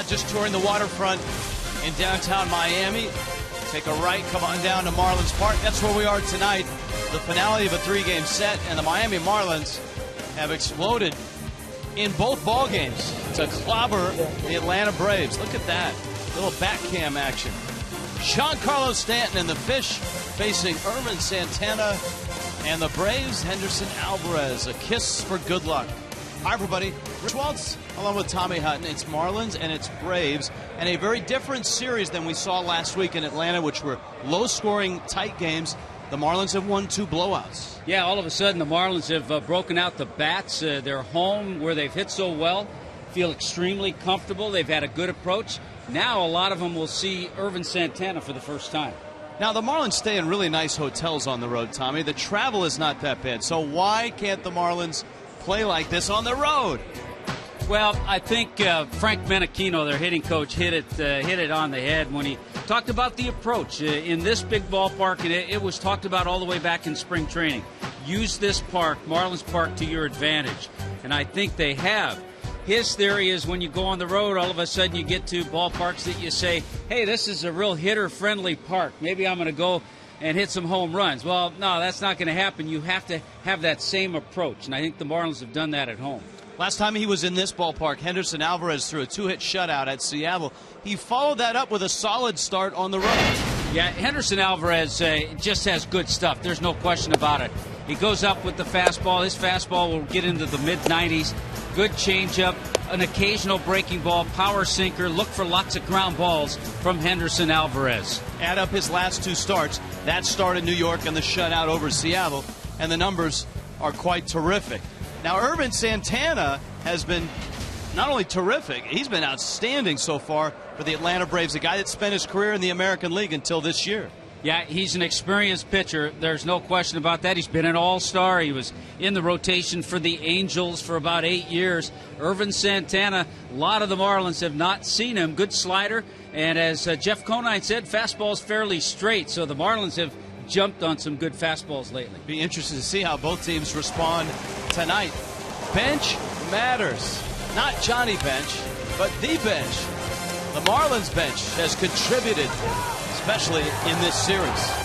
not just touring the waterfront in downtown Miami. Take a right, come on down to Marlins Park. That's where we are tonight. The finale of a 3-game set, and the Miami Marlins have exploded in both ball games to clobber the Atlanta Braves. Look at that. Little back cam action. Giancarlo Stanton and the Fish facing Ervin Santana and the Braves. Henderson Alvarez. A kiss for good luck. Hi, everybody. Rich Waltz, along with Tommy Hutton. It's Marlins and it's Braves, and a very different series than we saw last week in Atlanta, which were low-scoring, tight games. The Marlins have won 2 blowouts. Yeah, all of a sudden the Marlins have broken out the bats. They're home where they've hit so well, feel extremely comfortable. They've had a good approach. Now a lot of them will see Ervin Santana for the first time. Now, the Marlins stay in really nice hotels on the road, Tommy. The travel is not that bad. So why can't the Marlins play like this on the road? Well, I think Frank Menachino, their hitting coach, hit it on the head when he talked about the approach in this big ballpark, and it was talked about all the way back in spring training. Use this park, Marlins Park, to your advantage, and I think they have. His theory is when you go on the road, all of a sudden you get to ballparks that you say, hey, this is a real hitter-friendly park. Maybe I'm going to go and hit some home runs. Well, no, that's not going to happen. You have to have that same approach, and I think the Marlins have done that at home. Last time he was in this ballpark, Henderson Alvarez threw a 2-hit shutout at Seattle. He followed that up with a solid start on the road. Yeah, Henderson Alvarez just has good stuff. There's no question about it. He goes up with the fastball. His fastball will get into the mid-90s. Good changeup, an occasional breaking ball, power sinker. Look for lots of ground balls from Henderson Alvarez. Add up his last 2 starts. That start in New York and the shutout over Seattle, and the numbers are quite terrific. Now, Ervin Santana has been not only terrific, he's been outstanding so far for the Atlanta Braves, a guy that spent his career in the American League until this year. Yeah, he's an experienced pitcher. There's no question about that. He's been an all-star. He was in the rotation for the Angels for about 8 years. Ervin Santana, a lot of the Marlins have not seen him. Good slider, and as Jeff Conine said, fastball's fairly straight, so the Marlins have jumped on some good fastballs lately. Be interested to see how both teams respond tonight. Bench matters. Not Johnny Bench, but the bench. The Marlins bench has contributed, especially in this series.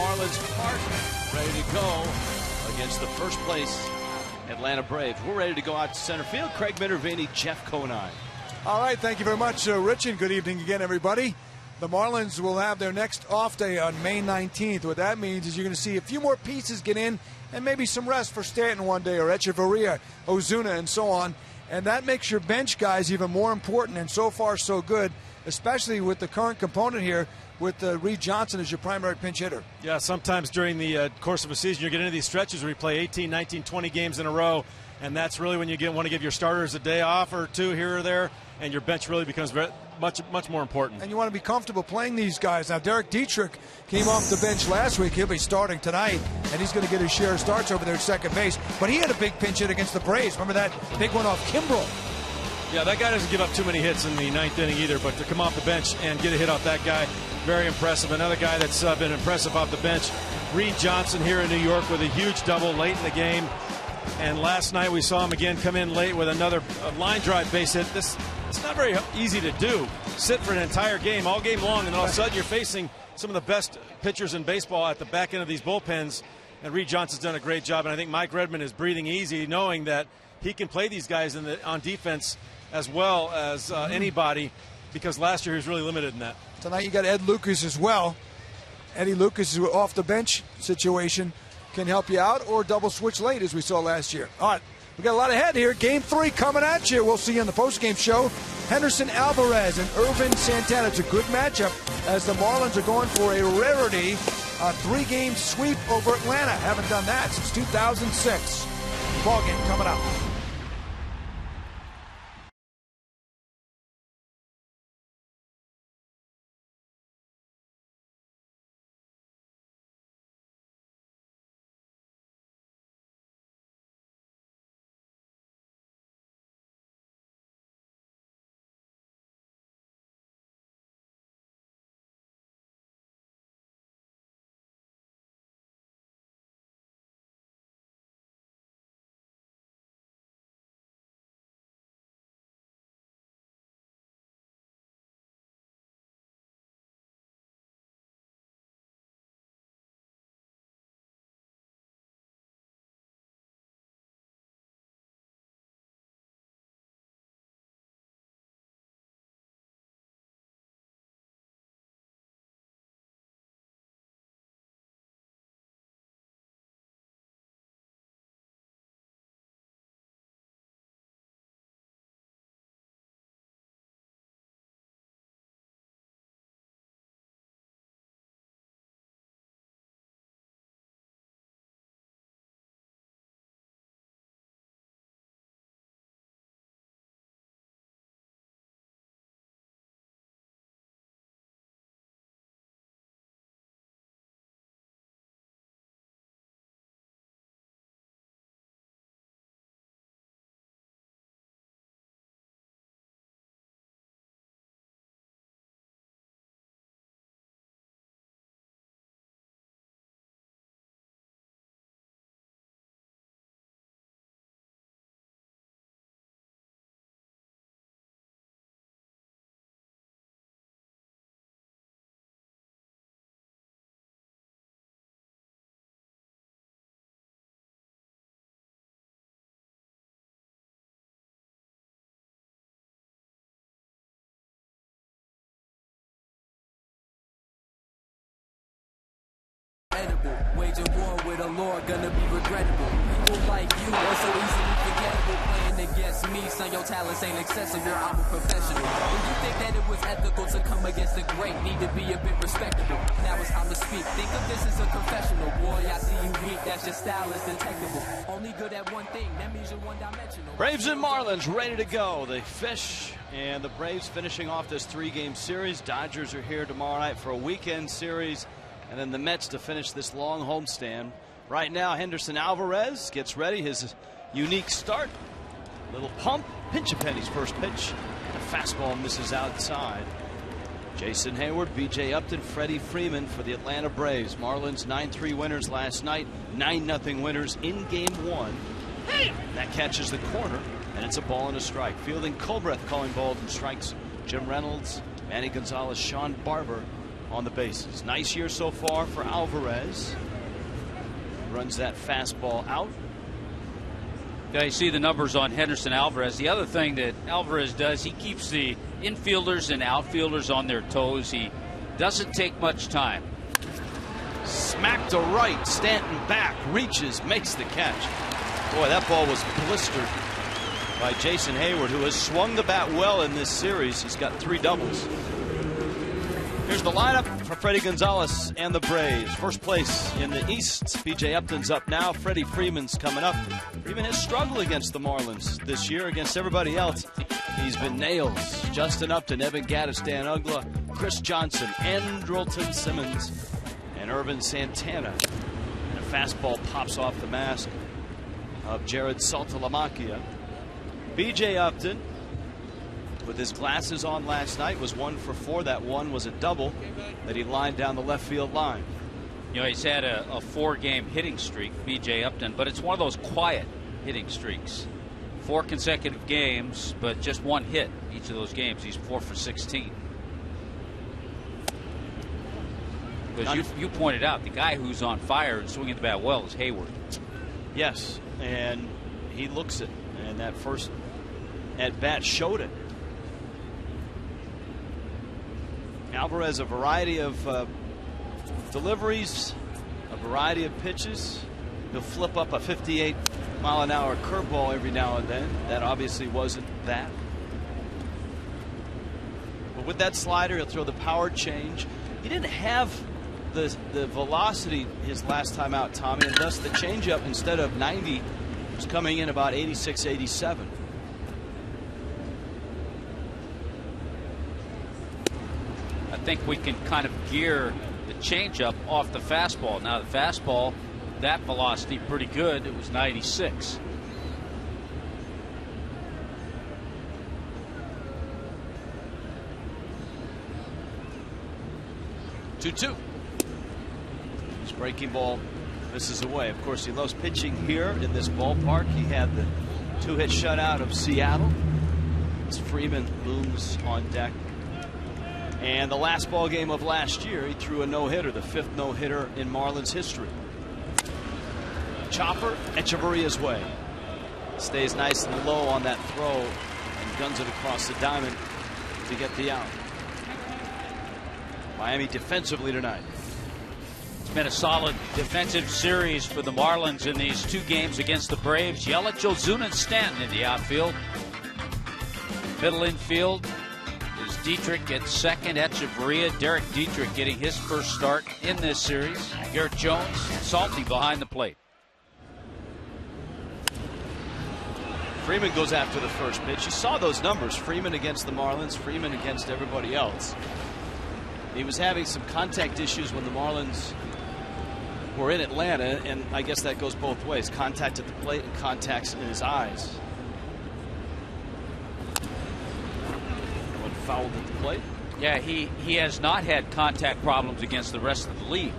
Marlins Park, ready to go against the first place Atlanta Braves. We're ready to go out to center field. Craig Minervini, Jeff Conine. All right, thank you very much, Rich, and good evening again, everybody. The Marlins will have their next off day on May 19th. What that means is you're going to see a few more pieces get in and maybe some rest for Stanton one day, or Echeverria, Ozuna, and so on. And that makes your bench guys even more important, and so far so good, especially with the current component here with Reed Johnson as your primary pinch hitter. Yeah, sometimes during the course of a season, you get into these stretches where you play 18, 19, 20 games in a row, and that's really when you want to give your starters a day off or two here or there, and your bench really becomes much more important. And you want to be comfortable playing these guys. Now, Derek Dietrich came off the bench last week. He'll be starting tonight, and he's going to get his share of starts over there at second base. But he had a big pinch hit against the Braves. Remember that big one off Kimbrel? Yeah, that guy doesn't give up too many hits in the ninth inning either, but to come off the bench and get a hit off that guy, very impressive. Another guy that's been impressive off the bench, Reed Johnson here in New York with a huge double late in the game. And last night we saw him again come in late with another line drive base hit. It's not very easy to do. Sit for an entire game, all game long, and then all of a sudden you're facing some of the best pitchers in baseball at the back end of these bullpens. And Reed Johnson's done a great job, and I think Mike Redmond is breathing easy, knowing that he can play these guys on defense as well as anybody, because last year he was really limited in that. Tonight you got Ed Lucas as well. Eddie Lucas is off the bench situation, can help you out, or double switch late as we saw last year. All right, we got a lot ahead here. Game 3 coming at you. We'll see you in the postgame show. Henderson Alvarez and Irvin Santana. It's a good matchup as the Marlins are going for a rarity, a 3-game sweep over Atlanta. Haven't done that since 2006. Ball game coming up. Waging war with a lord, gonna be regrettable. People like you are so easily forgettable. Playing against me, son, your talents ain't accessible. I'm a professional. When you think that it was ethical to come against the great, need to be a bit respectable. Now it's time to speak. Think of this as a confessional. Boy, I see you weak, that's your style is detectable. Only good at one thing, that means you're one-dimensional. Braves and Marlins ready to go. They fish, and the Braves finishing off this 3-game series. Dodgers are here tomorrow night for a weekend series, and then the Mets to finish this long homestand. Right now, Henderson Alvarez gets ready, his unique start. Little pump, pinch a penny's first pitch. A fastball misses outside. Jason Hayward, B.J. Upton, Freddie Freeman for the Atlanta Braves. Marlins 9-3 winners last night, 9-0 winners in Game 1. That catches the corner, and it's a ball and a strike. Fielding Colbreth calling balls and strikes. Jim Reynolds, Manny Gonzalez, Sean Barber on the bases. Nice year so far for Alvarez. Runs that fastball out. Yeah, you see the numbers on Henderson Alvarez. The other thing that Alvarez does, he keeps the infielders and outfielders on their toes. He doesn't take much time. Smack to right. Stanton back, reaches, makes the catch. Boy, that ball was blistered by Jason Hayward, who has swung the bat well in this series. He's got 3 doubles. Here's the lineup for Freddie Gonzalez and the Braves. First place in the East. B.J. Upton's up now. Freddie Freeman's coming up. Freeman has struggled against the Marlins this year. Against everybody else, he's been nails. Justin Upton, Evan Gattis, Dan Uggla, Chris Johnson, Andrelton Simmons, and Irvin Santana. And a fastball pops off the mask of JARROD SALTALAMACCHIA. B.J. Upton, with his glasses on last night, was 1 for 4. That one was a double that he lined down the left field line. You know, he's had a 4-game hitting streak, B.J. Upton, but it's one of those quiet hitting streaks. 4 consecutive games, but just 1 hit each of those games. He's 4 for 16. Because you pointed out, the guy who's on fire and swinging the bat well is Hayward. Yes, and he looks it, and that first at bat showed it. Alvarez, a variety of deliveries, a variety of pitches. He'll flip up a 58-mile-an-hour curveball every now and then. That obviously wasn't that. But with that slider, he'll throw the power change. He didn't have the velocity his last time out, Tommy, and thus the changeup, instead of 90, was coming in about 86, 87. I think we can kind of gear the changeup off the fastball. Now the fastball, that velocity pretty good. It was 96. Two. His breaking ball misses away. Of course, he loves pitching here in this ballpark. He had the 2-hit shutout of Seattle as Freeman looms on deck. And the last ball game of last year, he threw a no-hitter, the 5th no-hitter in Marlins history. Chopper Echeverria's way. Stays nice and low on that throw and guns it across the diamond to get the out. Miami defensively tonight. It's been a solid defensive series for the Marlins in these 2 games against the Braves. Yelich, Ozuna, and Stanton in the outfield. Middle infield is Dietrich at second. Echeverria, Derek Dietrich getting his first start in this series. Garrett Jones, Salty behind the plate. Freeman goes after the first pitch. You saw those numbers. Freeman against the Marlins, Freeman against everybody else. He was having some contact issues when the Marlins were in Atlanta, and I guess that goes both ways. Contact at the plate and contacts in his eyes. One fouled at the plate. Yeah, he has not had contact problems against the rest of the league,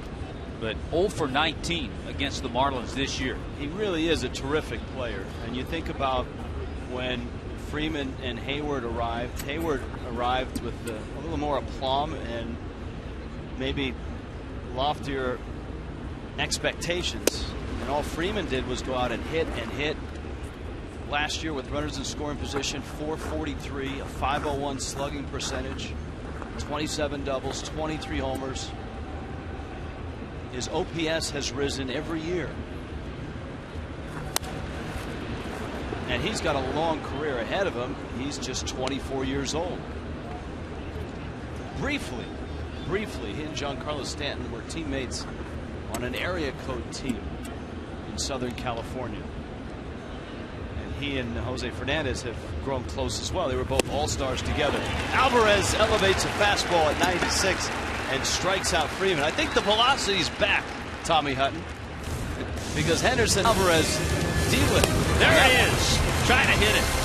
but 0 for 19 against the Marlins this year. He really is a terrific player. And you think about when Freeman and Hayward arrived. Hayward arrived with a little more aplomb and maybe loftier expectations. And all Freeman did was go out and hit and hit. Last year with runners in scoring position, 443, a 501 slugging percentage, 27 doubles, 23 homers. His OPS has risen every year. And he's got a long career ahead of him. He's just 24 years old. Briefly, he and Giancarlo Stanton were teammates on an area code team in Southern California. And he and Jose Fernandez have grown close as well. They were both all-stars together. Alvarez elevates a fastball at 96 and strikes out Freeman. I think the velocity's back, Tommy Hutton, because Henderson Alvarez dealing. There he is, trying to hit it.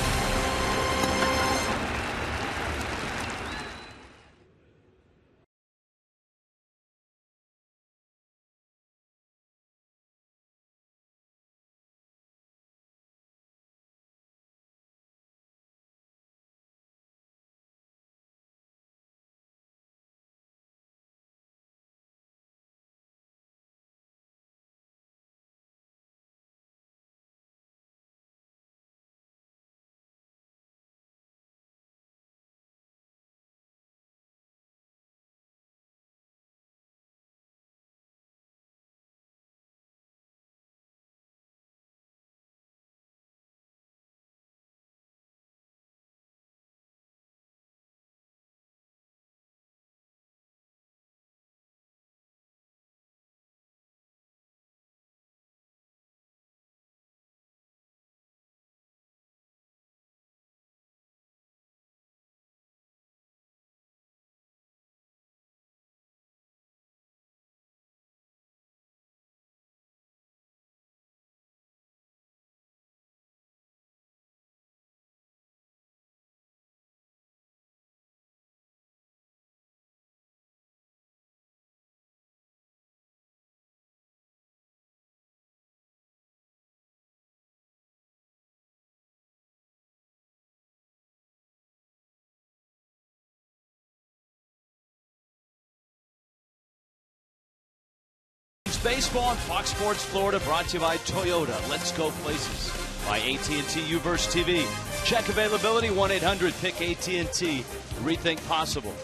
baseball on Fox Sports Florida, brought to you by Toyota. Let's go places. By AT&T Uverse TV. Check availability, 1-800-PICK-AT&T. Rethink possible.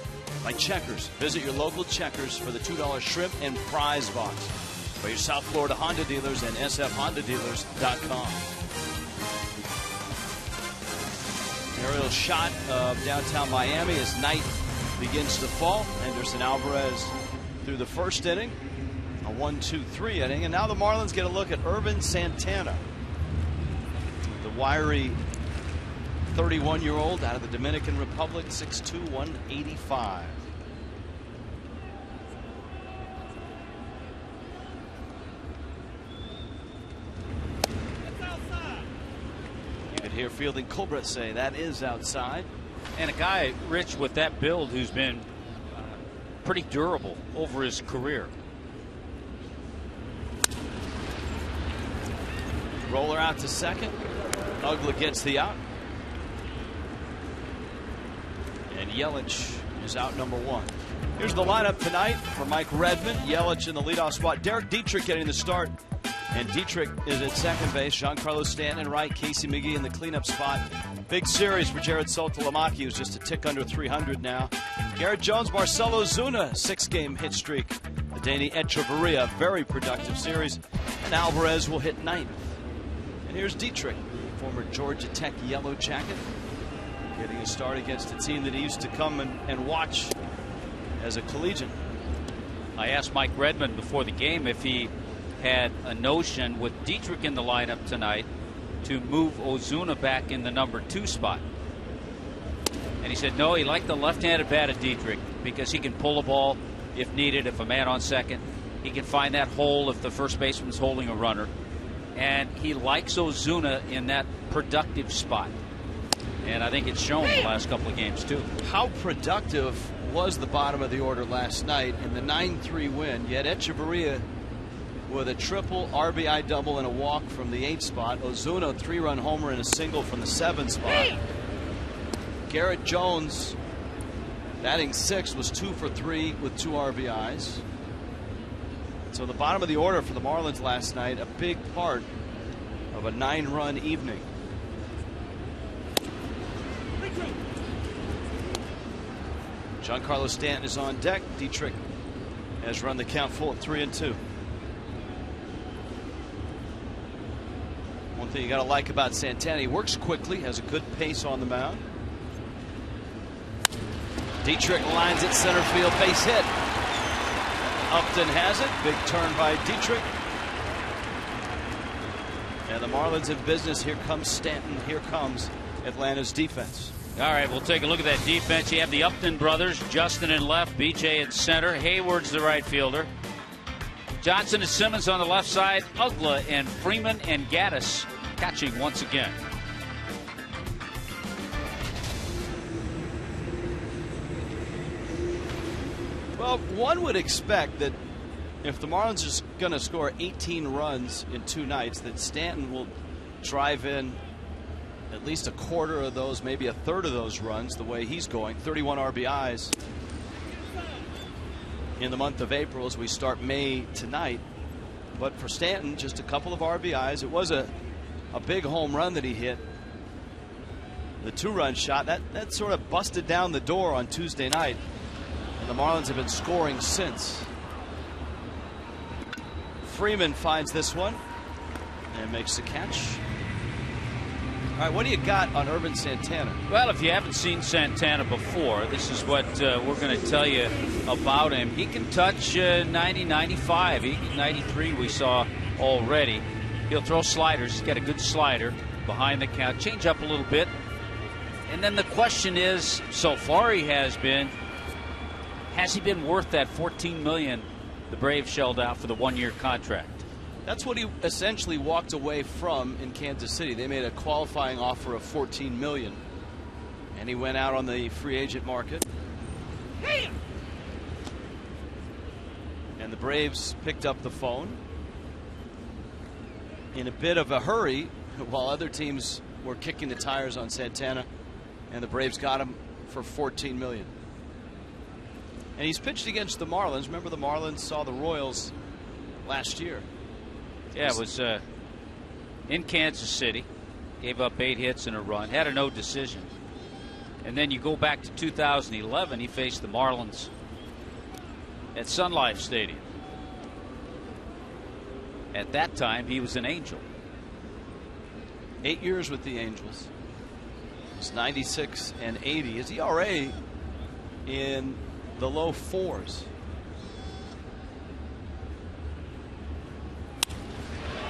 By Checkers. Visit your local Checkers for the $2 shrimp and fries box. By your South Florida Honda dealers and sfhondadealers.com. Aerial shot of downtown Miami as night begins to fall. Anderson Alvarez through the first inning. A 1-2-3 inning. And now the Marlins get a look at Ervin Santana. The wiry 31-year-old out of the Dominican Republic, 6'2", 185. You could hear fielding Colbert say that is outside. And a guy, Rich, with that build who's been pretty durable over his career. Roller out to second. UGGLA gets the out. And Yelich is out number 1. Here's the lineup tonight for Mike Redmond. Yelich in the leadoff spot. Derek Dietrich getting the start. And Dietrich is at second base. Giancarlo Stanton right. Casey McGee in the cleanup spot. Big series for Jarrod SALTALAMACCHIA, who's just a tick under 300 now. Garrett Jones, Marcell Ozuna, 6-game hit streak. The Danny Echeverria, very productive series. And Alvarez will hit 9th. And here's Dietrich, former Georgia Tech Yellow Jacket, getting a start against a team that he used to come and watch as a collegiate. I asked Mike Redmond before the game if he had a notion with Dietrich in the lineup tonight to move Ozuna back in the number 2 spot. And he said no, he liked the left-handed bat of Dietrich because he can pull a ball if needed, if a man on second. He can find that hole if the first baseman's holding a runner. And he likes Ozuna in that productive spot. And I think it's shown the last couple of games, too. How productive was the bottom of the order last night in the 9-3 win? Yet Echeverria with a triple, RBI double, and a walk from the 8th spot. Ozuna, 3-run homer and a single from the 7th spot. Garrett Jones, batting 6th, was 2 for 3 with 2 RBIs. So the bottom of the order for the Marlins last night, a big part of a 9-run evening. Giancarlo Stanton is on deck. Dietrich has run the count full at 3-2. One thing you got to like about Santana, he works quickly, has a good pace on the mound. Dietrich lines it center field, base hit. Upton has it. Big turn by Dietrich. And the Marlins in business. Here comes Stanton. Here comes Atlanta's defense. All right, we'll take a look at that defense. You have the Upton brothers, Justin in left, BJ at center, Hayward's the right fielder. Johnson and Simmons on the left side, UGGLA and Freeman and Gattis catching once again. Well, one would expect that if the Marlins are going to score 18 runs in 2 nights, that Stanton will drive in at least a quarter of those, maybe a third of those runs, the way he's going. 31 RBIs in the month of April as we start May tonight. But for Stanton, just a couple of RBIs. It was a big home run that he hit. The 2-run shot, that sort of busted down the door on Tuesday night. And the Marlins have been scoring since. Freeman finds this one and makes the catch. All right, what do you got on Ervin Santana? Well, if you haven't seen Santana before, this is what we're going to tell you about him. He can touch 90, 95, 93 we saw already. He'll throw sliders. He's got a good slider behind the count. Change up a little bit. And then the question is, so far he has been he been worth that $14 million the Braves shelled out for the 1-year contract? That's what he essentially walked away from in Kansas City. They made a qualifying offer of $14 million, and he went out on the free agent market. And the Braves picked up the phone in a bit of a hurry while other teams were kicking the tires on Santana, and the Braves got him for $14 million. And he's pitched against the Marlins. Remember, the Marlins saw the Royals last year. Yeah, it was in Kansas City. Gave up 8 hits and a run. Had a no decision. And then you go back to 2011. He faced the Marlins at Sun Life Stadium. At that time, he was an Angel. 8 years with the Angels. It's 96 and 80. His ERA in the low 4s.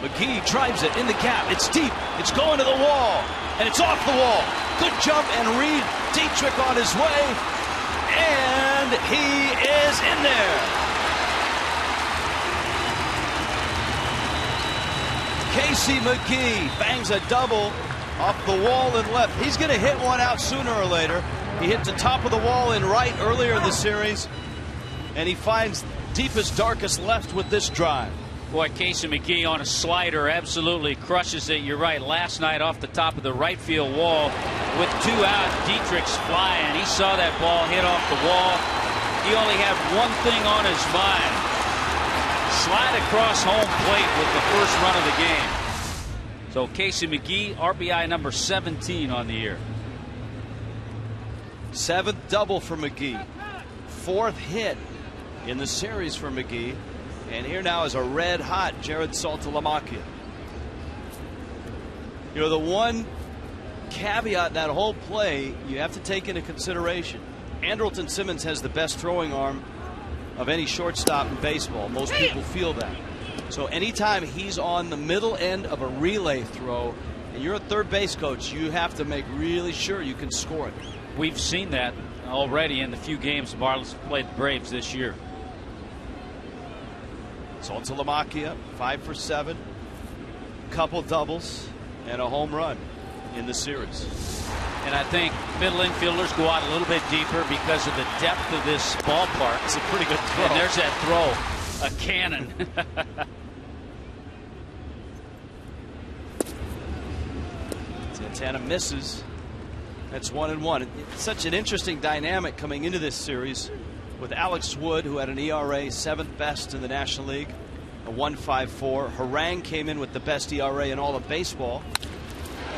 McGee drives it in the gap. It's deep. It's going to the wall. And it's off the wall. Good jump and read. Dietrich on his way. And he is in there. Casey McGee bangs a double off the wall in left. He's going to hit one out sooner or later. He hit the top of the wall in right earlier in the series. And he finds deepest, darkest left with this drive. Boy, Casey McGee on a slider absolutely crushes it. You're right. Last night off the top of the right field wall with 2 out, Dietrich's flying. He saw that ball hit off the wall. He only had one thing on his mind. Slide across home plate with the first run of the game. So Casey McGee, RBI number 17 on the year. 7th double for McGee. 4th hit in the series for McGee. And here now is a red hot JARROD SALTALAMACCHIA. You know, the one caveat in that whole play you have to take into consideration, Andrelton Simmons has the best throwing arm of any shortstop in baseball. Most people feel that. So anytime he's on the middle end of a relay throw and you're a third base coach, you have to make really sure you can score it. We've seen that already in the few games the Marlins played the Braves this year. SALTALAMACCHIA 5 for 7, couple doubles and a home run in the series. And I think middle infielders go out a little bit deeper because of the depth of this ballpark. It's a pretty good throw. And there's that throw, a cannon. Santana misses. That's 1-1. It's such an interesting dynamic coming into this series with Alex Wood, who had an ERA 7th best in the National League, a 1.54. Harang came in with the best ERA in all of baseball.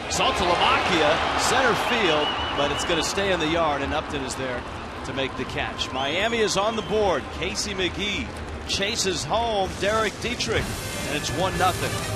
SALTALAMACCHIA center field, but it's going to stay in the yard, and Upton is there to make the catch. Miami is on the board. Casey McGee chases home Derek Dietrich, and it's 1-0.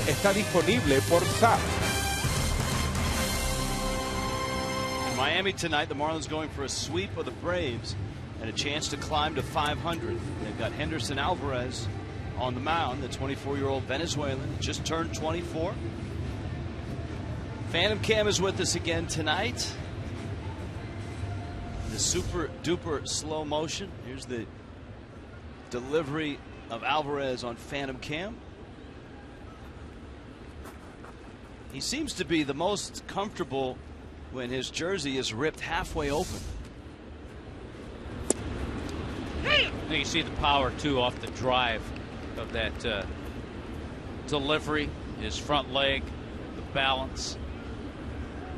Está disponible por SAP. In Miami tonight, the Marlins going for a sweep of the Braves and a chance to climb to 500. They've got Henderson Alvarez on the mound, the 24-year-old Venezuelan, just turned 24. Phantom Cam is with us again tonight. The super duper slow motion. Here's the delivery of Alvarez on Phantom Cam. He seems to be the most comfortable when his jersey is ripped halfway open. You see the power too off the drive of that delivery, his front leg, the balance.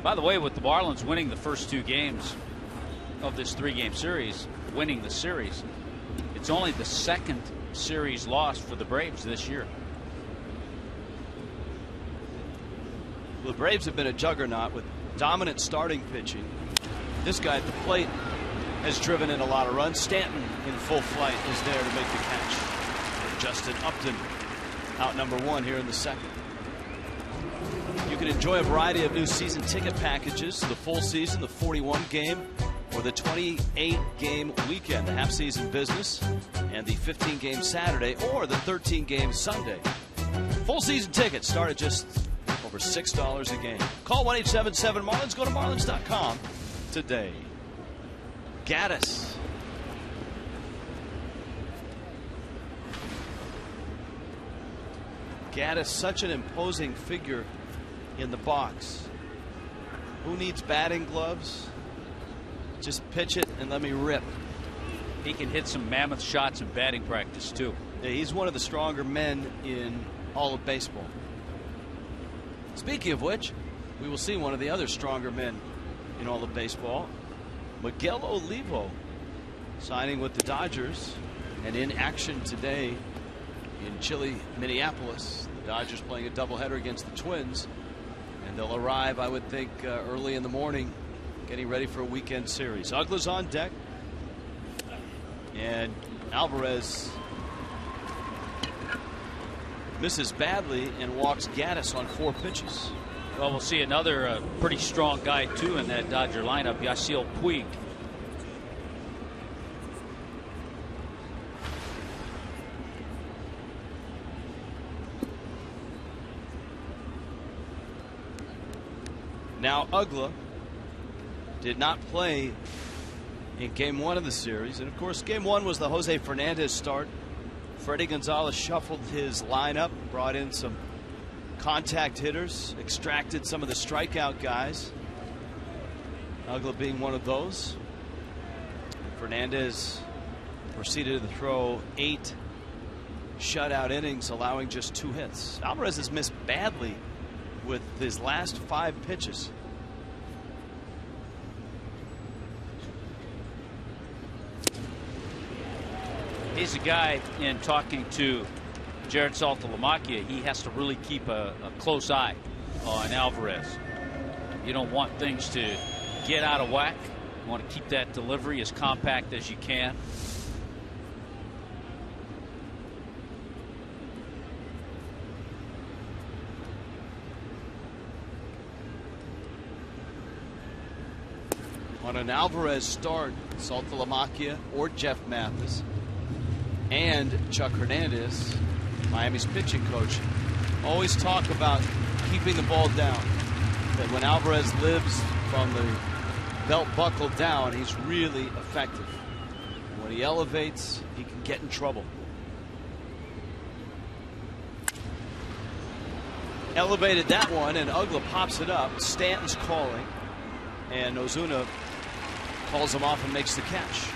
By the way, with the Marlins winning the first 2 games of this 3-game series, winning the series, it's only the 2nd series loss for the Braves this year. The Braves have been a juggernaut with dominant starting pitching. This guy at the plate has driven in a lot of runs. Stanton in full flight is there to make the catch. Justin Upton out number 1 here in the 2nd. You can enjoy a variety of new season ticket packages, the full season, the 41 game, or the 28 game weekend, the half season business, and the 15 game Saturday, or the 13 game Sunday. Full season tickets start at just over $6 a game. Call 1-877-MARLINS. Go to marlins.com today. Gattis. Gattis, such an imposing figure in the box. Who needs batting gloves? Just pitch it and let me rip. He can hit some mammoth shots in batting practice too. Yeah, he's one of the stronger men in all of baseball. Speaking of which, we will see one of the other stronger men in all of baseball, Miguel Olivo, signing with the Dodgers and in action today in chilly Minneapolis. The Dodgers playing a doubleheader against the Twins, and they'll arrive, I would think, early in the morning, getting ready for a weekend series. UGGLA's on deck, and Alvarez misses badly and walks Gattis on 4 pitches. Well, we'll see another pretty strong guy too in that Dodger lineup, Yasiel Puig. Now UGGLA did not play in game 1 of the series, and of course game 1 was the Jose Fernandez start. Freddie Gonzalez shuffled his lineup, brought in some contact hitters, extracted some of the strikeout guys, UGGLA being one of those. Fernandez proceeded to throw 8 shutout innings, allowing just 2 hits. Alvarez has missed badly with his last 5 pitches. He's a guy, in talking to Jared Saltalamacchia, he has to really keep a close eye on Alvarez. You don't want things to get out of whack. You want to keep that delivery as compact as you can. On an Alvarez start, Saltalamacchia or Jeff Mathis and Chuck Hernandez, Miami's pitching coach, always talk about keeping the ball down. That when Alvarez lives from the belt buckle down, he's really effective. When he elevates, he can get in trouble. Elevated that one, and UGGLA pops it up. Stanton's calling, and OZUNA calls him off and makes the catch.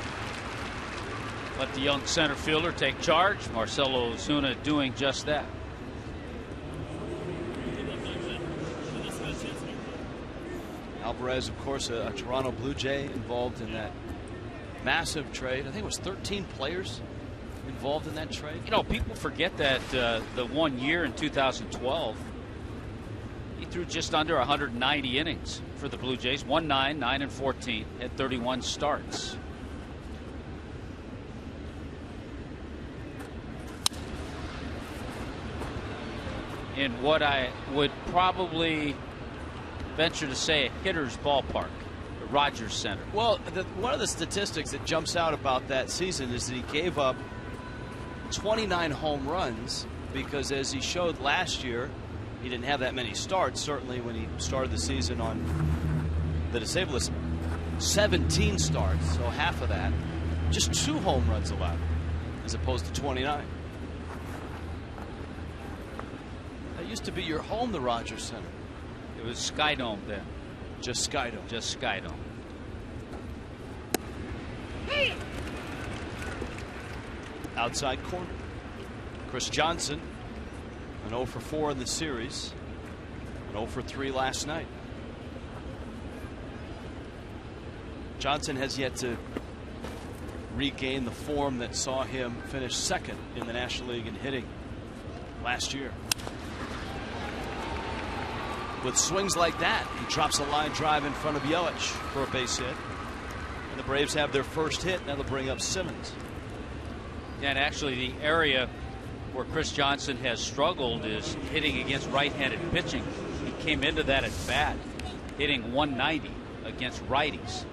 Let the young center fielder take charge. Marcell OZUNA doing just that. Alvarez, of course, a Toronto Blue Jay, involved in that massive trade. I think it was 13 players involved in that trade. You know, people forget that the 1 year in 2012, he threw just under 190 innings for the Blue Jays. 1-9, 9-14, had 31 starts. In what I would probably venture to say a hitter's ballpark, the Rogers Center. Well, one of the statistics that jumps out about that season is that he gave up 29 home runs, because as he showed last year, he didn't have that many starts. Certainly when he started the season on the disabled list, 17 starts, so half of that. Just 2 home runs allowed as opposed to 29. That used to be your home, the Rogers Center. It was Sky Dome then. Just Sky Dome. Just Sky Dome. Outside corner. Chris Johnson, an 0 for 4 in the series, an 0 for 3 last night. Johnson has yet to regain the form that saw him finish second in the National League in hitting last year. With swings like that, he drops a line drive in front of Yelich for a base hit. And the Braves have their first hit. Now they'll bring up Simmons. And actually, the area where Chris Johnson has struggled is hitting against right-handed pitching. He came into that at bat, hitting 190 against righties.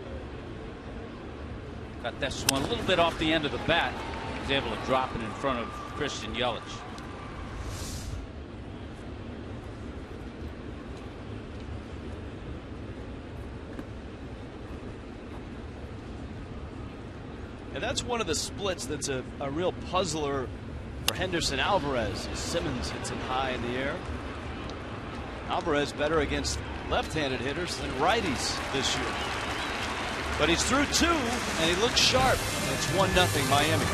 Got this one a little bit off the end of the bat. He was able to drop it in front of Christian Yelich. And that's one of the splits that's a real puzzler for Henderson Alvarez. Simmons hits it high in the air. Alvarez better against left-handed hitters than righties this year. But he's through 2 and he looks sharp. It's 1-0 Miami.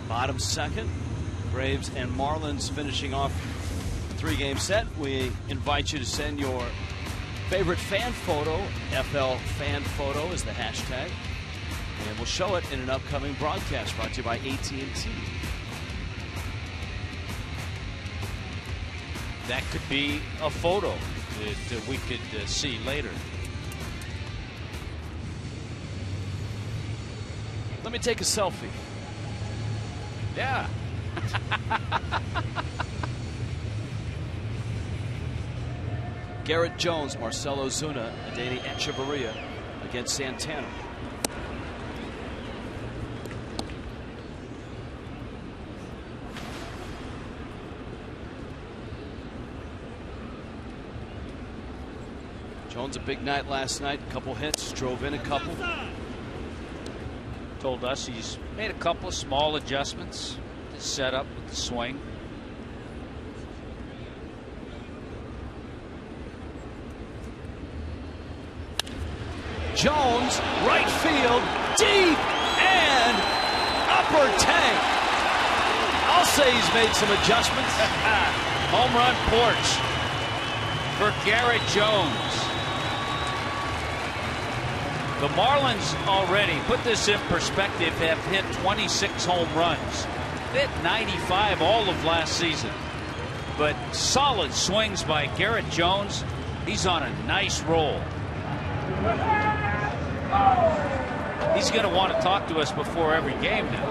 Bottom second. Braves and Marlins finishing off the 3-game set. We invite you to send your favorite fan photo. FL fan photo is the hashtag. And we'll show it in an upcoming broadcast brought to you by AT&T. That could be a photo that we could see later. Let me take a selfie. Yeah. Garrett Jones, Marcell Ozuna, Adeiny Echeverria against Santana. Jones a big night last night, a couple hits, drove in a couple. Told us he's made a couple of small adjustments to set up with the swing. Jones, right field, deep, and upper tank. I'll say he's made some adjustments. Home run porch for Garrett Jones. The Marlins already, put this in perspective, have hit 26 home runs. They hit 95 all of last season. But solid swings by Garrett Jones. He's on a nice roll. He's going to want to talk to us before every game now.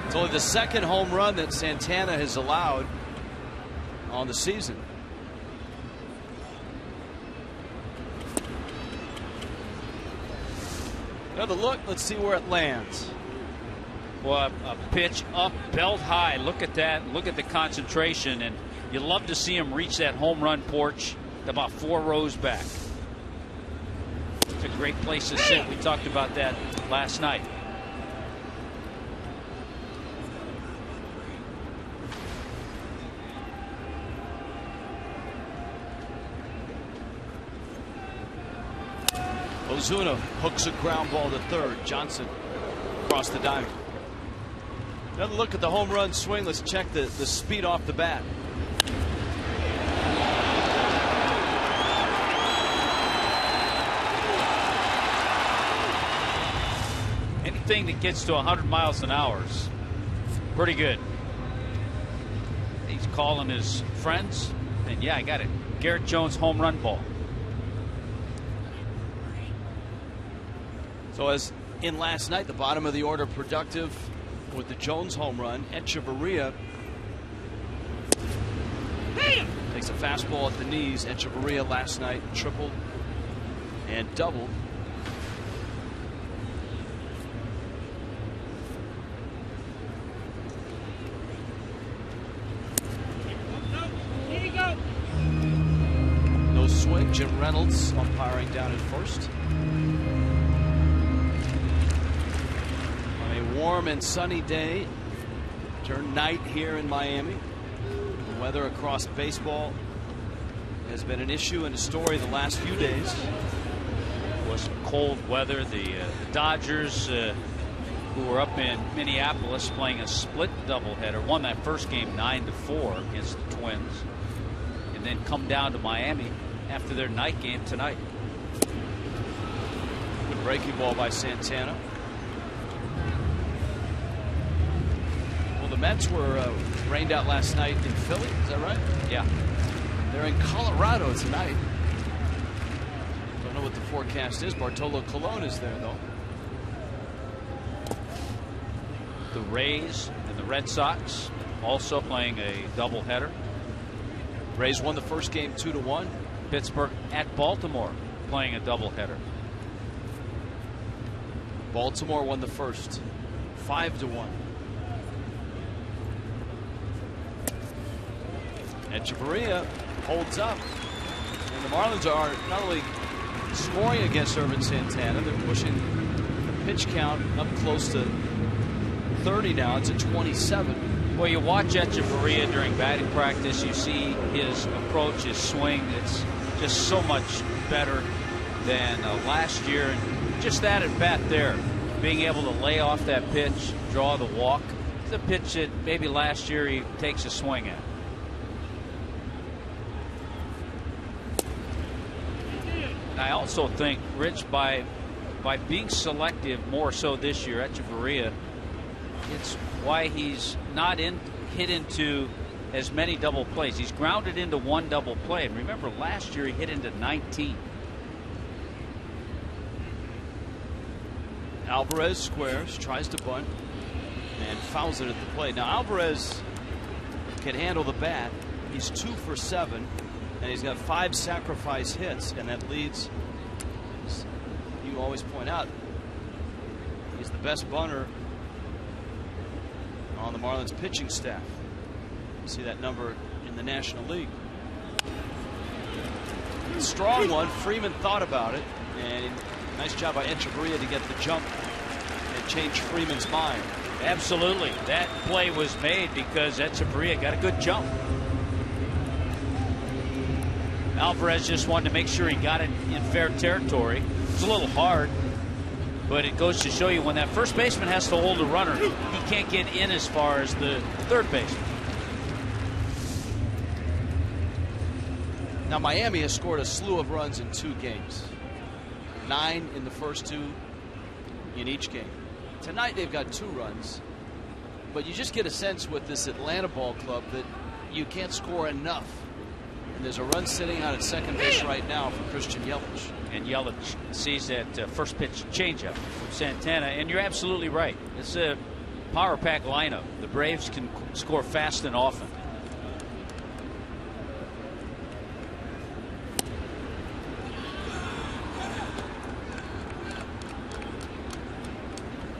It's only the second home run that Santana has allowed on the season. Another look. Let's see where it lands. Well, a pitch up, belt high. Look at that. Look at the concentration. And you love to see him reach that home run porch about 4 rows back. It's a great place to sit. We talked about that last night. Ozuna hooks a ground ball to third. Johnson across the diamond. Another look at the home run swing. Let's check the speed off the bat. Anything that gets to 100 miles an hour is pretty good. He's calling his friends, and yeah, I got it. Garrett Jones home run ball. So as in last night, the bottom of the order productive with the Jones home run. Echeverria takes a fastball at the knees. Echeverria last night tripled and doubled. No swing. Jim Reynolds umpiring down at first. Warm and sunny day turned night here in Miami. The weather across baseball has been an issue and a story the last few days. It was some cold weather. The Dodgers, who were up in Minneapolis playing a split doubleheader, won that first game 9-4 against the Twins, and then come down to Miami after their night game tonight. Good breaking ball by Santana. The Mets were rained out last night in Philly. Is that right? Yeah. They're in Colorado tonight. Don't know what the forecast is. Bartolo Colon is there, though. The Rays and the Red Sox also playing a doubleheader. Rays won the first game 2-1. Pittsburgh at Baltimore playing a doubleheader. Baltimore won the first 5-1. Echeverria holds up, and the Marlins are not only scoring against Urban Santana, they're pushing the pitch count up close to 30 now. It's at 27. Well, you watch Echeverria during batting practice, you see his approach, his swing. It's just so much better than last year. And just that at bat there, being able to lay off that pitch, draw the walk. The pitch that maybe last year he takes a swing at. I also think, Rich, by being selective more so this year, Echeverria, it's why he's not hit into as many double plays. He's grounded into 1 double play. And remember, last year he hit into 19. Alvarez squares, tries to bunt, and fouls it at the plate. Now, Alvarez can handle the bat. He's 2 for 7. And he's got 5 sacrifice hits, and that leads, as you always point out, he's the best bunter on the Marlins pitching staff. You see that number in the National League. Strong one. Freeman thought about it, and nice job by Echeverria to get the jump and change Freeman's mind. Absolutely. That play was made because Echeverria got a good jump. Alvarez just wanted to make sure he got it in fair territory. It's a little hard, but it goes to show you when that first baseman has to hold a runner, he can't get in as far as the third baseman. Now Miami has scored a slew of runs in 2 games. 9 in the first 2 in each game. Tonight they've got 2 runs. But you just get a sense with this Atlanta ball club that you can't score enough. And there's a run sitting out at second base right now for Christian Yelich. And Yelich sees that first pitch changeup from Santana. And you're absolutely right. It's a power pack lineup. The Braves can score fast and often.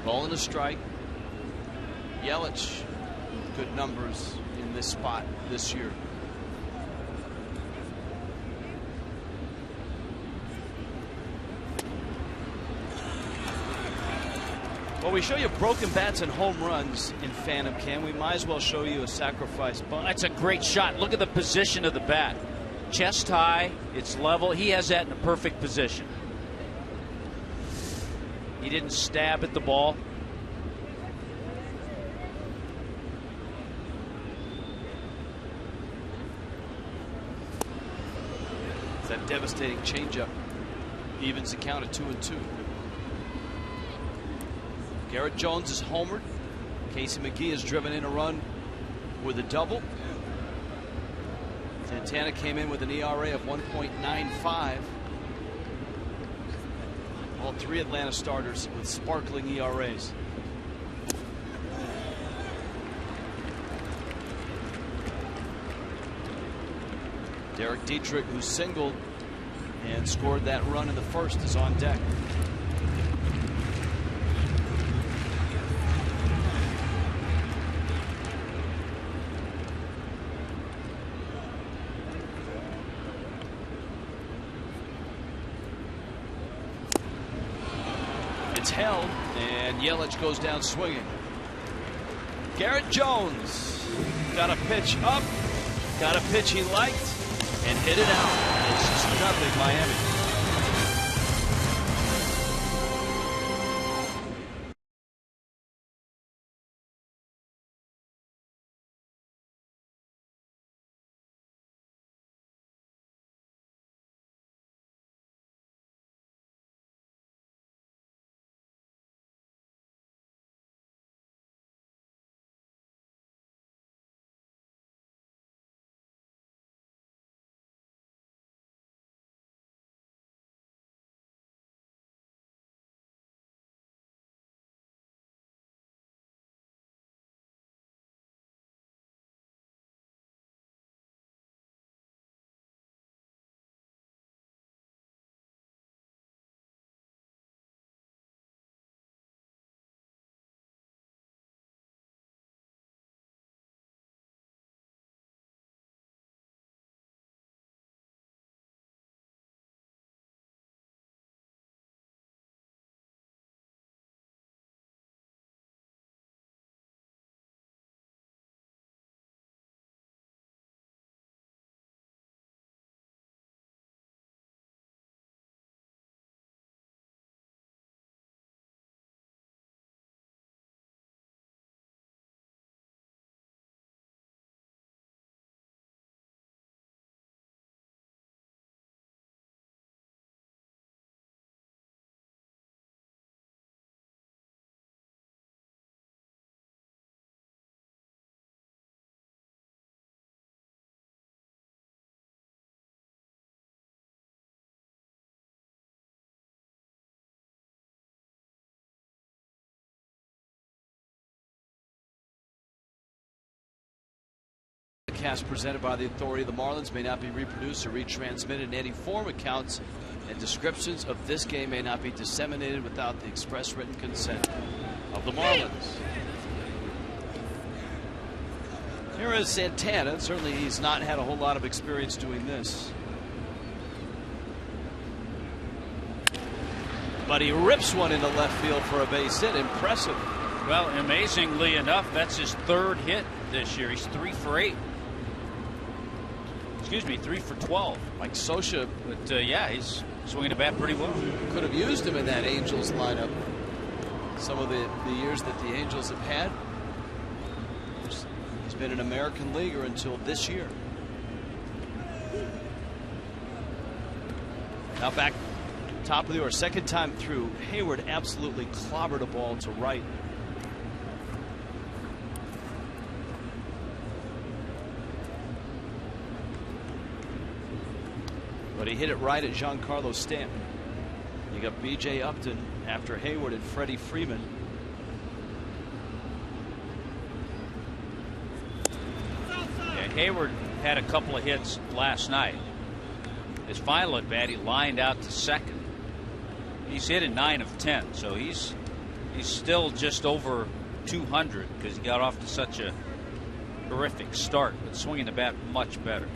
Ball and a strike. Yelich, good numbers in this spot this year. Well, we show you broken bats and home runs in Phantom Cam. We might as well show you a sacrifice bunt. That's a great shot. Look at the position of the bat. Chest high, it's level. He has that in a perfect position. He didn't stab at the ball. It's that devastating changeup. Evens the count at 2-2. Garrett Jones is homered. Casey McGee has driven in a run with a double. Santana came in with an ERA of 1.95. All 3 Atlanta starters with sparkling ERAs. Derek Dietrich, who singled and scored that run in the first, is on deck. It's held, and Yelich goes down swinging. Garrett Jones got a pitch up, got a pitch he liked, and hit it out. It's 2-0 Miami. Cast presented by the authority of the Marlins may not be reproduced or retransmitted in any form. Accounts and descriptions of this game may not be disseminated without the express written consent of the Marlins. Here is Santana. Certainly he's not had a whole lot of experience doing this. But he rips one into left field for a base hit. Impressive. Well, amazingly enough, that's his 3rd hit this year. He's 3 for 8. Excuse me, 3 for 12. Like Socha. But yeah, he's swinging the bat pretty well. Could have used him in that Angels lineup. Some of the years that the Angels have had. He's been an American leaguer until this year. Now back top of the order, second time through, Hayward absolutely clobbered a ball to right. But he hit it right at Giancarlo Stanton. You got B.J. Upton after Hayward and Freddie Freeman. Yeah, Hayward had a couple of hits last night. His final at bat, he lined out to second. He's hit in 9 of 10, so he's still just over 200 because he got off to such a horrific start, but swinging the bat much better.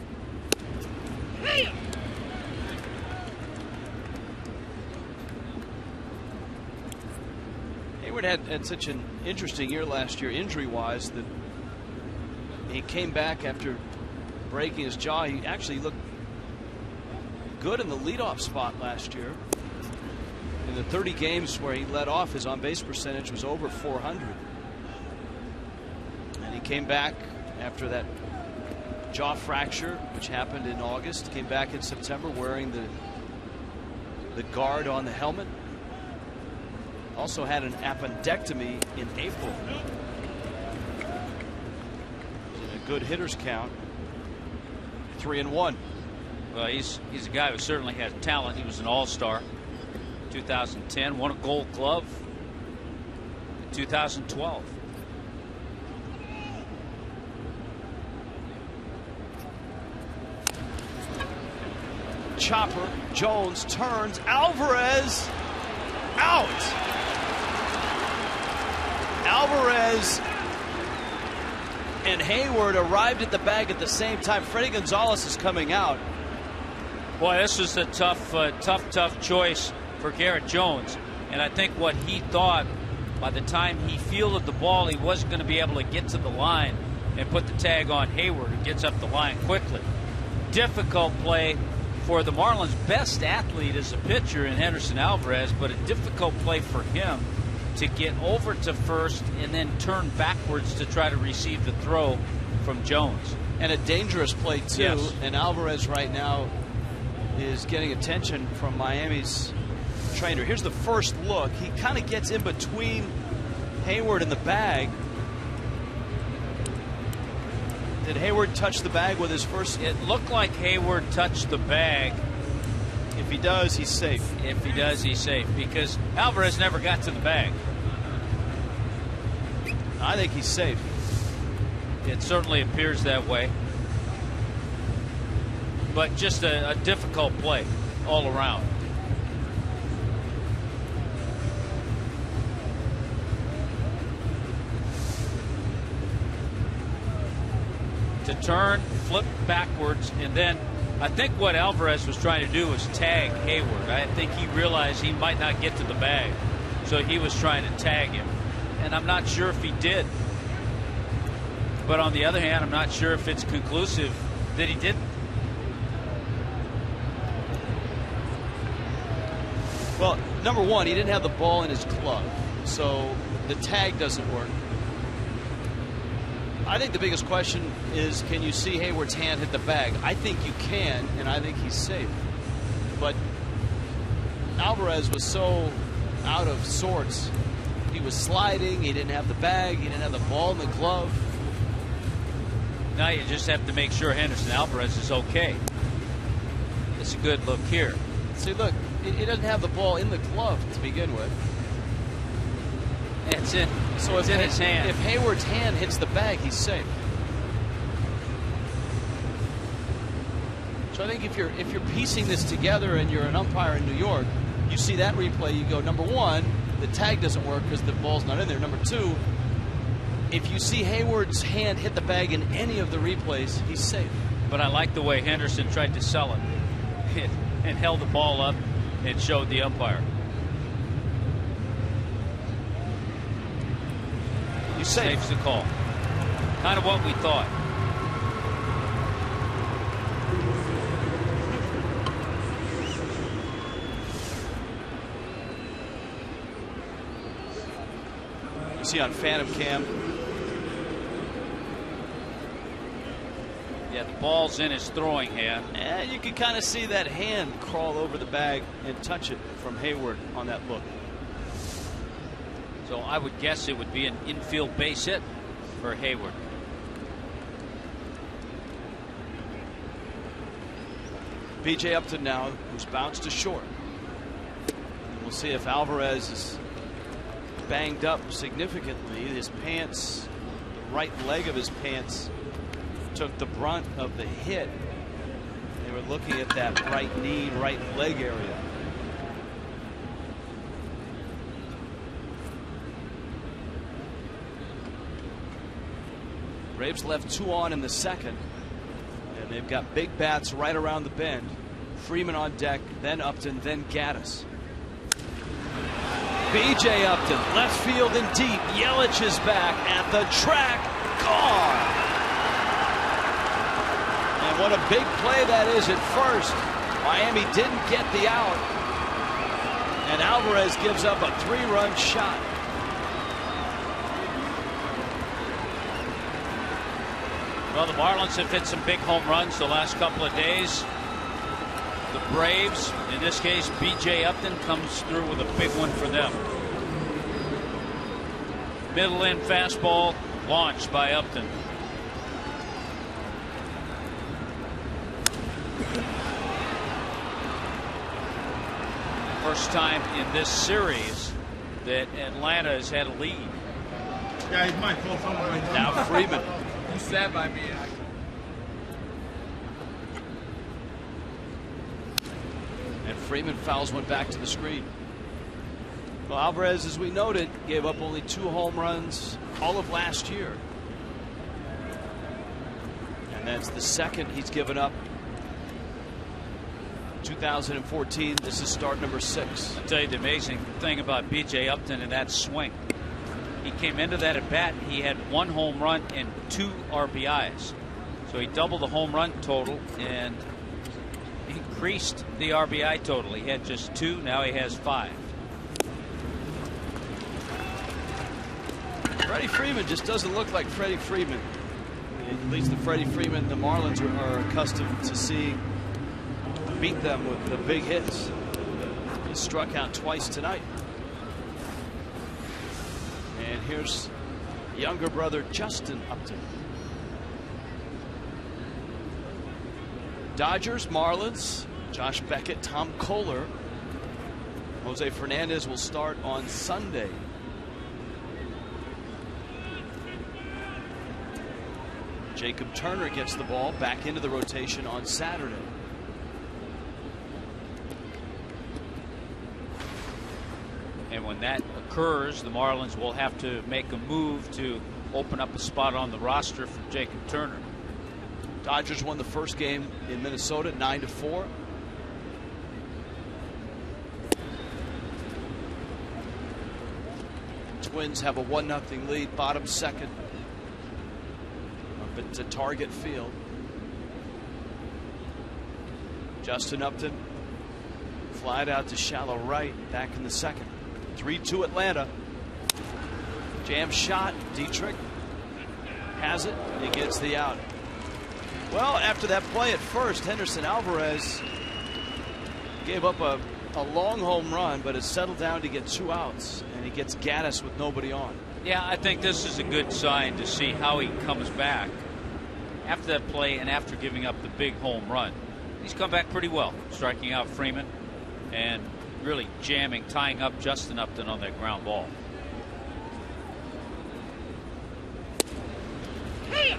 Hayward had such an interesting year last year, injury-wise, that he came back after breaking his jaw. He actually looked good in the leadoff spot last year. In the 30 games where he led off, his on-base percentage was over 400. And he came back after that jaw fracture, which happened in August. Came back in September wearing the guard on the helmet. Also had an appendectomy in April. In a good hitter's count. 3-1. Well, he's a guy who certainly has talent. He was an all-star 2010, won a Gold Glove in 2012. Chopper, Jones turns, Alvarez out. Alvarez and Hayward arrived at the bag at the same time. Freddie Gonzalez is coming out. Boy, this was a tough choice for Garrett Jones. And I think what he thought, by the time he fielded the ball, he wasn't going to be able to get to the line and put the tag on Hayward, who gets up the line quickly. Difficult play for the Marlins' best athlete as a pitcher in Henderson Alvarez, but a difficult play for him to get over to first and then turn backwards to try to receive the throw from Jones. And a dangerous play, too. Yes. And Alvarez right now is getting attention from Miami's trainer. Here's the first look. He kind of gets in between Hayward and the bag. Did Hayward touch the bag with his first? It looked like Hayward touched the bag. If he does, he's safe. If he does, he's safe, because Alvarez never got to the bag. I think he's safe. It certainly appears that way. But just a difficult play all around. To turn, flip backwards, and then I think what Alvarez was trying to do was tag Hayward. I think he realized he might not get to the bag, so he was trying to tag him. And I'm not sure if he did. But on the other hand, I'm not sure if it's conclusive that he didn't. Well, number one, he didn't have the ball in his glove, so the tag doesn't work. I think the biggest question is, can you see Hayward's hand hit the bag? I think you can, and I think he's safe. But Alvarez was so out of sorts. He was sliding, he didn't have the bag, he didn't have the ball in the glove. Now you just have to make sure Henderson Alvarez is okay. It's a good look here. See, look, he doesn't have the ball in the glove to begin with. It's in. So it's in his hand. If Hayward's hand hits the bag, he's safe. So I think if you're piecing this together and you're an umpire in New York, you see that replay, you go, number one, the tag doesn't work because the ball's not in there. Number two, if you see Hayward's hand hit the bag in any of the replays, he's safe. But I like the way Henderson tried to sell it and held the ball up and showed the umpire. He's safe. Safe's the call. Kind of what we thought. You see on Phantom Cam, Yeah, the ball's in his throwing hand. And you can kind of see that hand crawl over the bag and touch it from Hayward on that look. So I would guess it would be an infield base hit for Hayward. B.J. Upton now, who's bounced to short. And we'll see if Alvarez is banged up significantly. His pants, the right leg of his pants, took the brunt of the hit. They were looking at that right knee, right leg area. Braves left 2 on in the second. And they've got big bats right around the bend. Freeman on deck, then Upton, then Gattis. B.J. Upton, left field and deep. Yelich is back at the track. Gone. And what a big play that is at first. Miami didn't get the out. And Alvarez gives up a 3-run shot. Well, the Marlins have hit some big home runs the last couple of days. The Braves, in this case, B.J. Upton comes through with a big one for them. Middle in fastball launched by Upton. First time in this series that Atlanta has had a lead. Yeah, he's my fault. Now Freeman. You sat by me. And Freeman fouls one back to the screen. Well, Alvarez, as we noted, gave up only 2 home runs all of last year. And that's the second he's given up. 2014, this is start number 6. I'll tell you the amazing thing about B.J. Upton and that swing. He came into that at bat. He had 1 home run and 2 RBIs. So he doubled the home run total and increased the RBI total. He had just 2. Now he has 5. Freddie Freeman just doesn't look like Freddie Freeman. At least the Freddie Freeman the Marlins are accustomed to seeing beat them with the big hits. He struck out twice tonight. And here's younger brother Justin Upton. Dodgers, Marlins, Josh Beckett, Tom Kohler. Jose Fernandez will start on Sunday. Jacob Turner gets the ball back into the rotation on Saturday. And when that occurs, the Marlins will have to make a move to open up a spot on the roster for Jacob Turner. Dodgers won the first game in Minnesota 9-4. Twins have a 1-0 lead, bottom second. Up into Target Field. Justin Upton flied out to shallow right back in the second. 3-2 Atlanta. Jam shot. Dietrich has it. He gets the out. Well, after that play at first, Henderson Alvarez gave up a long home run, but has settled down to get 2 outs, and he gets Gattis with nobody on. Yeah, I think this is a good sign to see how he comes back after that play and after giving up the big home run. He's come back pretty well, striking out Freeman and really jamming, tying up Justin Upton on that ground ball. Hey.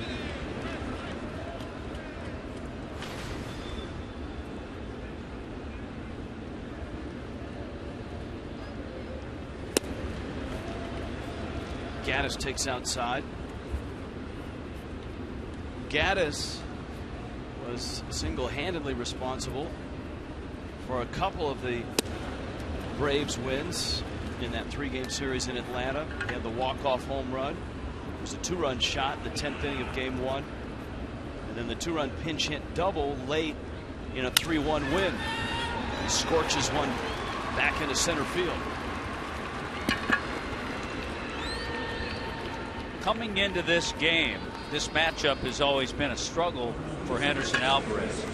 Gattis takes outside. Gattis was single-handedly responsible for a couple of the Braves wins in that 3-game series in Atlanta. He had the walk-off home run. It was a 2-run shot in the 10th inning of Game 1. And then the 2-run pinch hit double late in a 3-1 win. He scorches one back into center field. Coming into this game, this matchup has always been a struggle for Henderson Alvarez.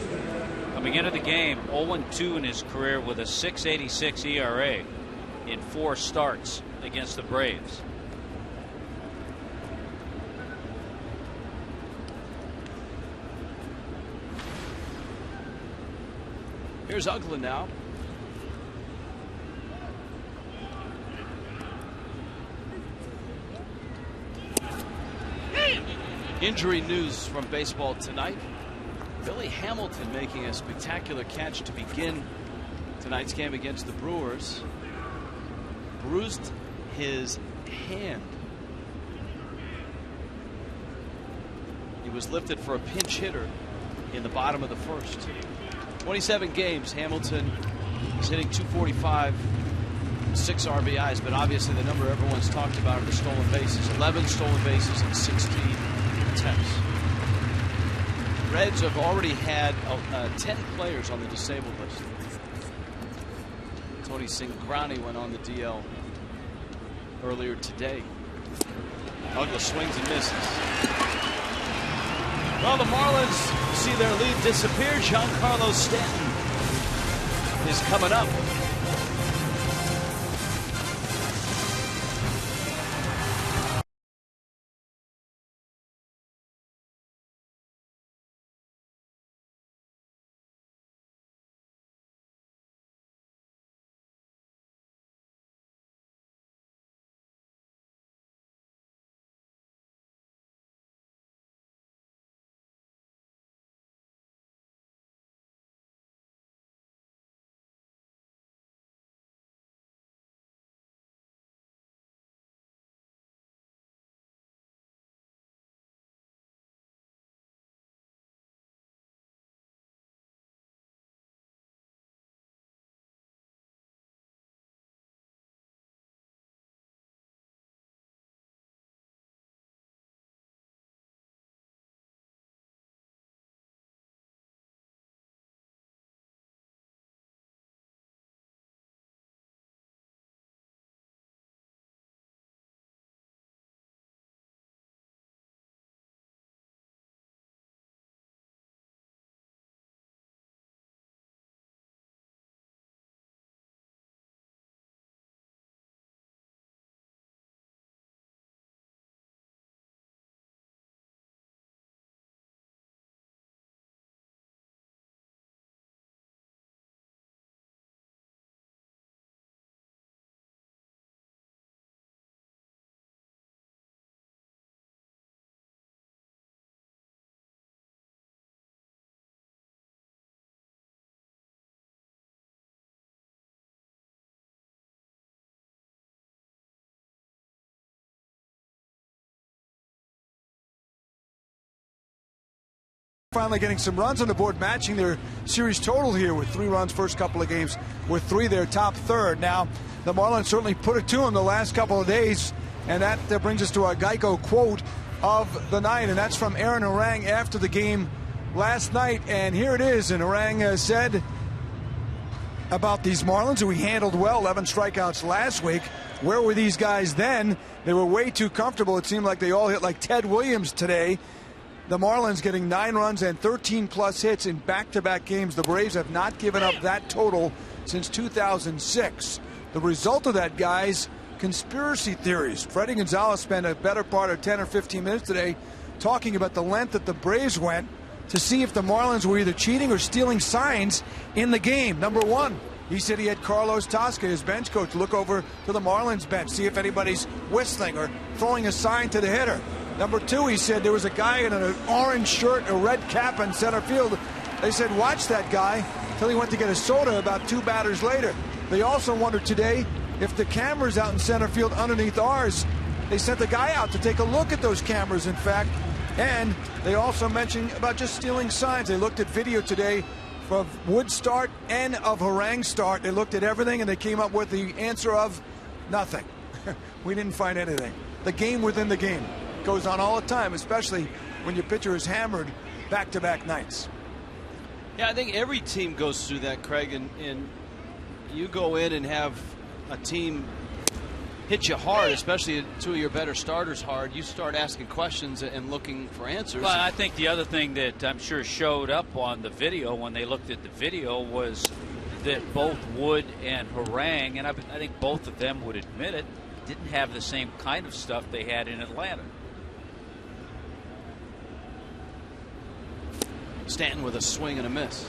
Coming into the game, 0-2 in his career with a 6.86 ERA in 4 starts against the Braves. Here's UGGLA now. Injury news from baseball tonight. Billy Hamilton making a spectacular catch to begin tonight's game against the Brewers. Bruised his hand. He was lifted for a pinch hitter in the bottom of the first. 27 games, Hamilton is hitting .245, 6 RBIs, but obviously the number everyone's talked about are the stolen bases. 11 stolen bases in 16 attempts. Reds have already had 10 players on the disabled list. Tony Cingrani went on the DL earlier today. UGGLA swings and misses. Well, the Marlins see their lead disappear. Giancarlo Stanton is coming up. Finally getting some runs on the board, matching their series total here with 3 runs first couple of games, with 3 their top third. Now, the Marlins certainly put it to them the last couple of days, and that brings us to our Geico quote of the night, and that's from Aaron Harang after the game last night. And here it is, and Harang said about these Marlins, who he handled well, 11 strikeouts last week. Where were these guys then? They were way too comfortable. It seemed like they all hit like Ted Williams today. The Marlins getting 9 runs and 13+ hits in back-to-back games. The Braves have not given up that total since 2006. The result of that, guys, conspiracy theories. Freddie Gonzalez spent a better part of 10 or 15 minutes today talking about the length that the Braves went to see if the Marlins were either cheating or stealing signs in the game. Number one, he said he had Carlos Tosca, his bench coach, look over to the Marlins bench, see if anybody's whistling or throwing a sign to the hitter. Number two, he said there was a guy in an orange shirt, a red cap in center field. They said, watch that guy, till he went to get a soda about 2 batters later. They also wondered today if the cameras out in center field underneath ours, they sent the guy out to take a look at those cameras, in fact. And they also mentioned about just stealing signs. They looked at video today of Wood's start and of Harang's start. They looked at everything and they came up with the answer of nothing. We didn't find anything. The game within the game goes on all the time, especially when your pitcher is hammered back-to-back nights. Yeah, I think every team goes through that, Craig, and you go in and have a team hit you hard, especially two of your better starters hard, you start asking questions and looking for answers. Well, I think the other thing that I'm sure showed up on the video when they looked at the video was that both Wood and Harang, and I think both of them would admit it, didn't have the same kind of stuff they had in Atlanta. Stanton with a swing and a miss.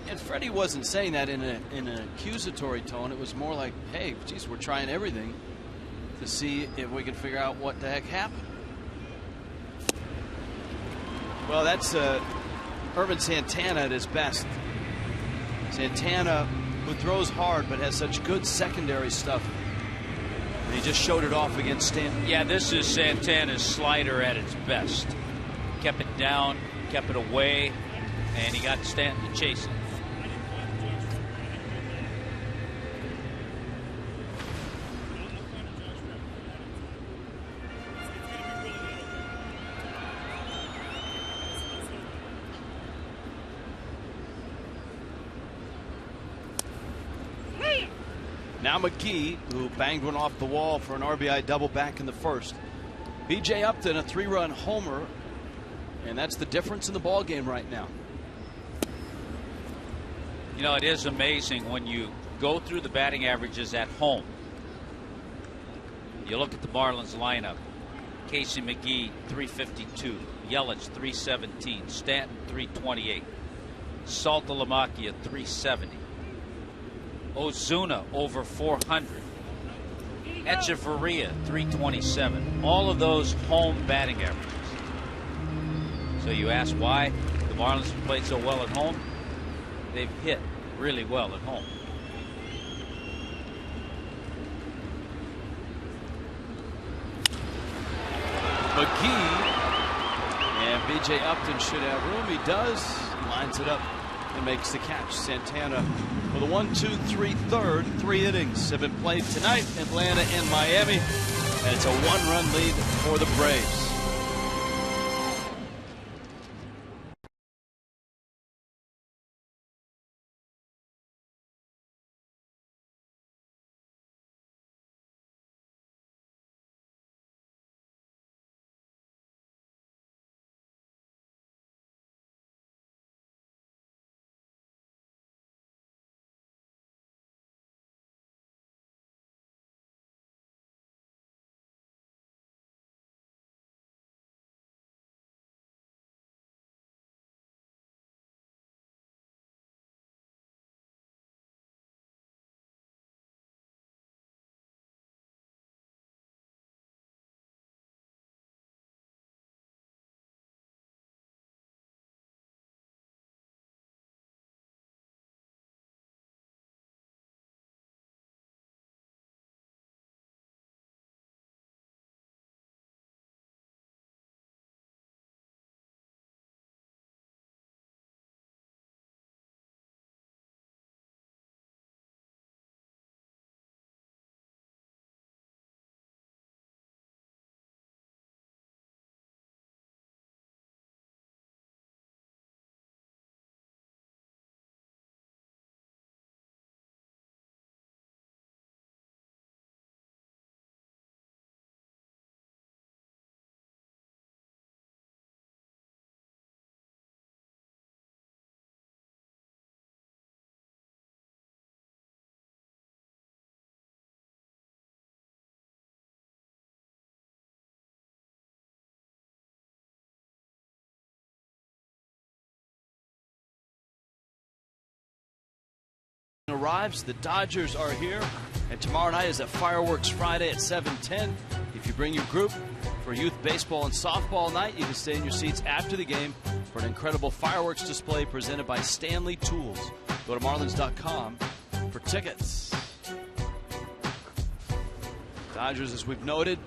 And Freddie wasn't saying that in an accusatory tone. It was more like, hey, geez, we're trying everything to see if we can figure out what the heck happened. Well, that's Ervin Santana at his best. Santana, who throws hard but has such good secondary stuff. And he just showed it off against Stanton. Yeah, this is Santana's slider at its best. Kept it down, kept it away, and he got Stanton to chase it. Now McGee, who banged one off the wall for an RBI double back in the first. B.J. Upton, a 3-run homer, and that's the difference in the ball game right now. You know, it is amazing when you go through the batting averages at home. You look at the Marlins lineup. Casey McGee, 352. Yelich, 317. Stanton, 328. SALTALAMACCHIA, 370. Ozuna over 400. Echeverria 327. All of those home batting averages. So you ask why the Marlins have played so well at home. They've hit really well at home. McGee and B.J. Upton should have room. He does. He lines it up and makes the catch. Santana with a 1-2-3 third. 3 innings have been played tonight. Atlanta and Miami, and it's a 1-run lead for the Braves. Arrives. The Dodgers are here, and tomorrow night is a Fireworks Friday at 7:10. If you bring your group for youth baseball and softball night, you can stay in your seats after the game for an incredible fireworks display presented by Stanley Tools. Go to marlins.com for tickets. Dodgers, as we've noted,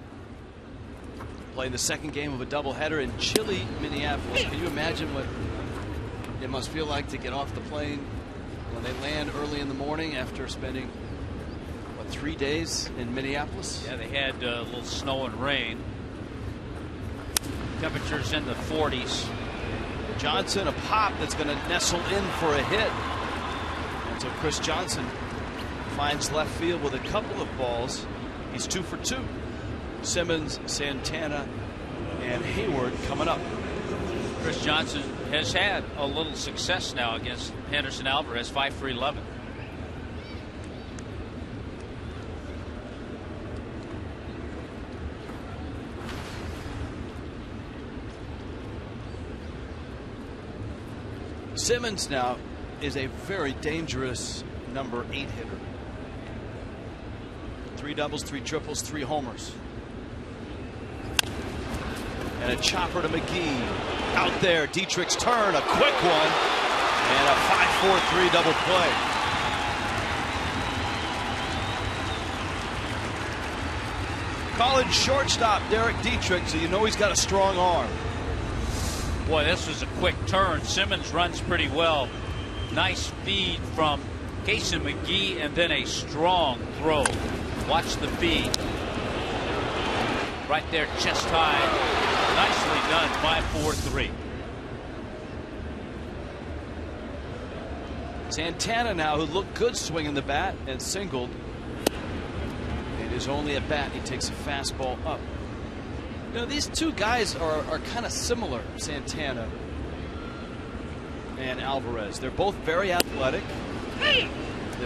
playing the second game of a doubleheader in chilly Minneapolis. Can you imagine what it must feel like to get off the plane when they land early in the morning after spending, what, 3 days in Minneapolis? Yeah, they had a little snow and rain. Temperatures in the 40s. Johnson, a pop that's going to nestle in for a hit. So Chris Johnson finds left field with a couple of balls. He's 2 for 2. Simmons, Santana, and Hayward coming up. Chris Johnson has had a little success now against Henderson Alvarez, 5 for 11. Simmons now is a very dangerous number 8 hitter. 3 doubles, 3 triples, 3 homers. And a chopper to McGee. Out there, Dietrich's turn, a quick one, and a 5-4-3 double play. College shortstop Derek Dietrich, so you know he's got a strong arm. Boy, this was a quick turn. Simmons runs pretty well. Nice feed from Casey McGee, and then a strong throw. Watch the feed. Right there, chest high. Nicely done, 5-4-3. Santana now, who looked good swinging the bat and singled. And his only at bat, he takes a fastball up. You know, these two guys are kind of similar, Santana and Alvarez. They're both very athletic. They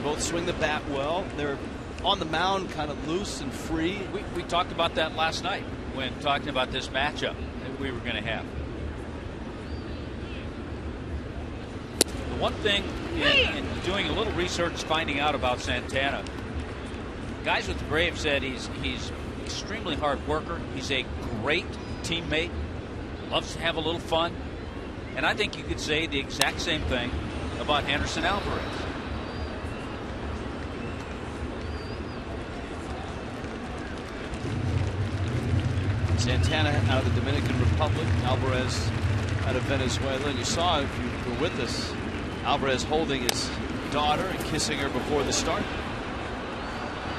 both swing the bat well. They're on the mound kind of loose and free. We talked about that last night when talking about this matchup that we were going to have. The one thing in doing a little research, finding out about Santana, guys with the Braves said he's extremely hard worker. He's a great teammate. Loves to have a little fun. And I think you could say the exact same thing about Henderson Alvarez. Santana out of the Dominican Republic, Alvarez out of Venezuela. And you saw, if you were with us, Alvarez holding his daughter and kissing her before the start.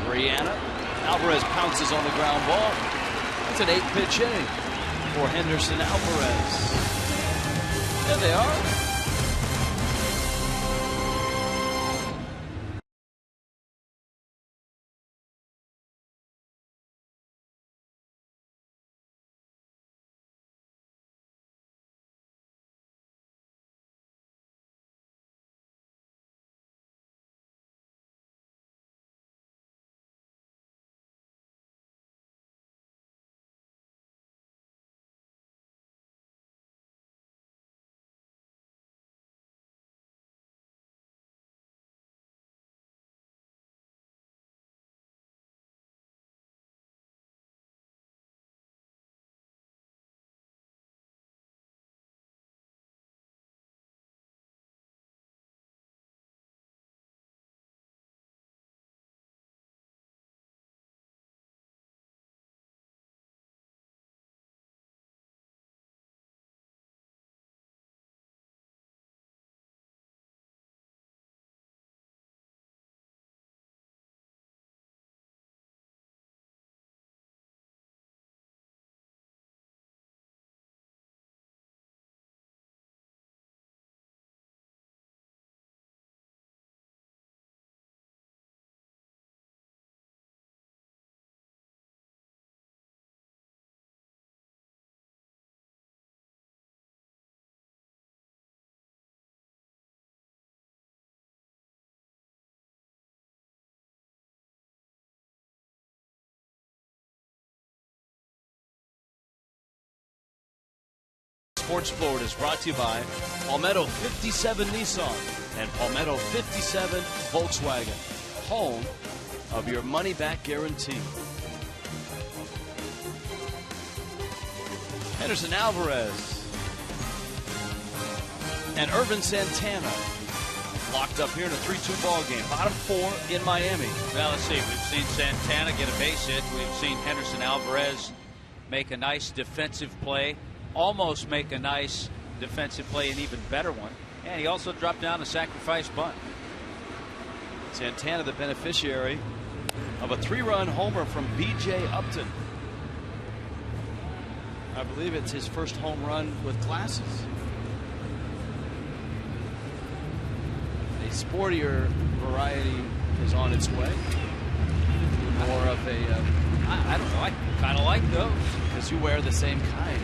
Brianna. Alvarez pounces on the ground ball. That's an 8-pitch inning for Henderson Alvarez. There they are. Sports Florida is brought to you by Palmetto 57 Nissan and Palmetto 57 Volkswagen, home of your money-back guarantee. Henderson Alvarez and Irvin Santana locked up here in a 3-2 ball game. Bottom 4 in Miami. Well, let's see. We've seen Santana get a base hit. We've seen Henderson Alvarez make a nice defensive play. Almost make a nice defensive play, an even better one. And he also dropped down a sacrifice bunt. Santana, the beneficiary of a 3-run homer from B.J. Upton. I believe it's his first home run with glasses. A sportier variety is on its way. More of a, I don't know. I kind of like those. because you wear the same kind.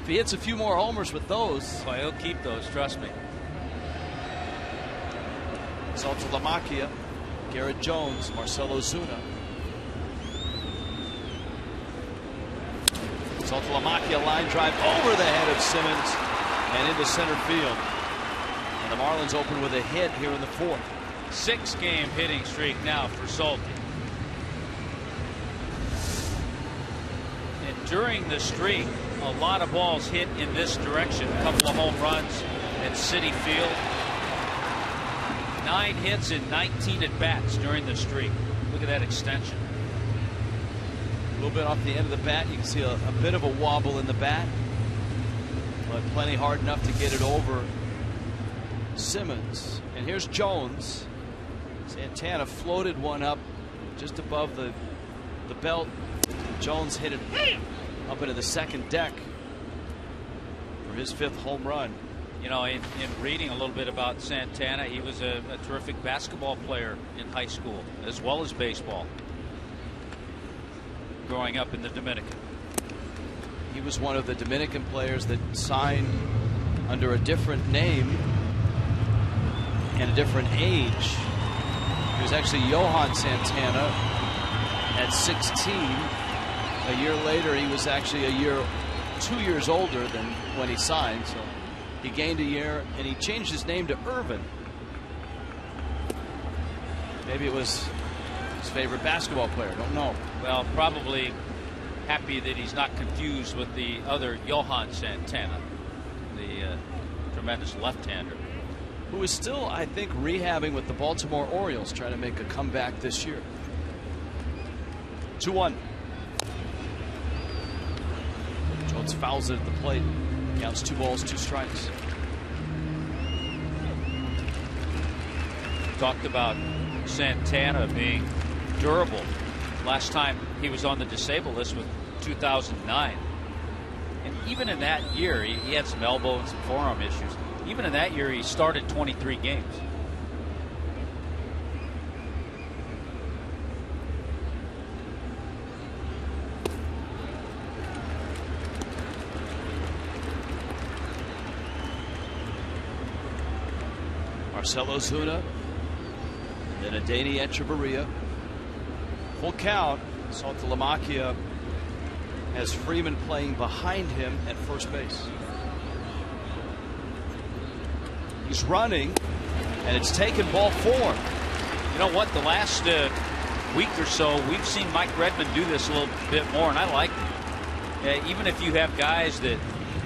If he hits a few more homers with those, Well, he'll keep those. Trust me. SALTALAMACCHIA, Garrett Jones, Marcell Ozuna. SALTALAMACCHIA line drive over the head of Simmons and into center field. And the Marlins open with a hit here in the fourth. 6-game hitting streak now for Salty. And during the streak, a lot of balls hit in this direction. A couple of home runs at Citi Field. 9 hits and 19 at bats during the streak. Look at that extension. A little bit off the end of the bat. You can see a bit of a wobble in the bat, but plenty hard enough to get it over Simmons. And here's Jones. Santana floated one up just above the belt. Jones hit it up into the second deck for his 5th home run. You know, in reading a little bit about Santana, he was a terrific basketball player in high school as well as baseball growing up in the Dominican. He was one of the Dominican players that signed under a different name and a different age. He was actually Johan Santana at 16. A year later, he was actually 2 years older than when he signed. So he gained a year, and he changed his name to Irvin. Maybe it was his favorite basketball player. Don't know. Well, probably happy that he's not confused with the other Johan Santana, the tremendous left-hander, who is still, I think, rehabbing with the Baltimore Orioles, trying to make a comeback this year. 2-1. Jones fouls it at the plate. Counts 2 balls, 2 strikes. Talked about Santana being durable. Last time he was on the disabled list was 2009. And even in that year, he had some elbow and some forearm issues. Even in that year, he started 23 games. Marcell Ozuna, and then Adeiny Echeverria. Full count. SALTALAMACCHIA has Freeman playing behind him at first base. He's running, and it's taken ball 4. You know what? The last week or so, we've seen Mike Redmond do this a little bit more, and I like it. Even if you have guys that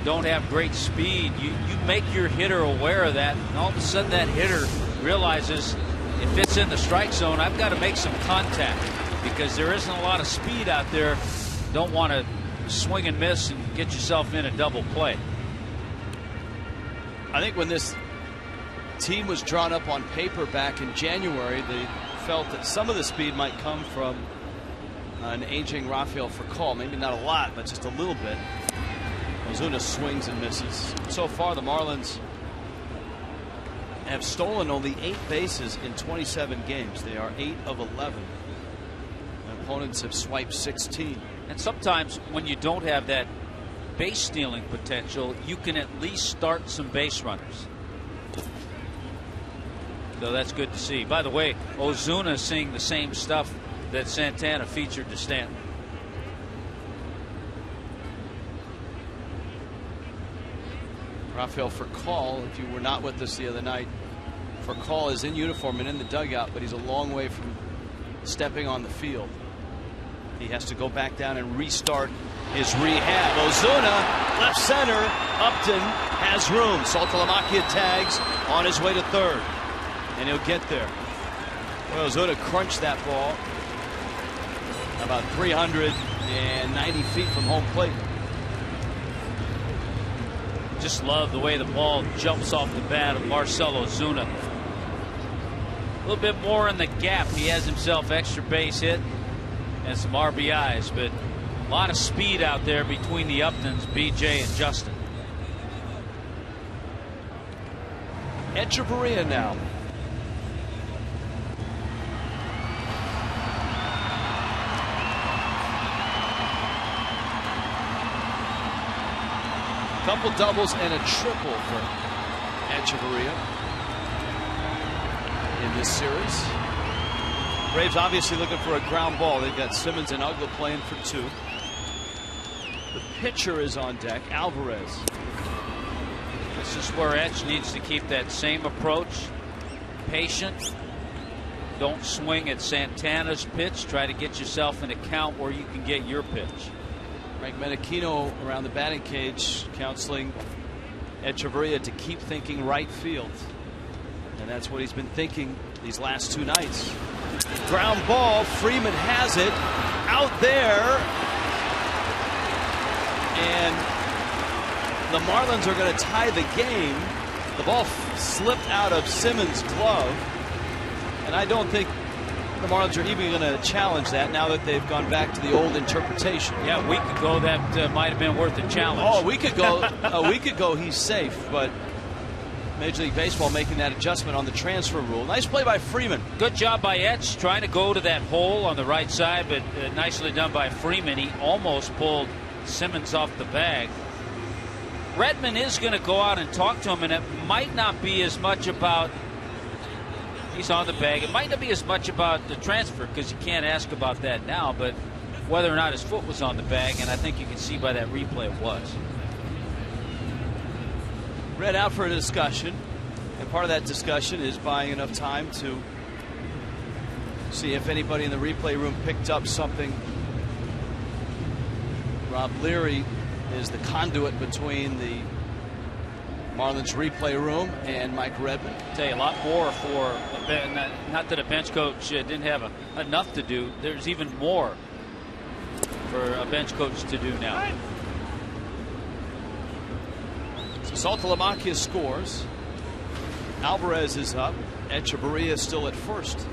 don't have great speed, you make your hitter aware of that, and all of a sudden that hitter realizes if it's in the strike zone, I've got to make some contact because there isn't a lot of speed out there. Don't want to swing and miss and get yourself in a double play. I think when this team was drawn up on paper back in January, they felt that some of the speed might come from an aging Rafael Furcal. Maybe not a lot, but just a little bit. Ozuna swings and misses. So far, the Marlins have stolen only 8 bases in 27 games. They are 8 of 11. Opponents have swiped 16. And sometimes when you don't have that base stealing potential, you can at least start some base runners. So that's good to see. By the way, Ozuna is seeing the same stuff that Santana featured to Stanton. Rafael Furcal, if you were not with us the other night, Furcal is in uniform and in the dugout, but he's a long way from stepping on the field. He has to go back down and restart his rehab. Ozuna, left center. Upton has room. SALTALAMACCHIA tags on his way to third, and he'll get there. Well, Ozuna crunched that ball about 390 feet from home plate. Just love the way the ball jumps off the bat of Marcell Ozuna. A little bit more in the gap. He has himself extra base hit and some RBIs, but a lot of speed out there between the Uptons, BJ and Justin. Echeverria now. Couple doubles and a triple for Echeverria in this series. Braves obviously looking for a ground ball. They've got Simmons and UGGLA playing for 2. The pitcher is on deck, Alvarez. This is where Etch needs to keep that same approach. Patient. Don't swing at Santana's pitch. Try to get yourself in a count where you can get your pitch. Frank Menachino around the batting cage counseling Echeverria to keep thinking right field. And that's what he's been thinking these last 2 nights. Ground ball. Freeman has it out there. And the Marlins are going to tie the game. The ball slipped out of Simmons' glove. And I don't think the Marlins are even going to challenge that now that they've gone back to the old interpretation. Yeah, a week ago that might have been worth a challenge. Oh, a week ago he's safe, but Major League Baseball making that adjustment on the transfer rule. Nice play by Freeman. Good job by Etch trying to go to that hole on the right side, but nicely done by Freeman. He almost pulled Simmons off the bag. Redmond is going to go out and talk to him, and it might not be as much about he's on the bag. It might not be as much about the transfer because you can't ask about that now, but whether or not his foot was on the bag, and I think you can see by that replay it was. Read out for a discussion, and part of that discussion is buying enough time to see if anybody in the replay room picked up something. Rob Leary is the conduit between the Marlins replay room and Mike Redmond. Tell you a lot more for not that a bench coach didn't have enough to do. There's even more for a bench coach to do now. So SALTALAMACCHIA scores. Alvarez is up. Echeverria still at first.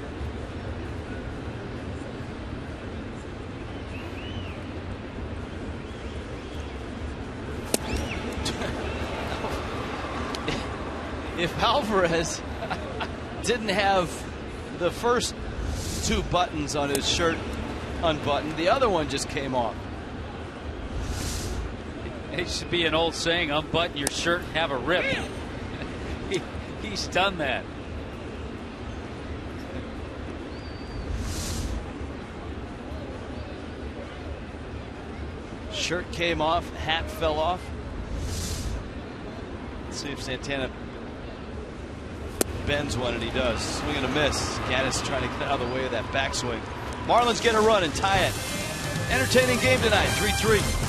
If Alvarez didn't have the first 2 buttons on his shirt unbuttoned, the other one just came off. It should be an old saying, unbutton your shirt and have a rip. He's done that. Shirt came off, hat fell off. Let's see if Santana bends one, and he does. Swing and a miss. Gattis trying to get out of the way of that backswing. Marlins get a run and tie it. Entertaining game tonight, 3-3.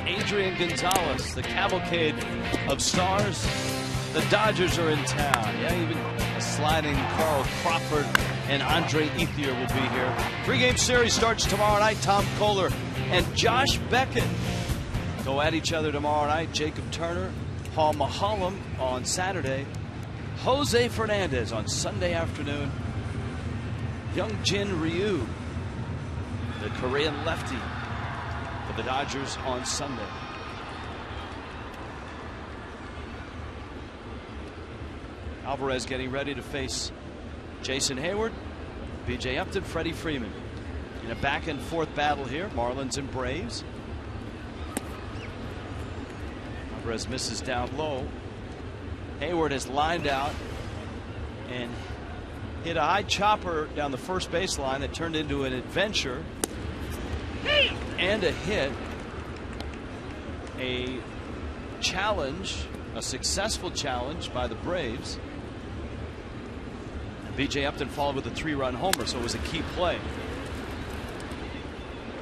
Adrian Gonzalez, the cavalcade of stars. The Dodgers are in town. Yeah, even sliding Carl Crawford and Andre Ethier will be here. 3-game series starts tomorrow night. Tom Kohler and Josh Beckett go at each other tomorrow night. Jacob Turner, Paul Maholm on Saturday. Jose Fernandez on Sunday afternoon. Young Jin Ryu, the Korean lefty, for the Dodgers on Sunday. Alvarez getting ready to face Jason Hayward, B.J. Upton, Freddie Freeman in a back and forth battle here. Marlins and Braves. Alvarez misses down low. Hayward has lined out and hit a high chopper down the first baseline that turned into an adventure and a hit. A challenge, a successful challenge by the Braves. B.J. Upton followed with a 3-run homer, so it was a key play.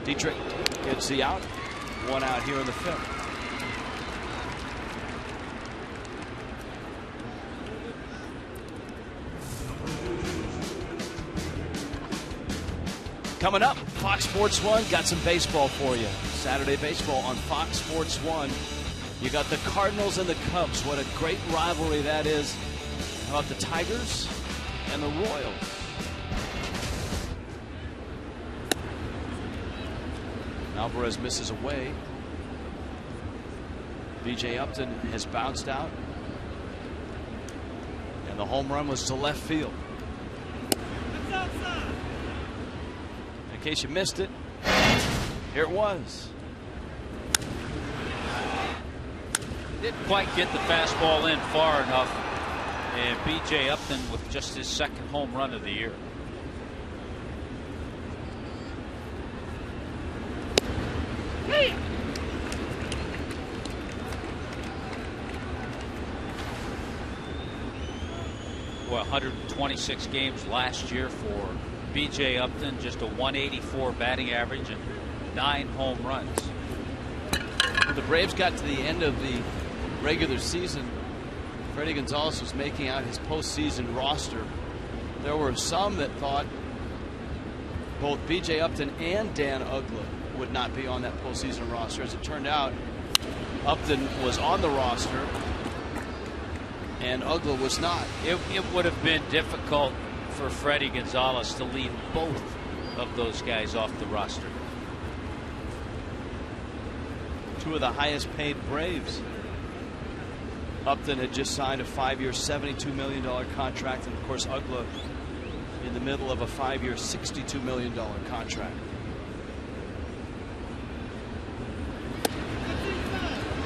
Dietrich gets the out. 1 out here in the 5th. Coming up, Fox Sports 1 got some baseball for you. Saturday baseball on Fox Sports 1. You got the Cardinals and the Cubs. What a great rivalry that is. How about the Tigers and the Royals? Alvarez misses away. B.J. Upton has bounced out. And the home run was to left field. In case you missed it, here it was. Didn't quite get the fastball in far enough, and B.J. Upton with just his 2nd home run of the year. Well, 126 games last year for B.J. Upton, just a 184 batting average and 9 home runs. When the Braves got to the end of the regular season, Fredi Gonzalez was making out his postseason roster. There were some that thought both B.J. Upton and Dan Uggla would not be on that postseason roster. As it turned out, Upton was on the roster and Uggla was not. It would have been difficult for Fredi Gonzalez to leave both of those guys off the roster. 2 of the highest paid Braves. Upton had just signed a 5-year $72 million contract, and of course Uggla in the middle of a 5-year $62 million contract.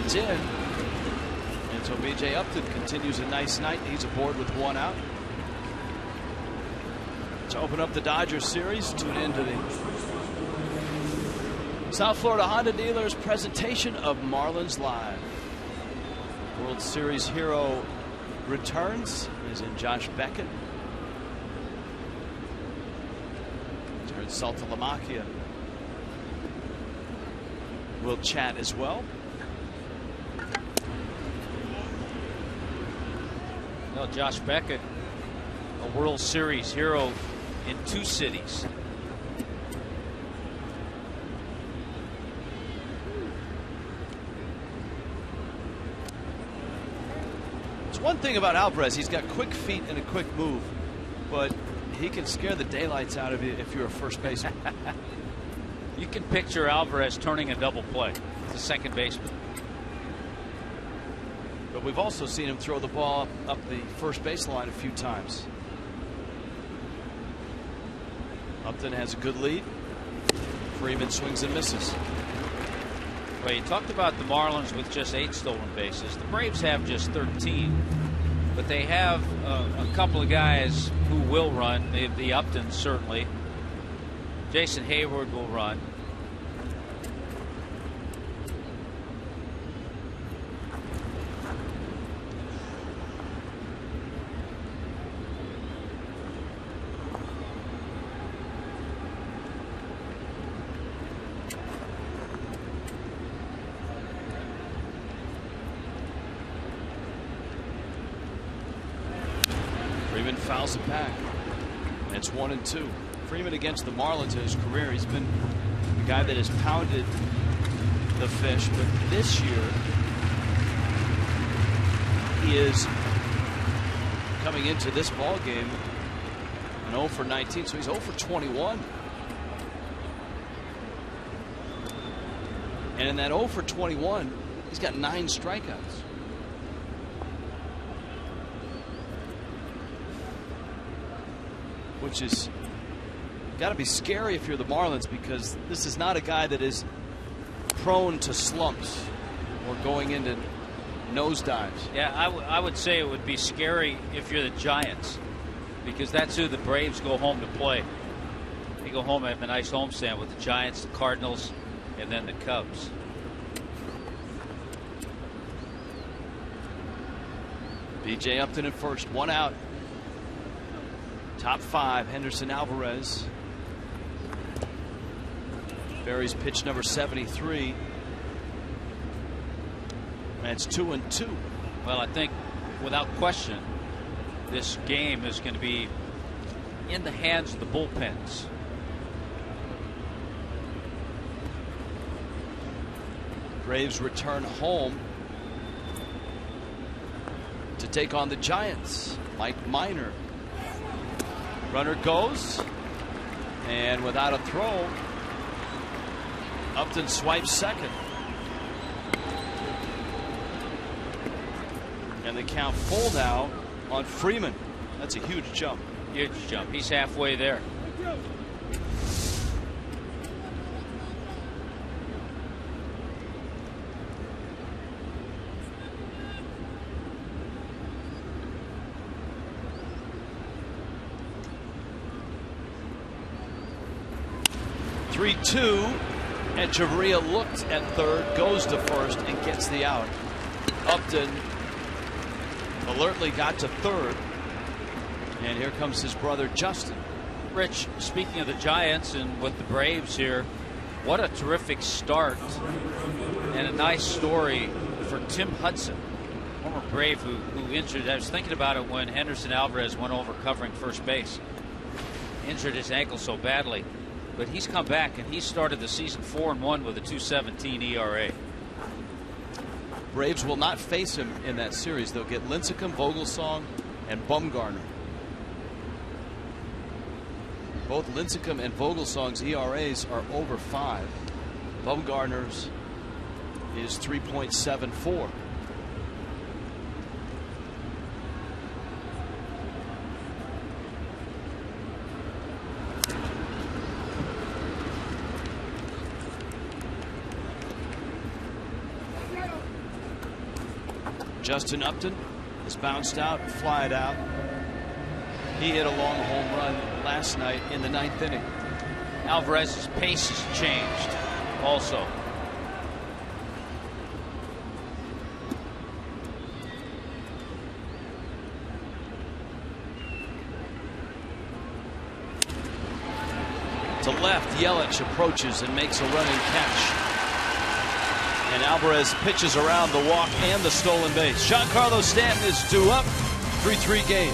It's in. And so B.J. Upton continues a nice night. He's aboard with 1 out. To open up the Dodgers series, tune in to the South Florida Honda Dealers presentation of Marlins Live. World Series hero returns, is in Josh Beckett. Jared Saltalamacchia will chat as well. Well, Josh Beckett, a World Series hero in 2 cities. It's one thing about Alvarez, he's got quick feet and a quick move, but he can scare the daylights out of you if you're a first baseman. You can picture Alvarez turning a double play. It's a second baseman. But we've also seen him throw the ball up the first baseline a few times. Upton has a good lead. Freeman swings and misses. Well, you talked about the Marlins with just 8 stolen bases. The Braves have just 13. But they have a couple of guys who will run. The Upton certainly. Jason Hayward will run. fouls it back. And it's 1-2. Freeman against the Marlins in his career. He's been the guy that has pounded the fish, but this year he is coming into this ball game an 0 for 19, so he's 0 for 21. And in that 0 for 21, he's got 9 strikeouts. Which is got to be scary if you're the Marlins, because this is not a guy that is prone to slumps or going into nosedives. Yeah, I would say it would be scary if you're the Giants, because that's who the Braves go home to play. They go home and have a nice homestand with the Giants, the Cardinals, and then the Cubs. B.J. Upton at first, 1 out. Top 5, Henderson Alvarez. Berry's pitch number 73. And it's 2-2. Well, I think without question, this game is going to be in the hands of the bullpens. Braves return home to take on the Giants. Mike Minor. Runner goes, and without a throw, Upton swipes second. And the count full now on Freeman. That's a huge jump. Huge jump. He's halfway there. And Javria looked at third, goes to first, and gets the out. Upton alertly got to third, and here comes his brother Justin. Rich, speaking of the Giants and with the Braves here, what a terrific start and a nice story for Tim Hudson, former Brave who injured. I was thinking about it when Henderson Alvarez went over covering first base, injured his ankle so badly. But he's come back, and he started the season 4-1 with a 2.17 ERA. Braves will not face him in that series. They'll get Lincecum, Vogelsong, and Bumgarner. Both Lincecum and Vogelsong's ERAs are over 5. Bumgarner's is 3.74. Justin Upton is bounced out, flied out. He hit a long home run last night in the 9th inning. Alvarez's pace has changed also. To left, Yelich approaches and makes a running catch. And Alvarez pitches around the walk and the stolen base. Giancarlo Stanton is due up. 3-3 game.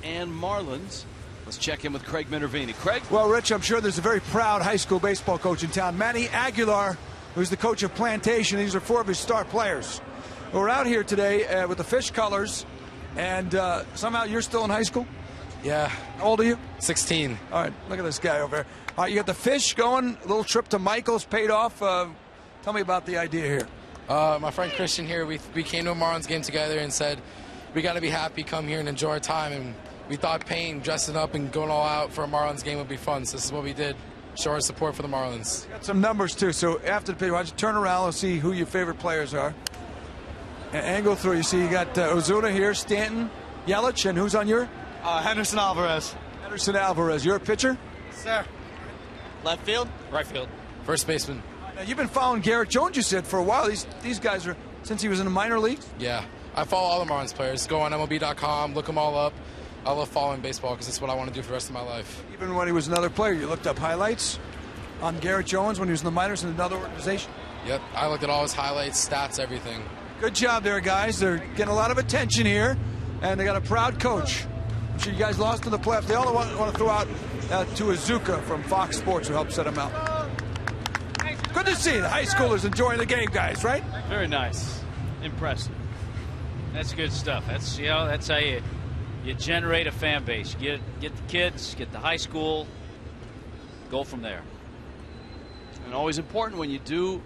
and Marlins. Let's check in with Craig Minervini. Craig? Well, Rich, I'm sure there's a very proud high school baseball coach in town. Manny Aguilar, who's the coach of Plantation. These are 4 of his star players. We're out here today with the Fish colors, and somehow you're still in high school? Yeah. How old are you? 16. All right, look at this guy over there. All right, you got the Fish going, a little trip to Michael's paid off. Tell me about the idea here. My friend Christian here, we came to a Marlins game together and said, we got to be happy, come here and enjoy our time. And we thought painting, dressing up, and going all out for a Marlins game would be fun. So this is what we did, show our support for the Marlins. Got some numbers, too. So after the pitch, why don't you turn around and see who your favorite players are. And angle through, you see you got Ozuna here, Stanton, Yelich, and who's on your? Henderson Alvarez. Henderson Alvarez. You're a pitcher? Sir. Left field? Right field. First baseman. Now, you've been following Garrett Jones, you said, for a while. These guys are, since he was in the minor leagues? Yeah. I follow all the Marlins players. Go on MLB.com, look them all up. I love following baseball because it's what I want to do for the rest of my life. Even when he was another player, you looked up highlights on Garrett Jones when he was in the minors in another organization? Yep. I looked at all his highlights, stats, everything. Good job there, guys. They're getting a lot of attention here, and they got a proud coach. I'm sure you guys lost in the playoffs. They all want to throw out to Azuka from Fox Sports, who helped set them out. Good to see the high schoolers enjoying the game, guys, right? Very nice. Impressive. That's good stuff. That's that's how you generate a fan base. Get the kids, get the high school, go from there. And always important when you do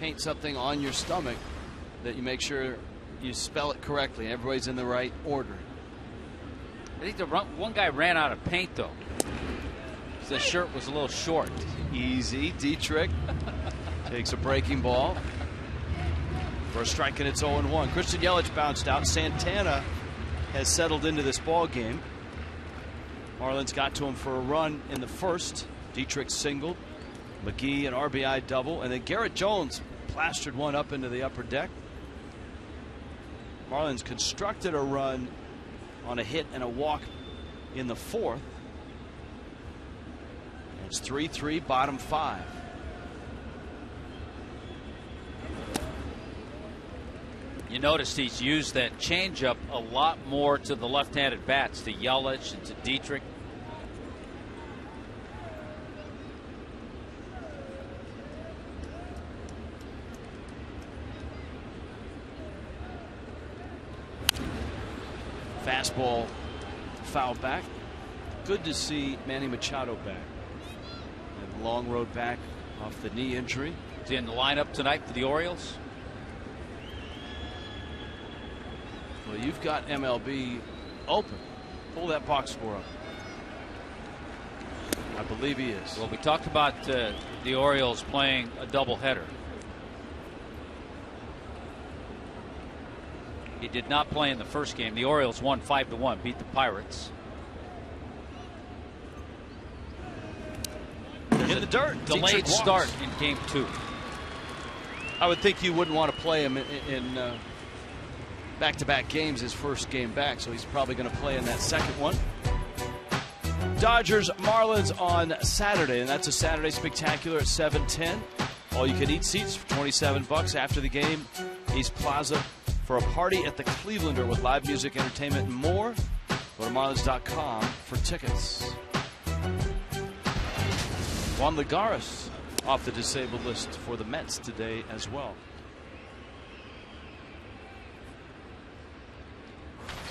paint something on your stomach that you make sure you spell it correctly. Everybody's in the right order. I think one guy ran out of paint, though. The shirt was a little short. Easy. Dietrich takes a breaking ball for a strike, and it's 0-1. Christian Yelich bounced out. Santana has settled into this ball game. Marlins got to him for a run in the first. Dietrich singled. McGee an RBI double, and then Garrett Jones plastered one up into the upper deck. Marlins constructed a run on a hit and a walk in the fourth. It's 3-3, bottom 5. You noticed he's used that changeup a lot more to the left-handed bats, to Yelich and to Dietrich. Fastball foul back. Good to see Manny Machado back. And long road back off the knee injury. Is he in the lineup tonight for the Orioles? Well, you've got MLB open. Pull that box score up. I believe he is. Well, we talked about the Orioles playing a doubleheader. He did not play in the first game. The Orioles won 5-1, beat the Pirates. In the dirt. Delayed start in game 2. I would think you wouldn't want to play him in back-to-back games, his first game back, so he's probably going to play in that second one. Dodgers Marlins on Saturday, and that's a Saturday spectacular at 7:10. All you can eat seats for $27 after the game. East Plaza for a party at the Clevelander with live music, entertainment, and more. Go to Marlins.com for tickets. Juan Lagares off the disabled list for the Mets today as well.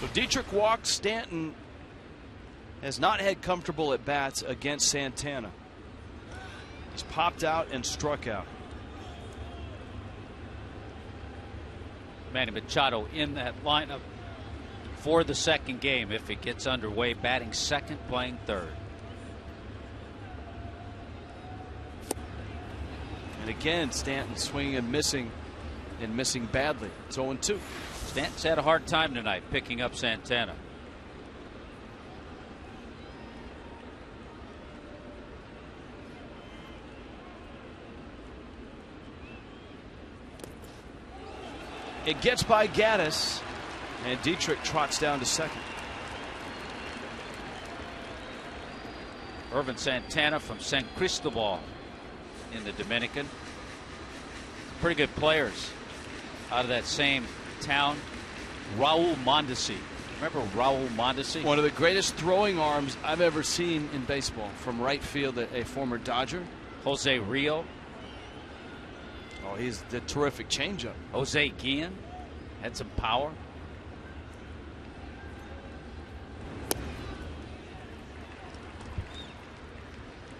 So Dietrich walks. Stanton has not had comfortable at bats against Santana. He's popped out and struck out. Manny Machado in that lineup for the second game if it gets underway, batting second, playing third. And again, Stanton swinging and missing badly. It's 0-2. Stanton's had a hard time tonight picking up Santana. It gets by Gattis, and Dietrich trots down to second. Irvin Santana from San Cristobal in the Dominican. Pretty good players out of that same town. Raul Mondesi Remember Raul Mondesi? One of the greatest throwing arms I've ever seen in baseball from right field, a former Dodger. Jose Rio. Oh, he's the terrific changeup. Jose Guillen had some power.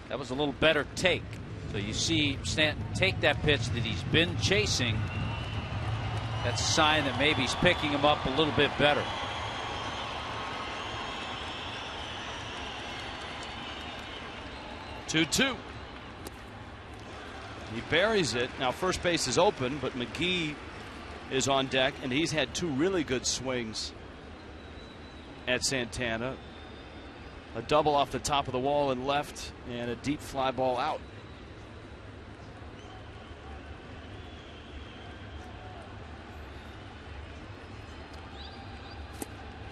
That was a little better take. So you see Stanton take that pitch that he's been chasing. That's a sign that maybe he's picking him up a little bit better. Two. He buries it. Now first base is open, but McGee is on deck, and he's had two really good swings at Santana. A double off the top of the wall and left, and a deep fly ball out.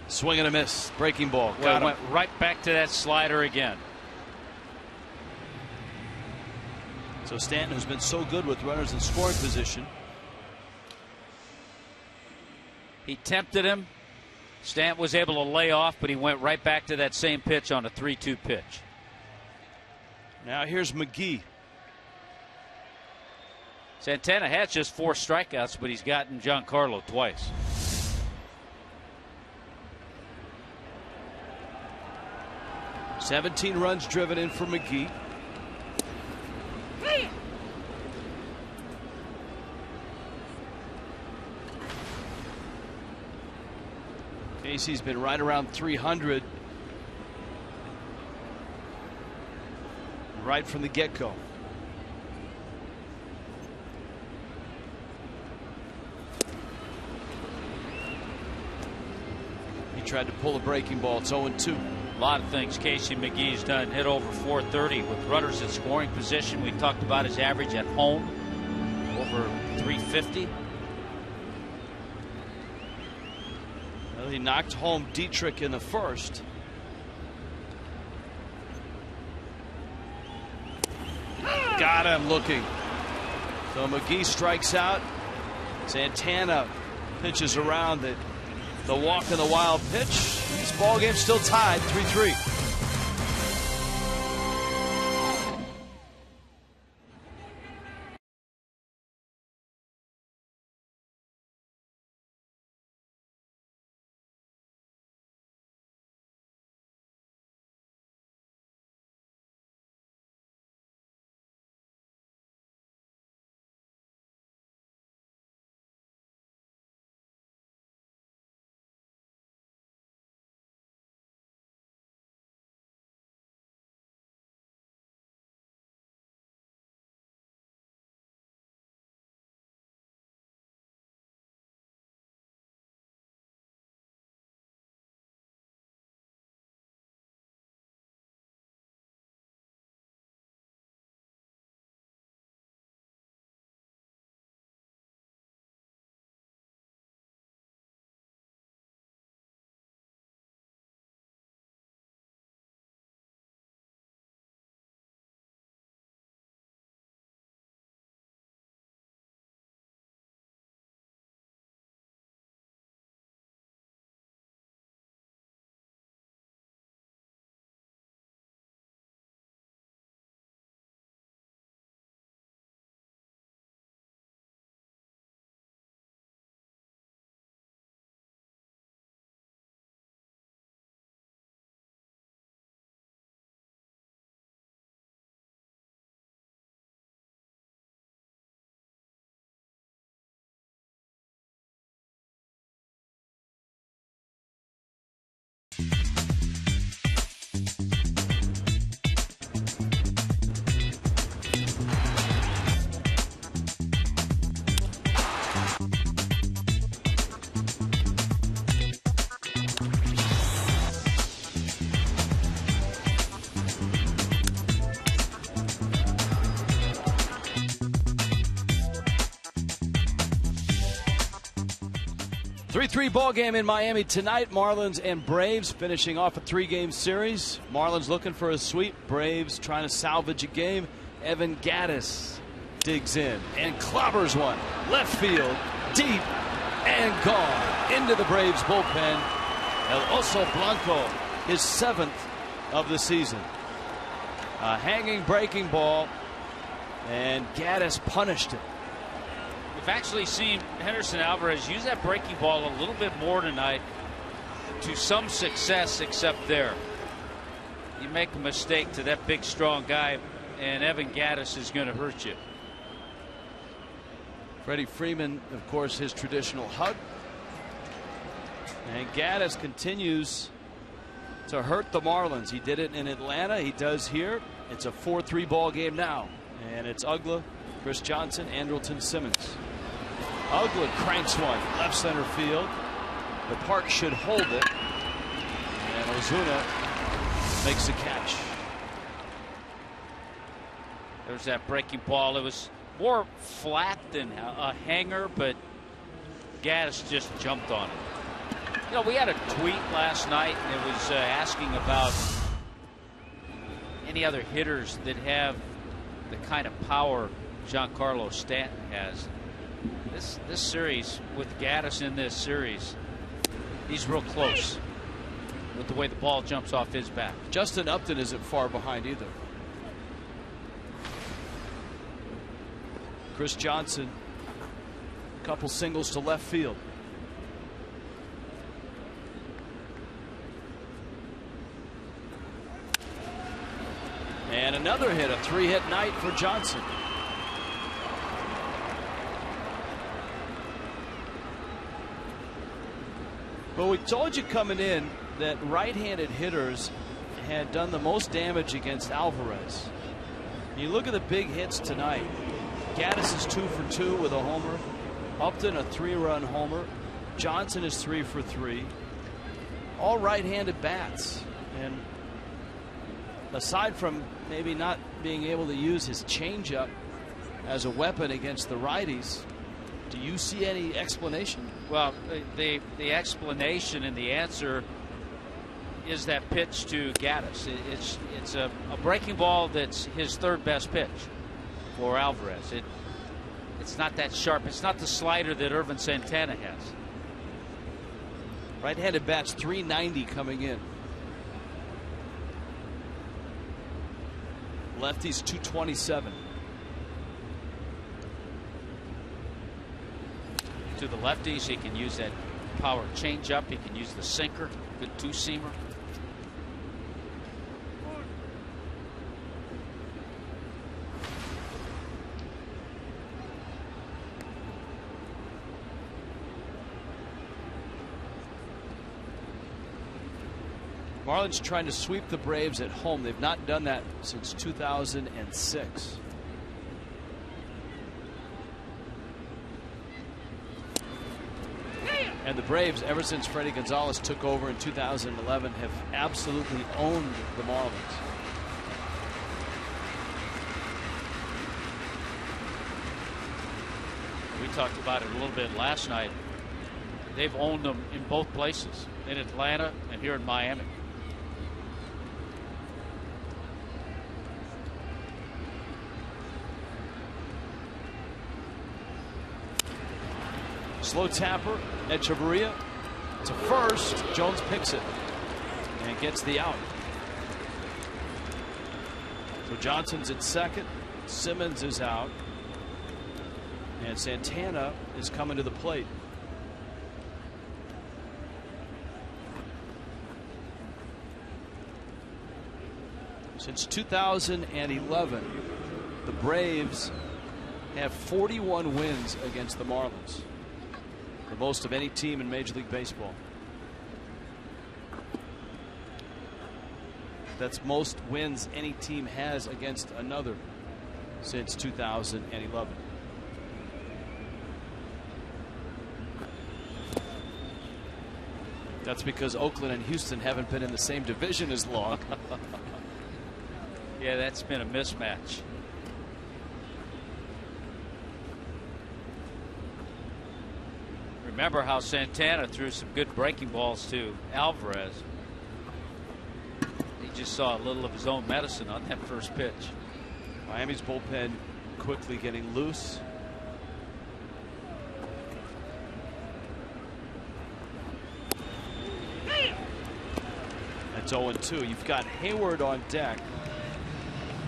Swing and a miss. Breaking ball. Well, went right back to that slider again. So Stanton, who's been so good with runners in scoring position. He tempted him. Stanton was able to lay off, but he went right back to that same pitch on a 3-2 pitch. Now here's McGee. Santana has just 4 strikeouts, but he's gotten Giancarlo twice. $17 runs driven in for McGee. Casey's been right around 300 right from the get-go. He tried to pull a breaking ball. It's 0-2. A lot of things Casey McGee's done. Hit over 430 with runners in scoring position. We talked about his average at home, over 350. Well, he knocked home Dietrich in the first. Got him looking. So McGee strikes out. Santana pitches around the walk and the wild pitch. This ball game still tied 3-3. Three ball game in Miami tonight. Marlins and Braves finishing off a 3-game series. Marlins looking for a sweep. Braves trying to salvage a game. Evan Gattis digs in and clobbers one. Left field, deep and gone into the Braves bullpen. El Oso Blanco, his 7th of the season. A hanging breaking ball, and Gattis punished it. We've actually seen Henderson Alvarez use that breaking ball a little bit more tonight to some success, except there. You make a mistake to that big, strong guy, and Evan Gattis is going to hurt you. Freddie Freeman, of course, his traditional hug. And Gattis continues to hurt the Marlins. He did it in Atlanta. He does here. It's a 4-3 ball game now. And it's UGGLA, Chris Johnson, Andrelton Simmons. UGGLA cranks one left center field. The park should hold it. And OZUNA makes the catch. There's that breaking ball. It was more flat than a hanger, but Gattis just jumped on it. You know, we had a tweet last night, and it was asking about any other hitters that have the kind of power Giancarlo Stanton has. This series, with Gattis in this series, he's real close with the way the ball jumps off his bat. Justin Upton isn't far behind either. Chris Johnson, a couple singles to left field. And another hit, a 3-hit night for Johnson. Well, we told you coming in that right-handed hitters had done the most damage against Alvarez. You look at the big hits tonight. Gattis is 2 for 2 with a homer. Upton a 3-run homer. Johnson is 3 for 3. All right-handed bats. And aside from maybe not being able to use his changeup as a weapon against the righties, do you see any explanation? Well, the explanation and the answer is that pitch to Gattis. It's a breaking ball that's his 3rd best pitch for Alvarez. It's not that sharp. It's not the slider that Irvin Santana has. Right-handed bats 390 coming in. Lefties 227. To the lefties, he can use that power changeup. He can use the sinker, good two-seamer. Marlins trying to sweep the Braves at home. They've not done that since 2006. And the Braves, ever since Freddie Gonzalez took over in 2011, have absolutely owned the Marlins. We talked about it a little bit last night. They've owned them in both places, in Atlanta and here in Miami. Slow tapper, Echeverria to first. Jones picks it and gets the out. So Johnson's at second. Simmons is out. And Santana is coming to the plate. Since 2011, the Braves have 41 wins against the Marlins. The most of any team in Major League Baseball. That's most wins any team has against another since 2011. That's because Oakland and Houston haven't been in the same division as long. Yeah, that's been a mismatch. Remember how Santana threw some good breaking balls to Alvarez. He just saw a little of his own medicine on that first pitch. Miami's bullpen quickly getting loose. It's 0-2. You've got Hayward on deck.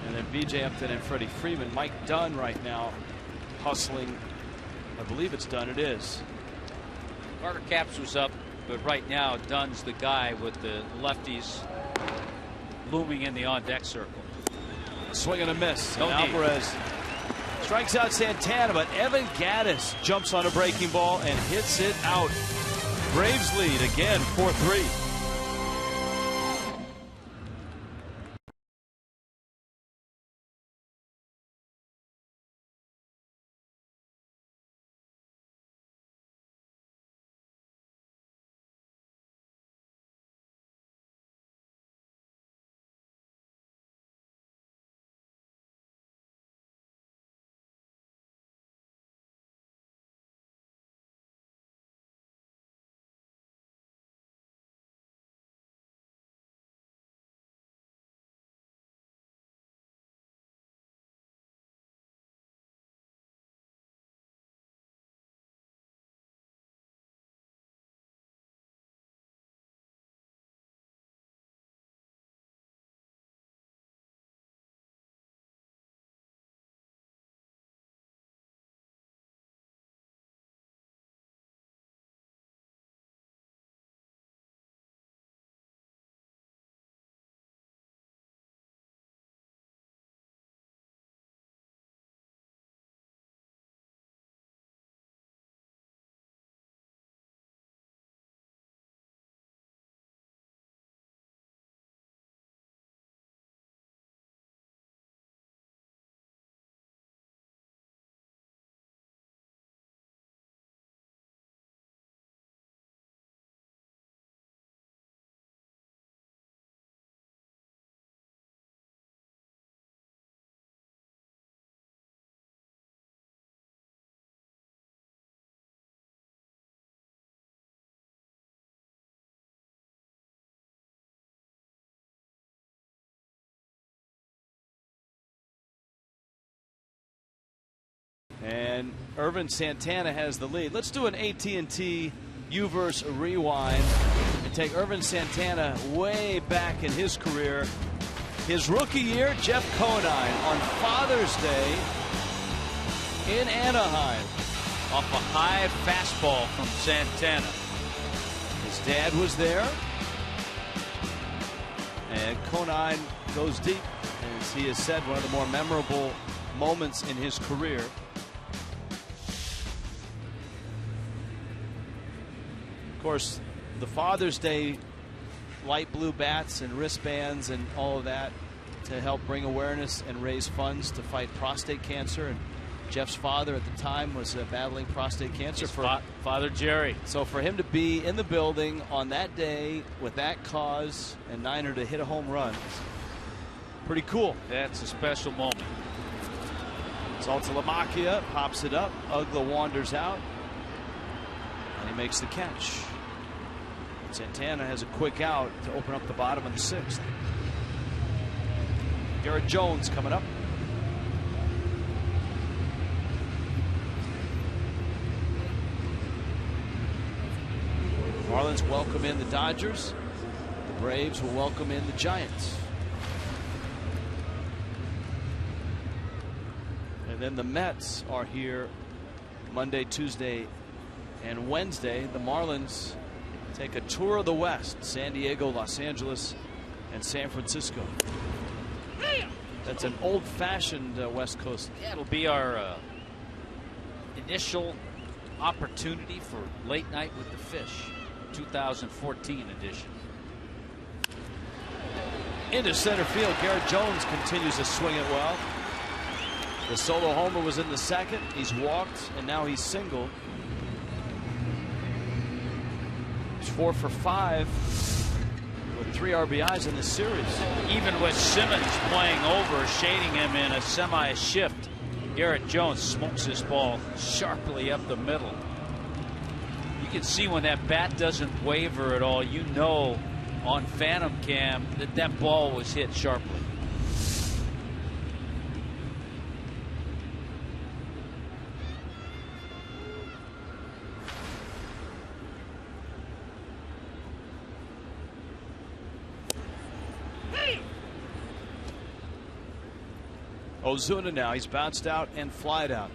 And then B.J. Upton and Freddie Freeman. Mike Dunn right now hustling. I believe it's Dunn. It is. Carter Capps was up, but right now Dunn's the guy with the lefties looming in the on-deck circle. Swing and a miss. No and Alvarez strikes out Santana, but Evan Gattis jumps on a breaking ball and hits it out. Braves lead again, 4-3. And Ervin Santana has the lead. Let's do an AT&T U-verse rewind and take Ervin Santana way back in his career. His rookie year, Jeff Conine on Father's Day in Anaheim. Off a high fastball from Santana. His dad was there. And Conine goes deep. As he has said, one of the more memorable moments in his career. Of course, the Father's Day light blue bats and wristbands and all of that to help bring awareness and raise funds to fight prostate cancer. And Jeff's father at the time was battling prostate cancer. Father Jerry. So for him to be in the building on that day with that cause and Niner to hit a home run, pretty cool. That's a special moment. SALTALAMACCHIA pops it up. UGGLA wanders out. And he makes the catch. Santana has a quick out to open up the bottom of the 6th. Garrett Jones coming up. Marlins welcome in the Dodgers. The Braves will welcome in the Giants. And then the Mets are here Monday, Tuesday, and Wednesday. The Marlins take a tour of the West: San Diego, Los Angeles, and San Francisco. That's an old-fashioned West Coast. Yeah, it'll be our initial opportunity for Late Night with the Fish, 2014 edition. Into center field, Garrett Jones continues to swing it well. The solo homer was in the 2nd. He's walked, and now he's singled. 4 for 5 with 3 RBIs in this series. Even with Simmons playing over, shading him in a semi-shift, Garrett Jones smokes this ball sharply up the middle. You can see when that bat doesn't waver at all, you know on Phantom Cam that that ball was hit sharply. Ozuna now. He's bounced out and flied out.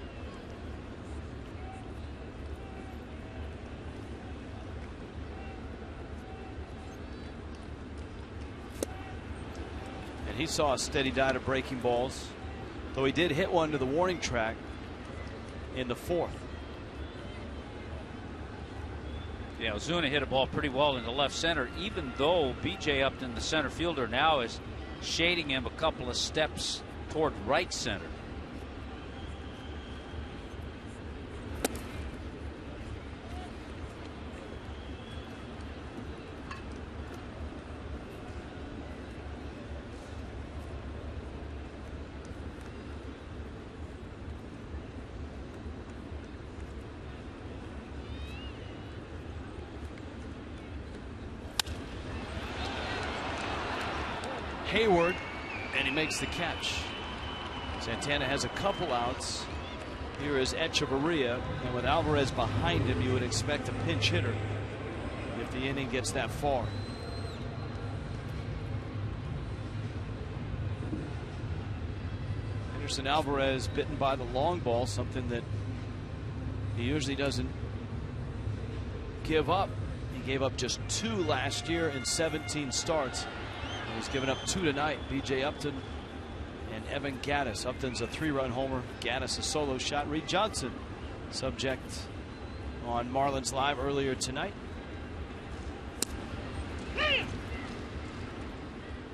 And he saw a steady diet of breaking balls, though he did hit one to the warning track in the 4th. Yeah, Ozuna hit a ball pretty well in the left center, even though B.J. Upton, the center fielder, now is shading him a couple of steps toward right center. Hayward, and he makes the catch. Santana has a couple outs. Here is Echeverria, and with Alvarez behind him, you would expect a pinch hitter if the inning gets that far. Anderson Alvarez bitten by the long ball, something that he usually doesn't give up. He gave up just 2 last year in 17 starts. He's given up 2 tonight. B.J. Upton and Evan Gattis. Upton's a 3-run homer. Gattis a solo shot. Reed Johnson, subject on Marlins Live earlier tonight.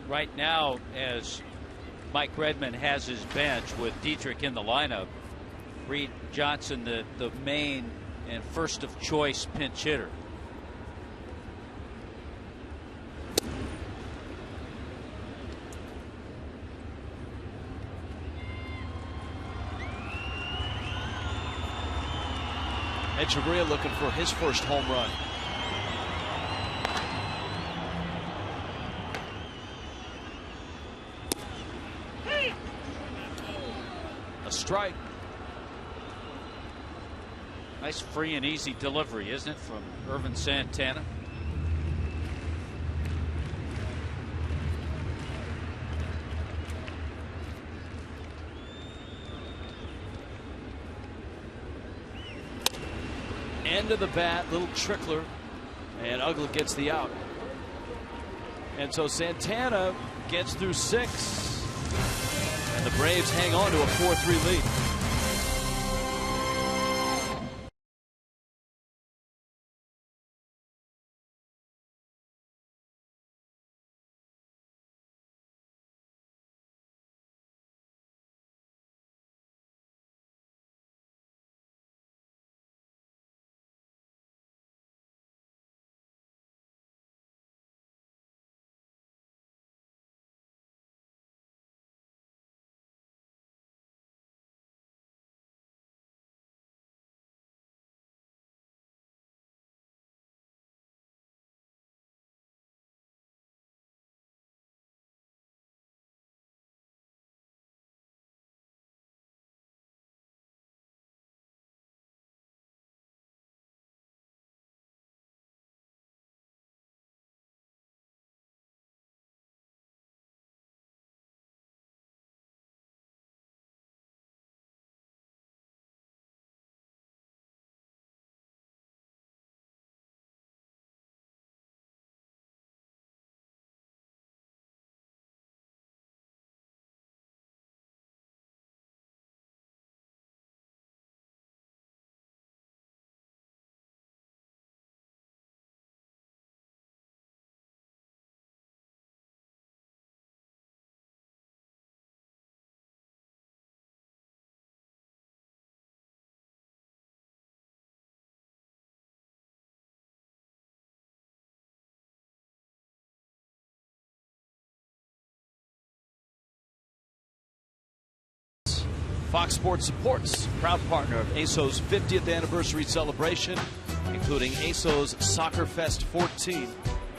Right now, as Mike Redmond has his bench with Dietrich in the lineup, Reed Johnson, the main and first of choice pinch hitter. Echeverria looking for his first home run. A strike. Nice free and easy delivery, isn't it, from Irvin Santana? End of the bat, little trickler, and UGGLA gets the out. And so Santana gets through 6, and the Braves hang on to a 4-3 lead. Fox Sports Supports, proud partner of ASO's 50th anniversary celebration, including ASO's Soccer Fest 14,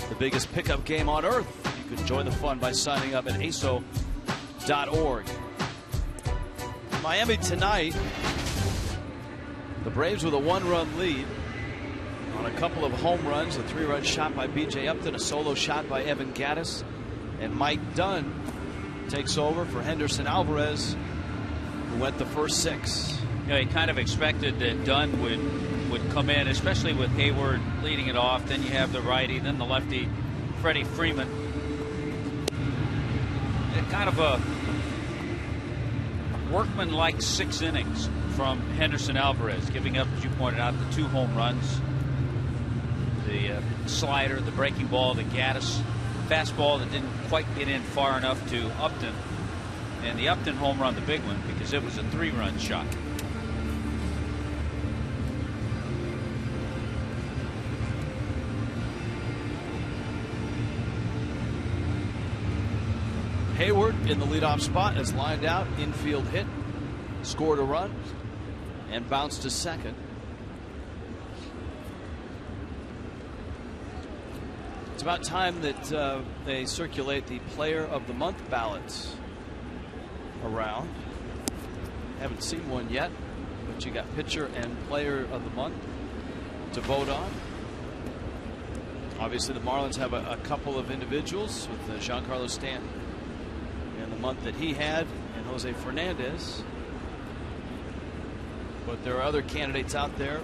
the biggest pickup game on earth. You can join the fun by signing up at aso.org. Miami tonight, the Braves with a 1-run lead on a couple of home runs, a 3-run shot by B.J. Upton, a solo shot by Evan Gattis, and Mike Dunn takes over for Henderson Alvarez who went the first 6. You know, he kind of expected that Dunn would come in, especially with Hayward leading it off. Then you have the righty, then the lefty, Freddie Freeman. And kind of a workman-like 6 innings from Henderson Alvarez, giving up, as you pointed out, the 2 home runs, the slider, the breaking ball, the Gattis fastball that didn't quite get in far enough to Upton, and the Upton home run, the big one, because it was a 3-run shot. Hayward in the leadoff spot has lined out, infield hit, scored a run, and bounced to second. It's about time that they circulate the Player of the Month ballots around. Haven't seen one yet, but you got Pitcher and Player of the Month to vote on. Obviously, the Marlins have a couple of individuals with Giancarlo Stanton and the month that he had, and Jose Fernandez. But there are other candidates out there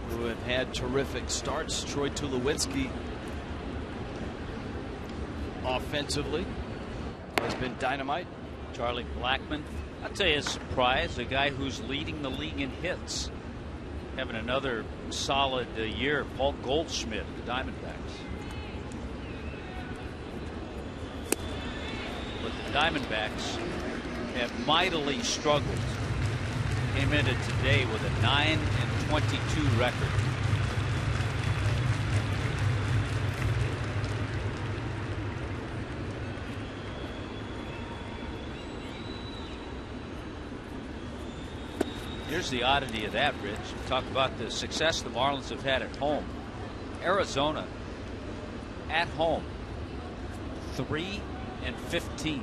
who have had terrific starts. Troy Tulowitzki offensively has been dynamite. Charlie Blackmon, I'd say a surprise, a guy who's leading the league in hits, having another solid year. Paul Goldschmidt, the Diamondbacks. But the Diamondbacks have mightily struggled. Came into today with a 9-22 record. Here's the oddity of that, Rich. Talk about the success the Marlins have had at home. Arizona at home, 3-15.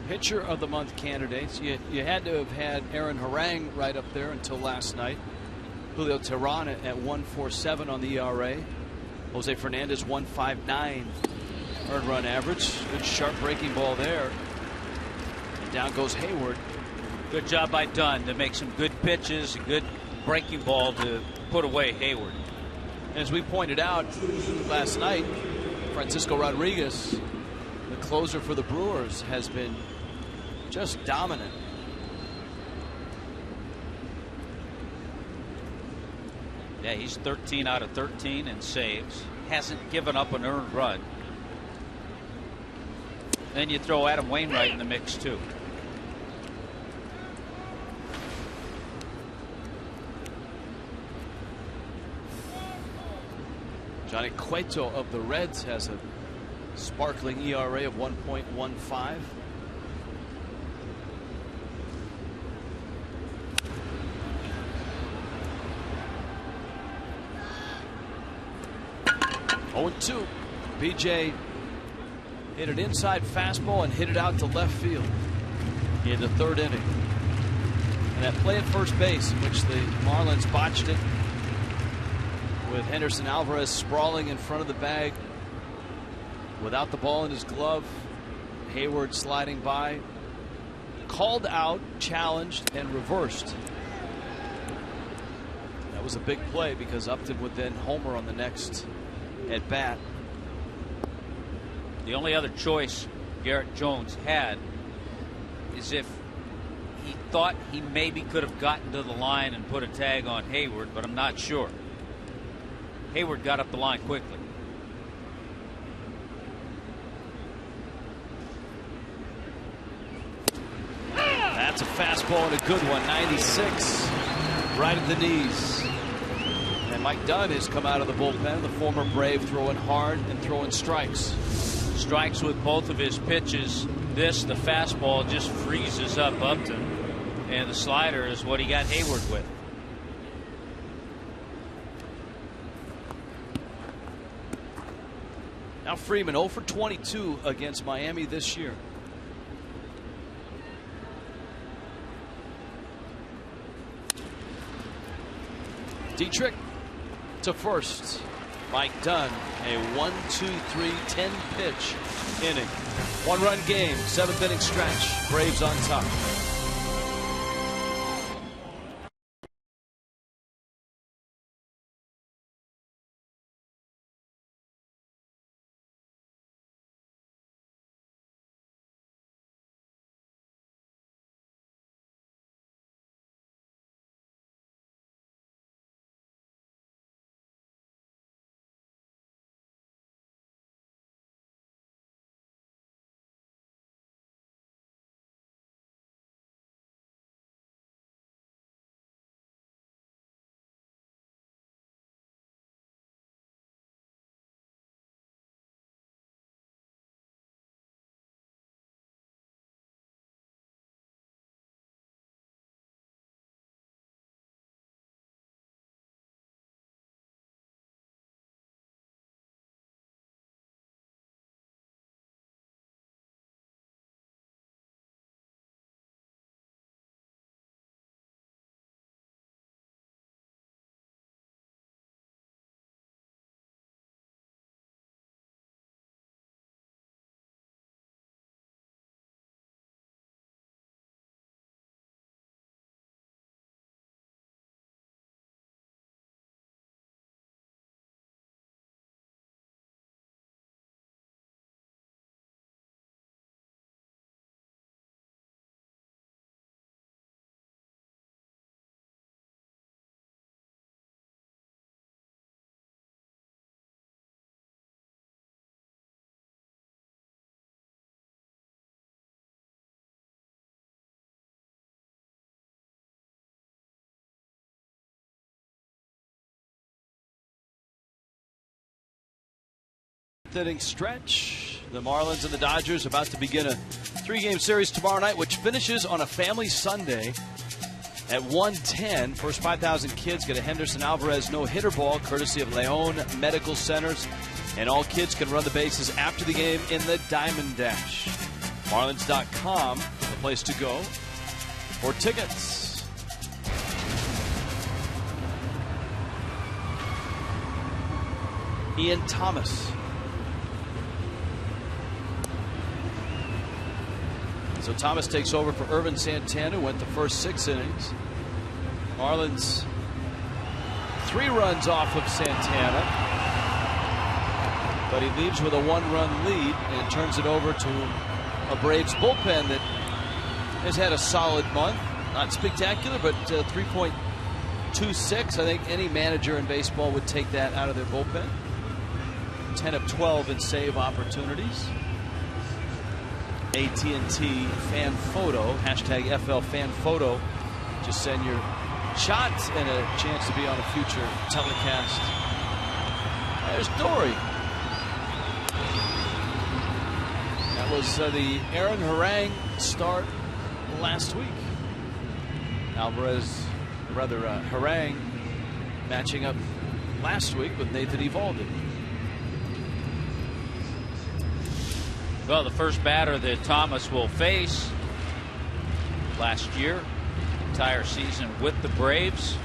Pitcher of the Month candidates. You had to have had Aaron Harang right up there until last night. Julio Teheran at 1.47 on the ERA. Jose Fernandez 1.59 earned run average. Good sharp breaking ball there. And down goes Hayward. Good job by Dunn to make some good pitches, a good breaking ball to put away Hayward. As we pointed out last night, Francisco Rodriguez, the closer for the Brewers, has been just dominant. Yeah, he's 13 out of 13 in saves. Hasn't given up an earned run. Then you throw Adam Wainwright in the mix too. Johnny Cueto of the Reds has a sparkling ERA of 1.15. Oh, 2. BJ hit an inside fastball and hit it out to left field in the 3rd inning. And that play at first base, in which the Marlins botched it, with Henderson Alvarez sprawling in front of the bag without the ball in his glove, Hayward sliding by, called out, challenged, and reversed. That was a big play because Upton would then homer on the next at bat. The only other choice Garrett Jones had is if he thought he maybe could have gotten to the line and put a tag on Hayward, but I'm not sure. Hayward got up the line quickly. That's a fastball and a good one. 96 right at the knees. And Mike Dunn has come out of the bullpen, the former Brave, throwing hard and throwing strikes. Strikes with both of his pitches. This, the fastball, just freezes up Upton, and the slider is what he got Hayward with. Now Freeman 0 for 22 against Miami this year. Dietrich to first. Mike Dunn, a 1-2-3-10 pitch inning. 1-run game, 7th inning stretch. Braves on top. Inning stretch. The Marlins and the Dodgers about to begin a 3-game series tomorrow night, which finishes on a family Sunday at 1:10. First 5,000 kids get a Henderson Alvarez no-hitter ball courtesy of Leon Medical Centers, and all kids can run the bases after the game in the Diamond Dash. Marlins.com, the place to go for tickets. Ian Thomas. So Thomas takes over for Irvin Santana, who went the first 6 innings. Marlins 3 runs off of Santana, but he leaves with a 1-run lead and turns it over to a Braves bullpen that has had a solid month. Not spectacular, but 3.26. I think any manager in baseball would take that out of their bullpen. 10 of 12 in save opportunities. AT&T fan photo, hashtag FL fan photo. Just send your shots and a chance to be on a future telecast. There's Dory. That was the Aaron Harang start last week. Harang matching up last week with Nathan Eovaldi. Well, the first batter that Thomas will face last year, entire season with the Braves.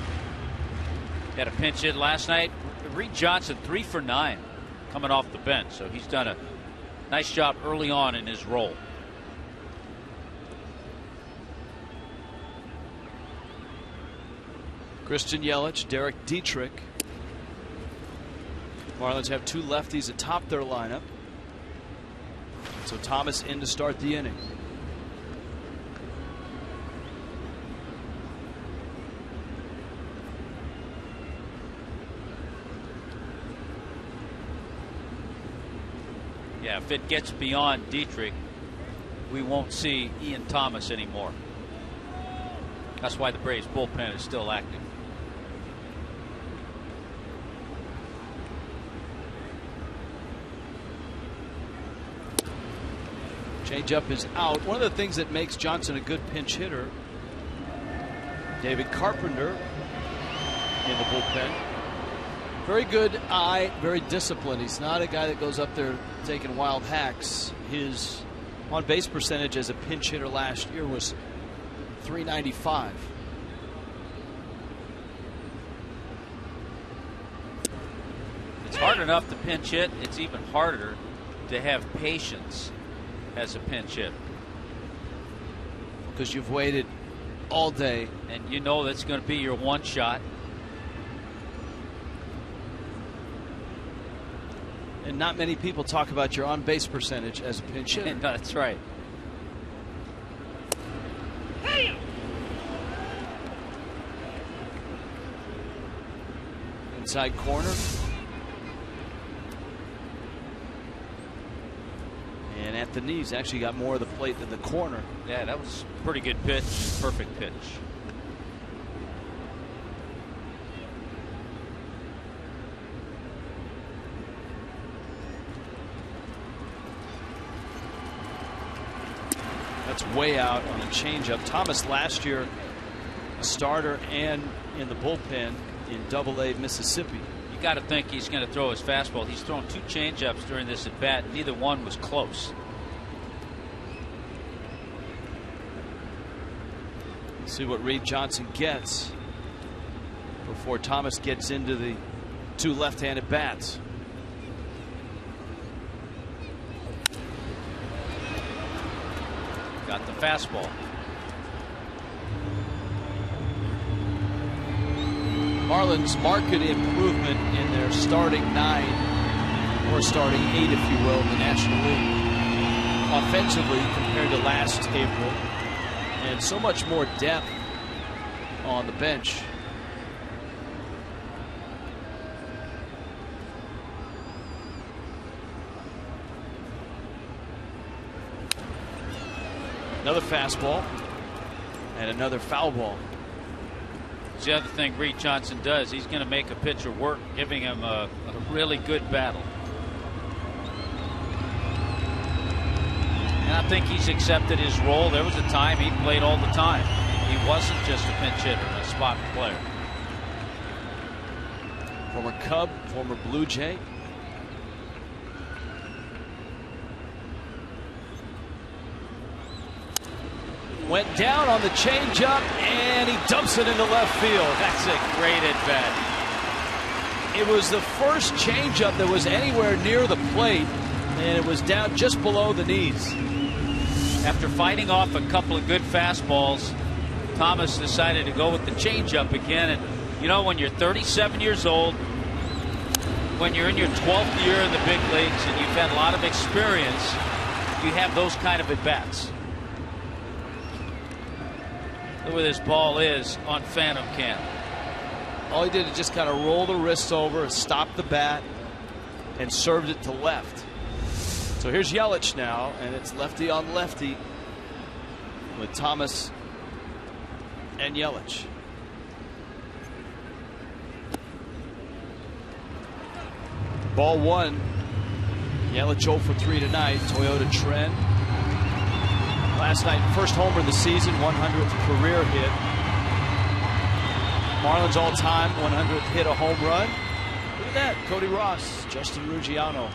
Had a pinch hit last night. Reed Johnson 3 for 9 coming off the bench, so he's done a nice job early on in his role. Christian Yelich, Derek Dietrich. Marlins have 2 lefties atop their lineup. So Thomas in to start the inning. Yeah, if it gets beyond Dietrich, we won't see Ian Thomas anymore. That's why the Braves bullpen is still active. Changeup is out. One of the things that makes Johnson a good pinch hitter, David Carpenter in the bullpen. Very good eye, very disciplined. He's not a guy that goes up there taking wild hacks. His on-base percentage as a pinch hitter last year was .395. It's hard hard enough to pinch hit. It's even harder to have patience as a pinch hit. Because you've waited all day. And you know that's going to be your one shot. And not many people talk about your on-base percentage as a pinch hitter. No, that's right. Inside corner. And at the knees, actually got more of the plate than the corner. Yeah, that was a pretty good pitch. Perfect pitch. That's way out on a changeup. Thomas last year, a starter and in the bullpen in AA Mississippi. You got to think he's going to throw his fastball. He's thrown 2 changeups during this at bat. Neither one was close. See what Reed Johnson gets before Thomas gets into the 2 left-handed bats. Got the fastball. Marlins marked improvement in their starting 9 or starting 8, if you will, in the National League offensively compared to last April, and so much more depth on the bench. Another fastball and another foul ball. It's the other thing Reed Johnson does. He's going to make a pitcher work, giving him a really good battle. And I think he's accepted his role. There was a time he played all the time. He wasn't just a pinch hitter, a spot player. Former Cub, former Blue Jay. Went down on the changeup, and he dumps it into left field. That's a great at bat. It was the first changeup that was anywhere near the plate, and it was down just below the knees. After fighting off a couple of good fastballs, Thomas decided to go with the changeup again. And you know, when you're 37 years old, when you're in your 12th year in the big leagues, and you've had a lot of experience, you have those kind of at bats. Look where this ball is on Phantom Cam. All he did is just kind of roll the wrist over, stop the bat, and served it to left. So here's Yelich now, and it's lefty on lefty with Thomas and Yelich. Ball 1. Yelich 0 for 3 tonight. Toyota trend. Last night, first homer of the season, 100th career hit. Marlins all-time 100th hit, a home run. Look at that. Cody Ross, Justin Ruggiano,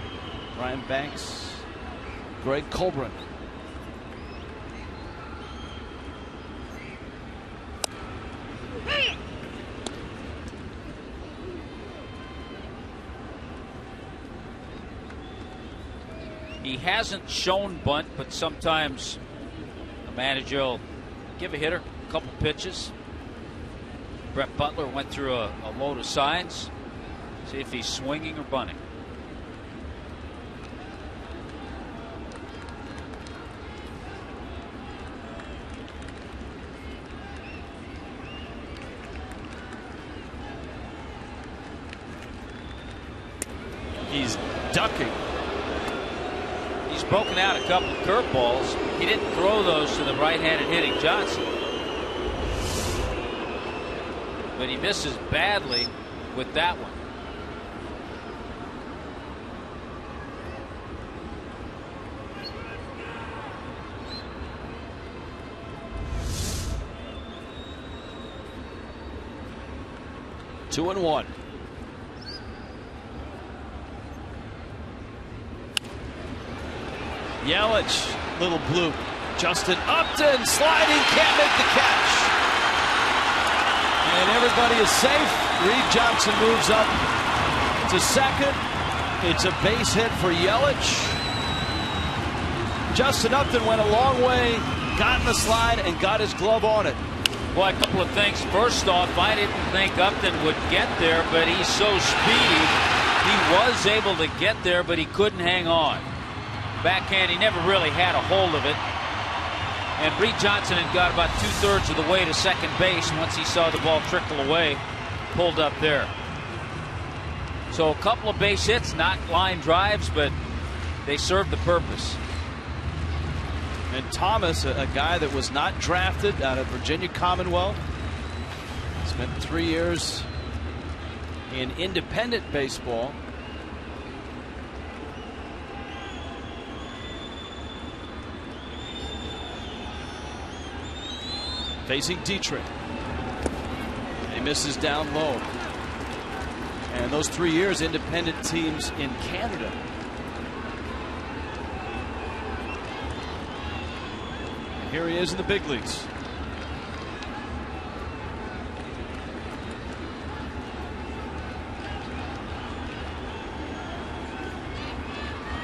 Brian Banks, Greg Colbran. He hasn't shown bunt, but sometimes a manager will give a hitter a couple pitches. Brett Butler went through a load of signs. See if he's swinging or bunting. He's ducking. He's broken out a couple of curveballs. He didn't throw those to the right-handed hitting Johnson. But he misses badly with that one. Two and one. Yelich, little bloop. Justin Upton sliding, can't make the catch. And everybody is safe. Reed Johnson moves up to second. It's a base hit for Yelich. Justin Upton went a long way, got in the slide, and got his glove on it. Well, a couple of things. First off, I didn't think Upton would get there, but he's so speedy. He was able to get there, but he couldn't hang on. Backhand, he never really had a hold of it. And Reed Johnson had got about 2/3 of the way to second base. Once he saw the ball trickle away, pulled up there. So a couple of base hits, not line drives, but they served the purpose. And Thomas, a guy that was not drafted out of Virginia Commonwealth, spent 3 years in independent baseball. Facing Dietrich. He misses down low. And those 3 years, independent teams in Canada. Here he is in the big leagues.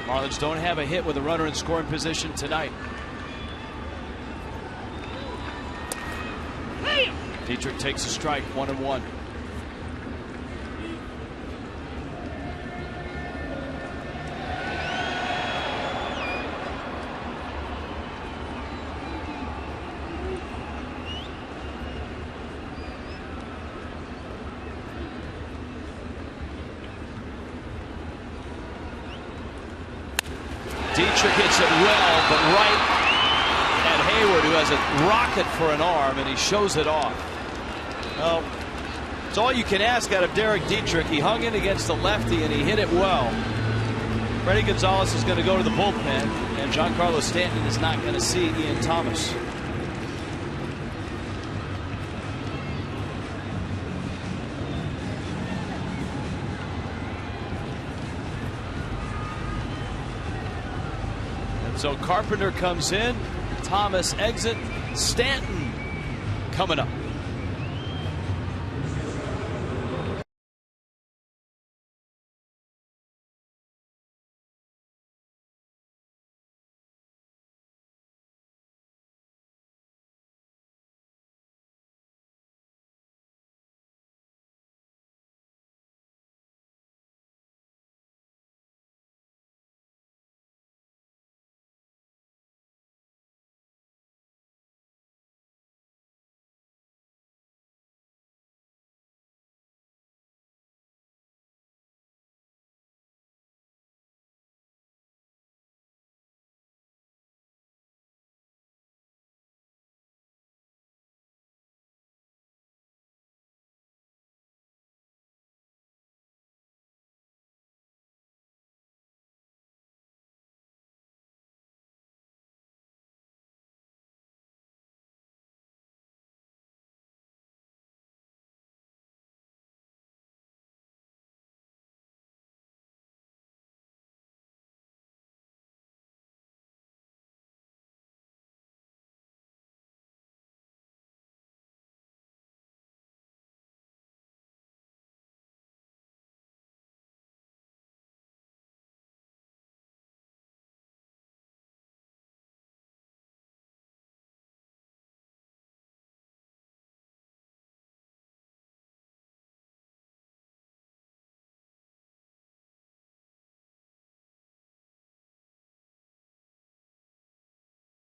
Marlins don't have a hit with a runner in scoring position tonight. Dietrich takes a strike, 1-1. Dietrich hits it well, but right at Hayward, who has a rocket for an arm, and he shows it off. Well, it's all you can ask out of Derek Dietrich. He hung in against the lefty, and he hit it well. Freddie Gonzalez is going to go to the bullpen, and Giancarlo Stanton is not going to see Ian Thomas. So Carpenter comes in, Thomas exit, Stanton coming up.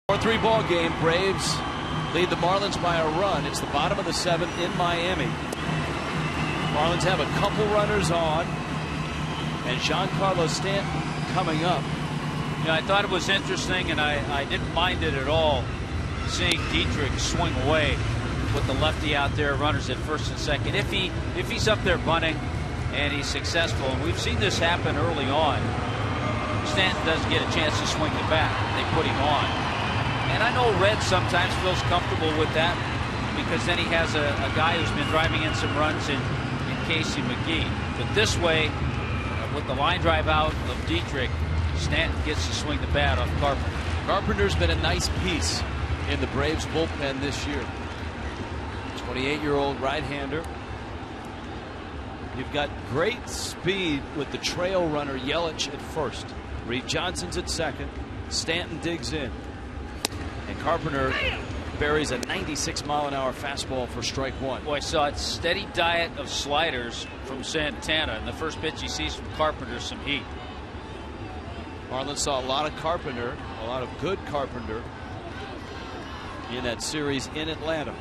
A 4-3 ball game. Braves lead the Marlins by a run. It's the bottom of the 7th in Miami. Marlins have a couple runners on, and Giancarlo Stanton coming up. Yeah, I thought it was interesting, and I didn't mind it at all, seeing Dietrich swing away with the lefty out there, runners at first and second. If he's up there bunting and he's successful, and we've seen this happen early on, Stanton doesn't get a chance to swing the bat. They put him on. And I know Red sometimes feels comfortable with that, because then he has a guy who's been driving in some runs in Casey McGee. But this way, with the line drive out of Dietrich, Stanton gets to swing the bat off Carpenter. Carpenter's been a nice piece in the Braves bullpen this year. 28-year-old right-hander. You've got great speed with the trail runner Yelich at first. Reed Johnson's at second. Stanton digs in. And Carpenter buries a 96-mile-an-hour fastball for strike one. Boy, I saw a steady diet of sliders from Santana. And the first pitch he sees from Carpenter, some heat. Marlins saw a lot of Carpenter, a lot of good Carpenter in that series in Atlanta.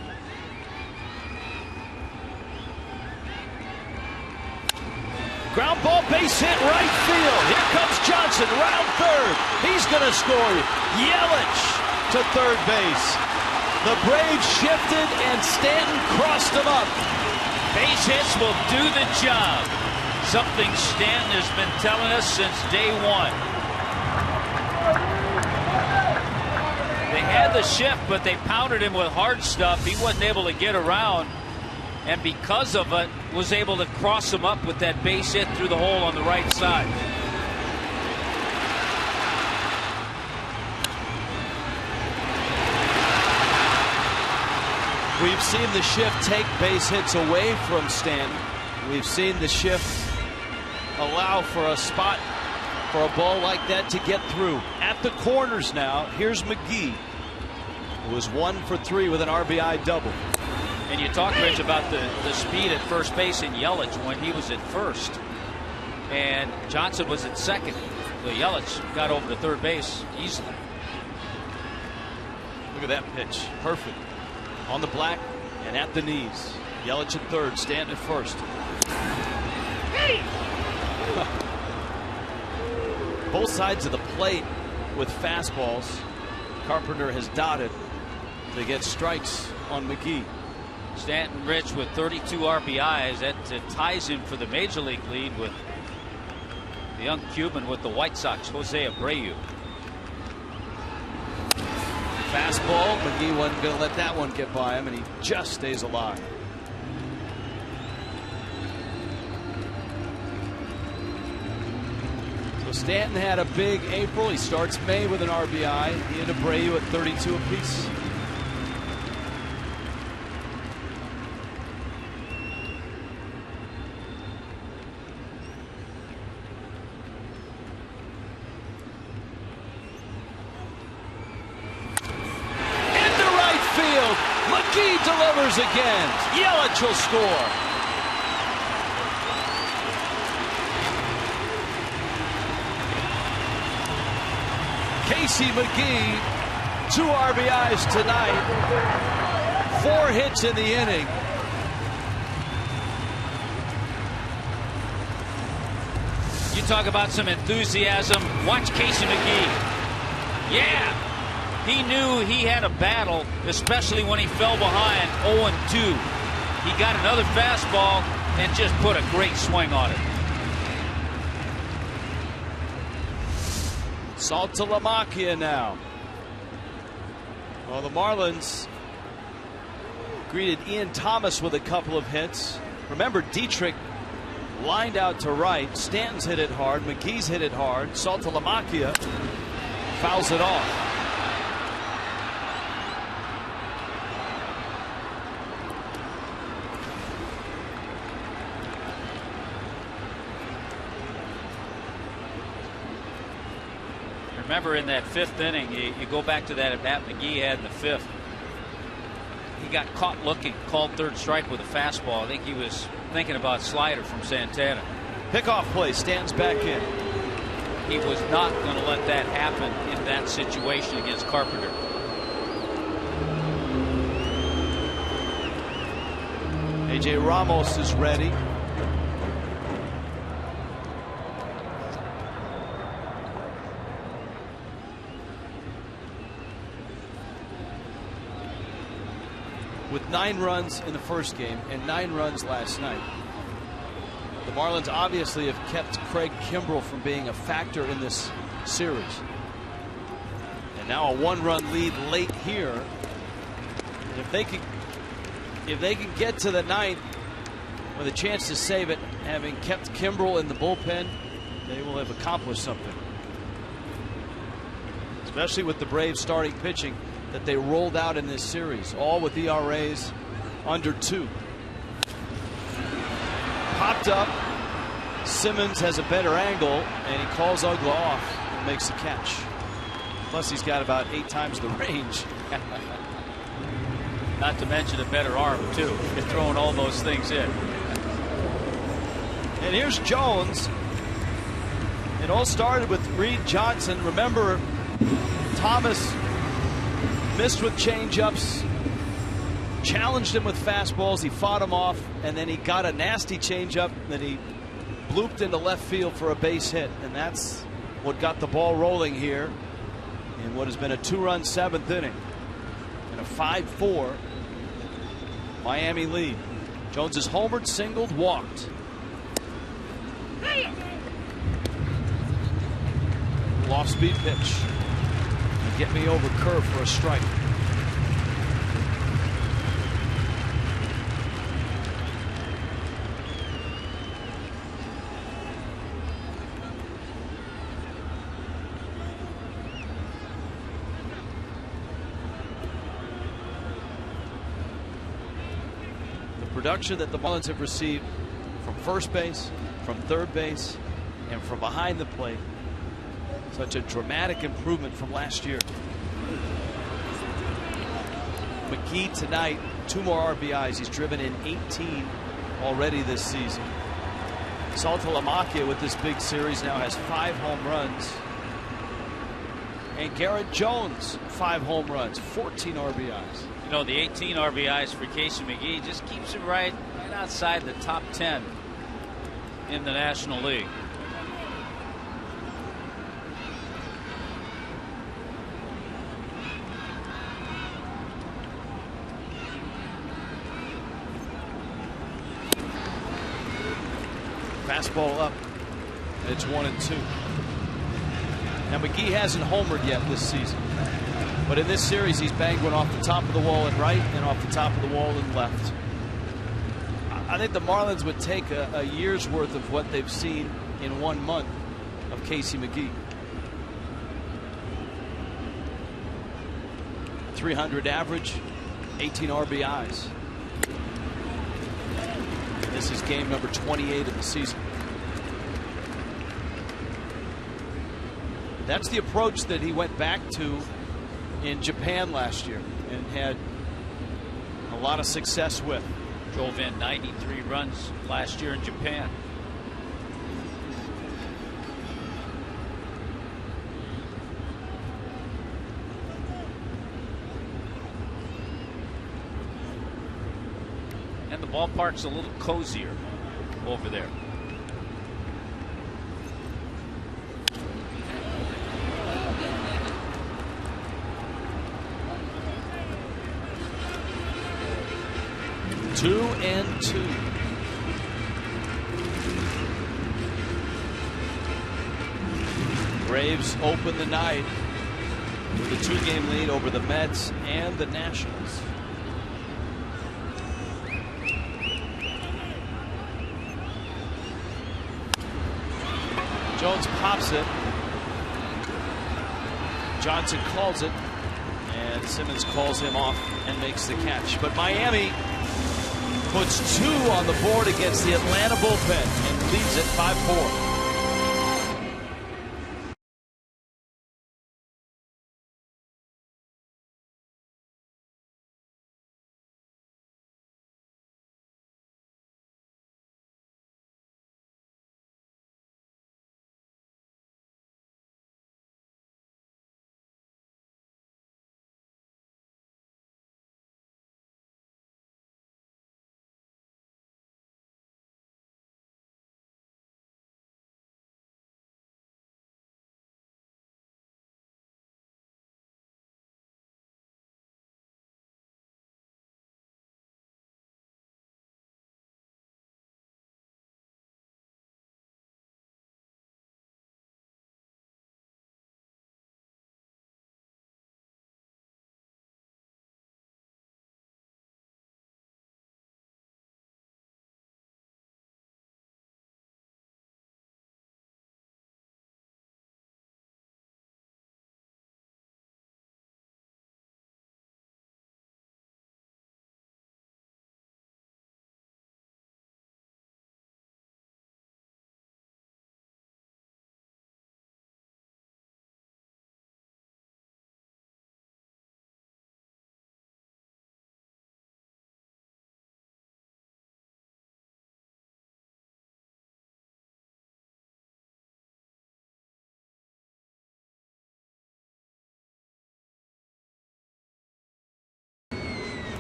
Ground ball, base hit, right field. Here comes Johnson, round third. He's going to score. Yelich to third base. The Braves shifted and Stanton crossed them up. Base hits will do the job. Something Stanton has been telling us since day one. They had the shift, but they pounded him with hard stuff. He wasn't able to get around. And because of it, was able to cross him up with that base hit through the hole on the right side. We've seen the shift take base hits away from Stanton. We've seen the shift allow for a spot for a ball like that to get through. At the corners now, here's McGee, who was 1 for 3 with an RBI double. And you talk, Rich, about the speed at first base in Yelich when he was at first. And Johnson was at second. So Yelich got over to third base easily. Look at that pitch. Perfect. On the black and at the knees. Yelich at third, Stanton at first. Both sides of the plate with fastballs. Carpenter has dotted to get strikes on McGee. Stanton, Rich, with 32 RBIs. That ties him for the major league lead with the young Cuban with the White Sox, Jose Abreu. Fastball. McGee wasn't going to let that one get by him, and he just stays alive. So Stanton had a big April. He starts May with an RBI. He and Abreu at 32 apiece. McGee delivers again. Yelich will score. Casey McGee, 2 RBIs tonight, 4 hits in the inning. You talk about some enthusiasm. Watch Casey McGee. Yeah. He knew he had a battle, especially when he fell behind 0-2. He got another fastball and just put a great swing on it. SALTALAMACCHIA now. Well, the Marlins greeted Ian Thomas with a couple of hits. Remember, Dietrich lined out to right. Stanton's hit it hard. McGee's hit it hard. SALTALAMACCHIA fouls it off. Remember, in that 5th inning, you go back to that at bat McGee had in the 5th. He got caught looking, called third strike with a fastball. I think he was thinking about slider from Santana. Pickoff play, Stanton's back in. He was not going to let that happen in that situation against Carpenter. AJ Ramos is ready. With 9 runs in the first game and 9 runs last night, the Marlins obviously have kept Craig Kimbrell from being a factor in this series. And now a 1-run lead late here. And if they can get to the 9th with a chance to save it, having kept Kimbrell in the bullpen, they will have accomplished something. Especially with the Braves starting pitching that they rolled out in this series, all with ERAs under 2. popped up. Simmons has a better angle, and he calls UGGLA off and makes the catch. Plus, he's got about 8 times the range. Not to mention a better arm, too. You're throwing all those things in. And here's Jones. It all started with Reed Johnson. Remember, Thomas missed with changeups, challenged him with fastballs. He fought him off, and then he got a nasty changeup that he blooped into left field for a base hit. And that's what got the ball rolling here in what has been a 2-run 7th inning. And a 5-4 Miami lead. Jones is homered, singled, walked. Off-speed pitch. And get me over curve for a strike. Production that the Marlins have received from first base, from third base, and from behind the plate. Such a dramatic improvement from last year. McGee tonight, 2 more RBIs. He's driven in 18 already this season. SALTALAMACCHIA with this big series now has 5 home runs. And Garrett Jones, 5 home runs, 14 RBIs. You know, the 18 RBIs for Casey McGee just keeps him right outside the top 10 in the National League. Fastball up, and it's 1-2. Now McGee hasn't homered yet this season, but in this series he's banged one off the top of the wall in right and off the top of the wall in left. I think the Marlins would take a year's worth of what they've seen in 1 month of Casey McGee. 300 average, 18 RBIs. This is game number 28 of the season. That's the approach that he went back to in Japan last year and had a lot of success with. Drove in 93 runs last year in Japan. And the ballpark's a little cozier over there. Two and two. Braves open the night with a 2-game lead over the Mets and the Nationals. Jones pops it. Johnson calls it, and Simmons calls him off and makes the catch. But Miami puts 2 on the board against the Atlanta bullpen and leads it 5-4.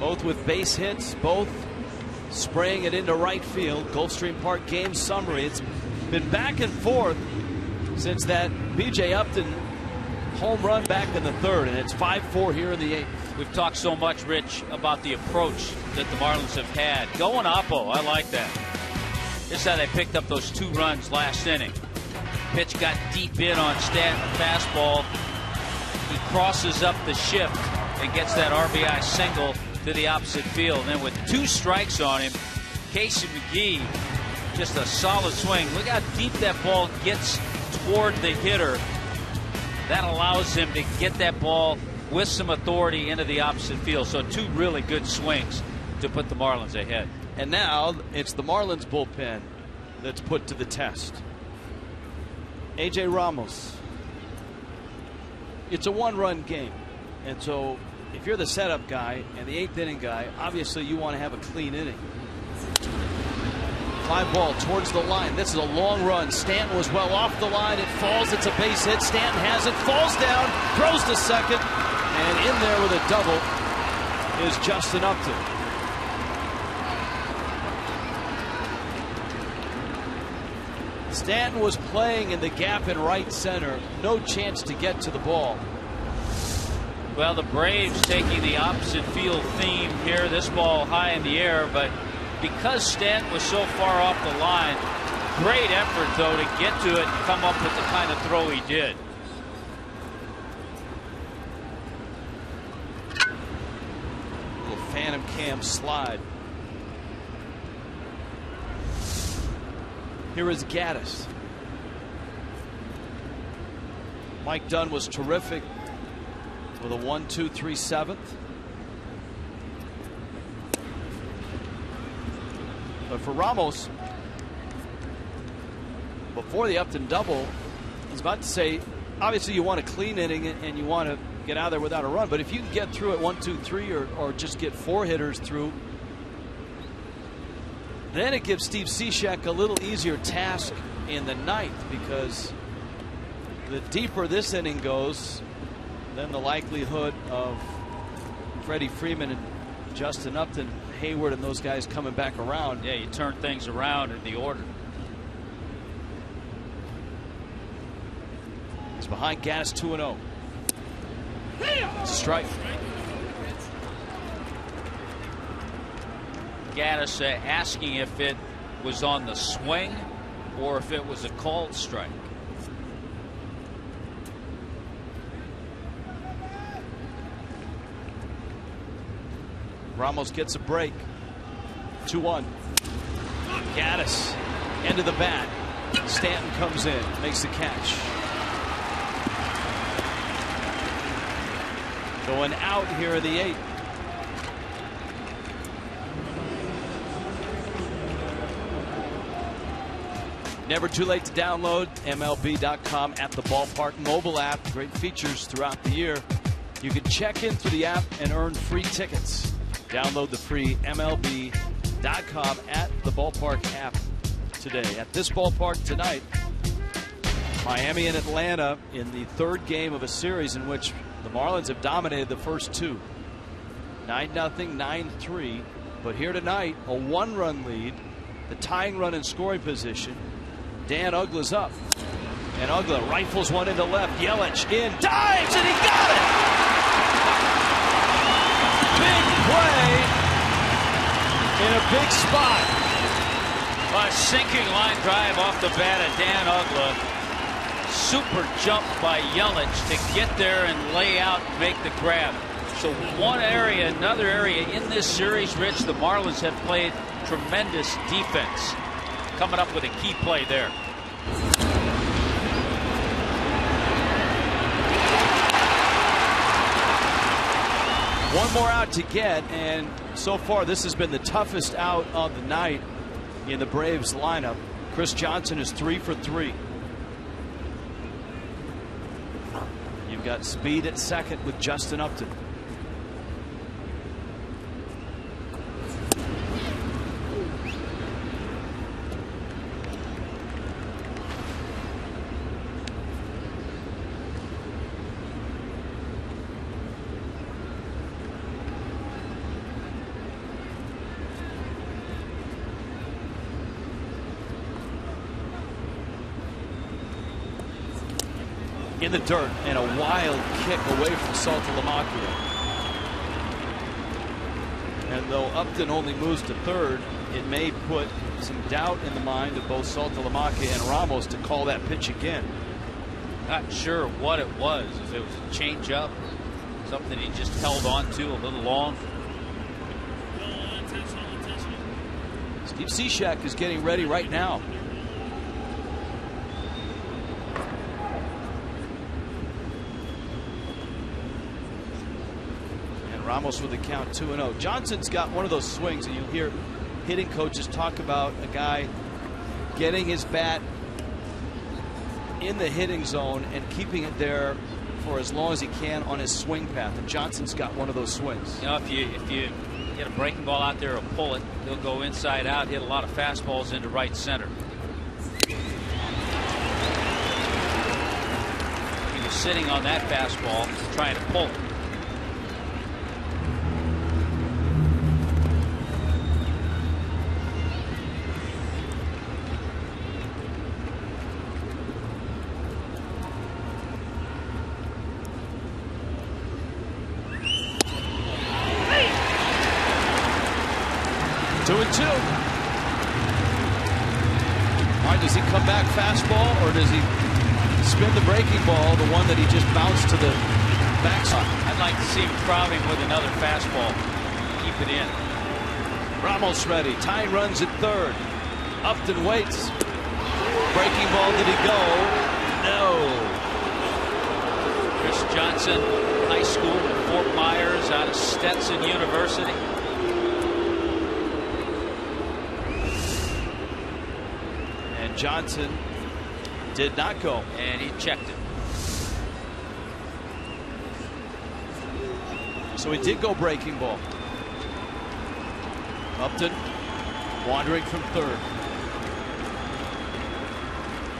Both with base hits, both spraying it into right field. Gulfstream Park game summary. It's been back and forth since that B.J. Upton home run back in the third, and it's 5-4 here in the eighth. We've talked so much, Rich, about the approach that the Marlins have had. Going oppo, I like that. This is how they picked up those 2 runs last inning. Pitch got deep in on Stanton, fastball. He crosses up the shift and gets that RBI single to the opposite field. And then with 2 strikes on him, Casey McGee, just a solid swing. Look how deep that ball gets toward the hitter. That allows him to get that ball with some authority into the opposite field. So 2 really good swings to put the Marlins ahead. And now it's the Marlins bullpen that's put to the test. A.J. Ramos. It's a 1-run game. And so if you're the setup guy and the 8th inning guy, obviously you want to have a clean inning. Fly ball towards the line. This is a long run. Stanton was well off the line. It falls. It's a base hit. Stanton has it. Falls down. Throws to second. And in there with a double is Justin Upton. Stanton was playing in the gap in right center. No chance to get to the ball. Well, the Braves taking the opposite field theme here. This ball high in the air, but because Stanton was so far off the line, great effort, though, to get to it and come up with the kind of throw he did. Little phantom cam slide. Here is Gattis. Mike Dunn was terrific with a 1-2-3 7th. But for Ramos, before the Upton double, I was about to say, obviously you want a clean inning and you want to get out of there without a run. But if you can get through at 1-2-3 or just get 4 hitters through, then it gives Steve Cishek a little easier task in the ninth, because the deeper this inning goes, then the likelihood of Freddie Freeman and Justin Upton, Hayward, and those guys coming back around. Yeah, you turn things around in the order. He's behind Gattis 2-0. It's a strike. Gattis asking if it was on the swing or if it was a called strike. Ramos gets a break. 2-1. Gattis into the bat. Stanton comes in, makes the catch. Going out here in the 8th. Never too late to download MLB.com at the ballpark mobile app. Great features throughout the year. You can check in through the app and earn free tickets. Download the free MLB.com at the ballpark app today. At this ballpark tonight, Miami and Atlanta in the 3rd game of a series in which the Marlins have dominated the first 2. 9-0, 9-3. But here tonight, a 1-run lead, the tying run in scoring position. Dan Uggla's up, and Uggla rifles one into left. Yelich in, dives, and he got it! Big play in a big spot. A sinking line drive off the bat of Dan Uggla. Super jump by Yelich to get there and lay out and make the grab. So one area, another area in this series, Rich, the Marlins have played tremendous defense. Coming up with a key play there. One more out to get, and so far this has been the toughest out of the night in the Braves lineup. Chris Johnson is 3 for 3. You've got speed at second with Justin Upton. in the dirt, and a wild kick away from SALTALAMACCHIA. And though Upton only moves to third, it may put some doubt in the mind of both SALTALAMACCHIA and Ramos to call that pitch again. Not sure what it was. If it was a change-up, something he just held on to a little long. Steve Cishek is getting ready right now. And Ramos with the count 2-0. Johnson's got one of those swings, and you hear hitting coaches talk about a guy getting his bat in the hitting zone and keeping it there for as long as he can on his swing path. And Johnson's got one of those swings. You know, if you get a breaking ball out there or pull it, he'll go inside out, hit a lot of fastballs into right center. He was sitting on that fastball trying to pull it. Does he come back fastball, or does he spin the breaking ball, the one that he just bounced to the backside? I'd like to see him crowding with another fastball. Keep it in. Ramos ready. Tying runs at third. Upton waits. Breaking ball, did he go? No. Chris Johnson, high school in Fort Myers, out of Stetson University. Johnson did not go, and he checked it. So he did go breaking ball. Upton wandering from third.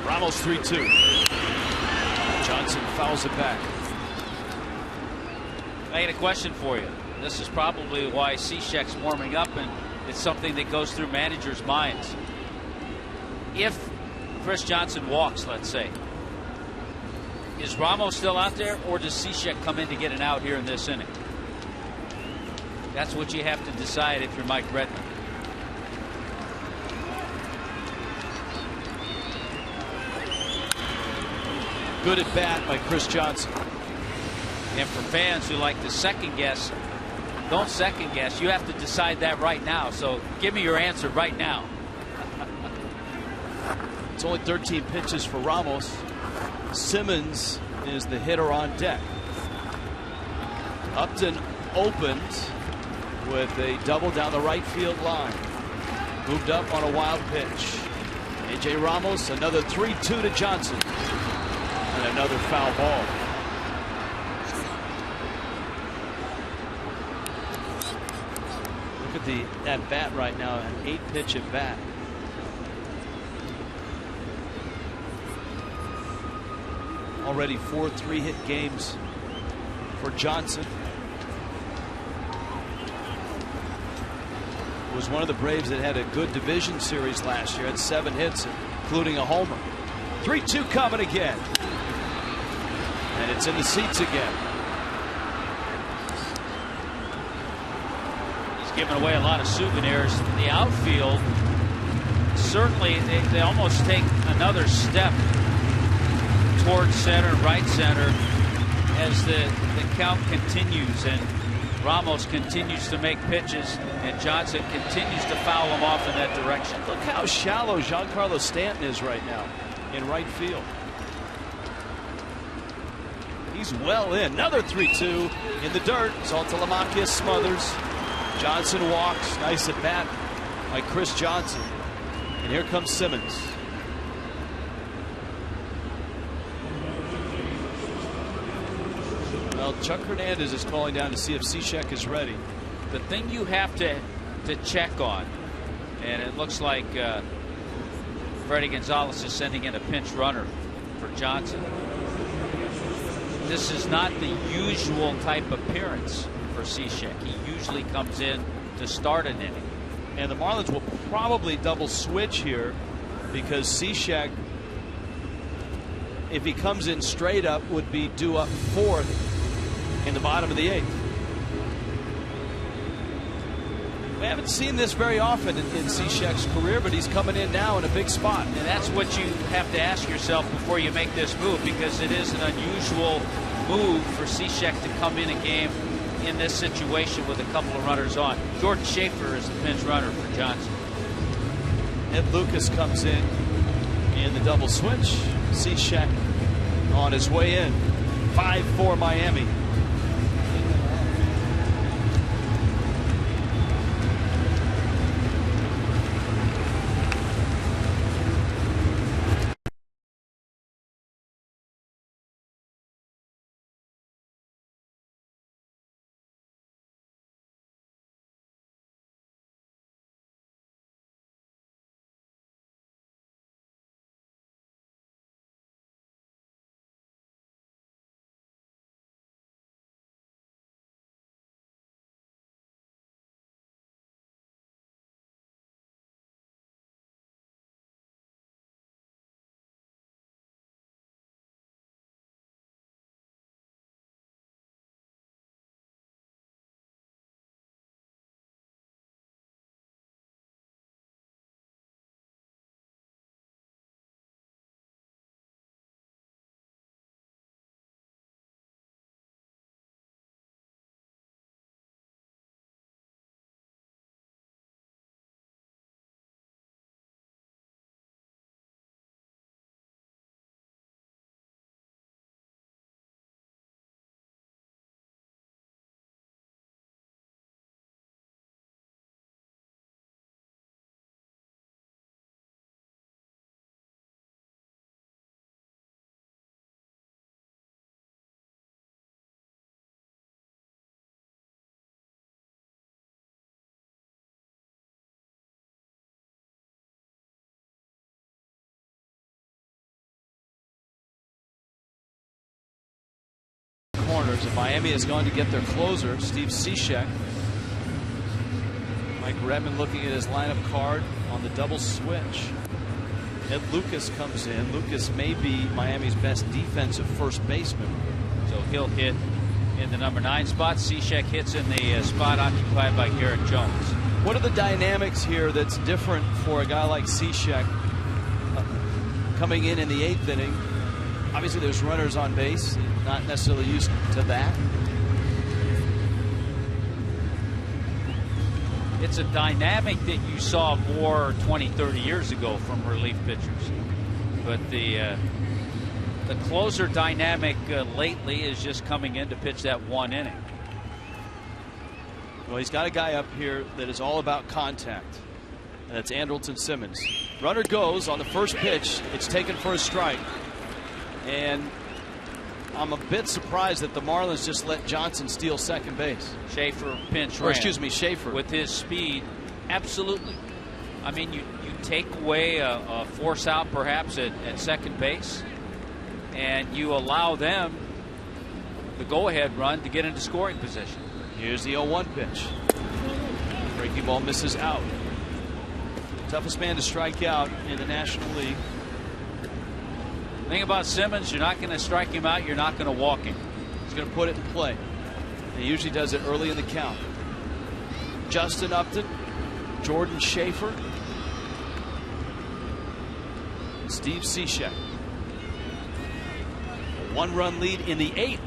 Ramos 3-2. Johnson fouls it back. I got a question for you. This is probably why Cishek's warming up, and it's something that goes through managers' minds. If Chris Johnson walks, let's say, is Ramos still out there, or does Cishek come in to get an out here in this inning? That's what you have to decide if you're Mike Redmond. Good at bat by Chris Johnson. And for fans who like to second guess, don't second guess. You have to decide that right now. So give me your answer right now. It's only 13 pitches for Ramos. Simmons is the hitter on deck. Upton opened with a double down the right field line. Moved up on a wild pitch. A.J. Ramos, another 3-2 to Johnson. And another foul ball. Look at the at bat right now, an 8-pitch at bat. Already 4 3-hit games for Johnson. Was one of the Braves that had a good division series last year. Had 7 hits, including a homer. 3-2 coming again. And it's in the seats again. He's giving away a lot of souvenirs. The outfield, certainly they almost take another step towards center, right center, as the count continues, and Ramos continues to make pitches, and Johnson continues to foul him off in that direction. Look how shallow Giancarlo Stanton is right now in right field. He's well in. Another 3-2 in the dirt. SALTALAMACCHIA smothers. Johnson walks. Nice at bat by Chris Johnson. And here comes Simmons. Well, Chuck Hernandez is calling down to see if Cishek is ready. The thing you have to check on, and it looks like Freddie Gonzalez is sending in a pinch runner for Johnson. This is not the usual type appearance for Cishek. He usually comes in to start an inning. And the Marlins will probably double switch here because Cishek if he comes in straight up, would be due up 4th in the bottom of the 8th. We haven't seen this very often in Cishek's career, but he's coming in now in a big spot. And that's what you have to ask yourself before you make this move, because it is an unusual move for Cishek to come in a game in this situation with a couple of runners on. Jordan Schaefer is the pinch runner for Johnson. Ed Lucas comes in the double switch. Cishek on his way in. 5-4 Miami. Corners, and Miami has gone to get their closer, Steve Cishek. Mike Redmond looking at his lineup card on the double switch. Ed Lucas comes in. Lucas may be Miami's best defensive first baseman. So he'll hit in the number 9 spot. Cishek hits in the spot occupied by Garrett Jones. What are the dynamics here that's different for a guy like Cishek coming in the 8th inning? Obviously, there's runners on base, not necessarily used to that. It's a dynamic that you saw more 20, 30 years ago from relief pitchers. But the closer dynamic lately is just coming in to pitch that 1 inning. Well, he's got a guy up here that is all about contact. And that's Andrelton Simmons. Runner goes on the first pitch. It's taken for a strike. And I'm a bit surprised that the Marlins just let Johnson steal second base. Schaefer pinch ran. Or excuse me, Schaefer. With his speed, absolutely. I mean, you take away a force out perhaps at second base, and you allow them the go-ahead run to get into scoring position. Here's the 0-1 pitch. Breaking ball misses out. Toughest man to strike out in the National League. The thing about Simmons, you're not going to strike him out, you're not going to walk him. He's going to put it in play. He usually does it early in the count. Justin Upton, Jordan Schaefer, Steve Cishek. A 1-run lead in the 8th.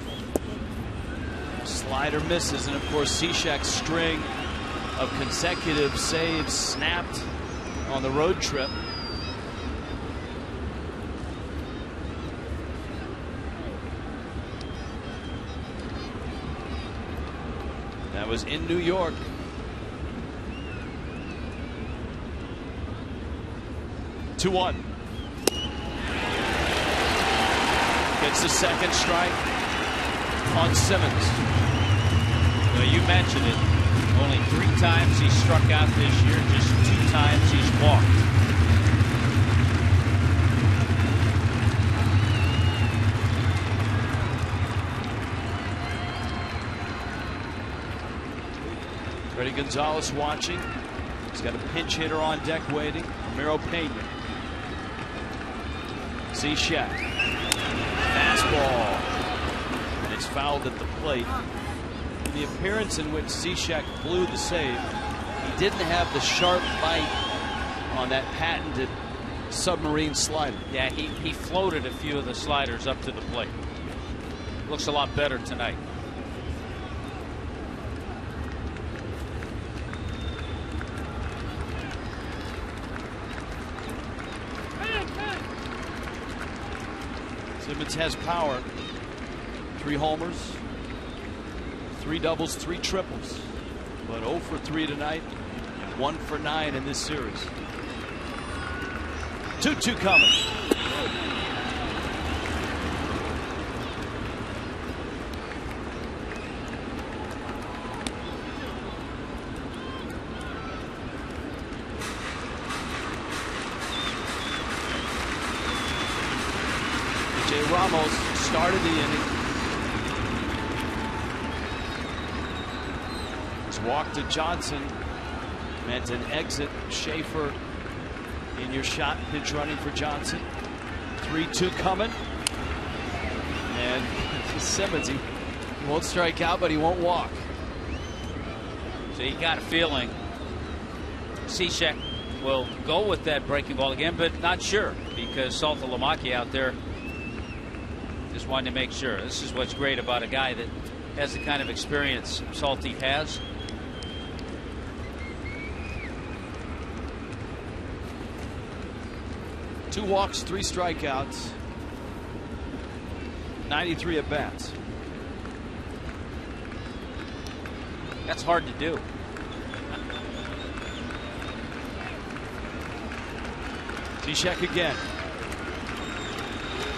Slider misses, and of course Cishek's string of consecutive saves snapped on the road trip. That was in New York. Two 1. Gets the second strike on Simmons. Well, you mentioned it. Only 3 times he's struck out this year. Just 2 times he's walked. Freddie Gonzalez watching. He's got a pinch hitter on deck waiting. Ramiro Pena. Cishek. fastball. And it's fouled at the plate. The appearance in which Cishek blew the save, he didn't have the sharp bite on that patented submarine slider. Yeah, he floated a few of the sliders up to the plate. Looks a lot better tonight. Simmons has power. 3 homers, 3 doubles, 3 triples. But 0 for 3 tonight, and 1 for 9 in this series. 2-2 coming. Ramos started the inning. He's walked to Johnson. Meant an exit. Schaefer in your shot. Pitch running for Johnson. 3-2 coming. And Simmons, he won't strike out, but he won't walk. So you got a feeling Cishek will go with that breaking ball again, but not sure because SALTALAMACCHIA out there just wanted to make sure. This is what's great about a guy that has the kind of experience Salty has. Two walks, 3 strikeouts, 93 at bats. That's hard to do. Cishek again.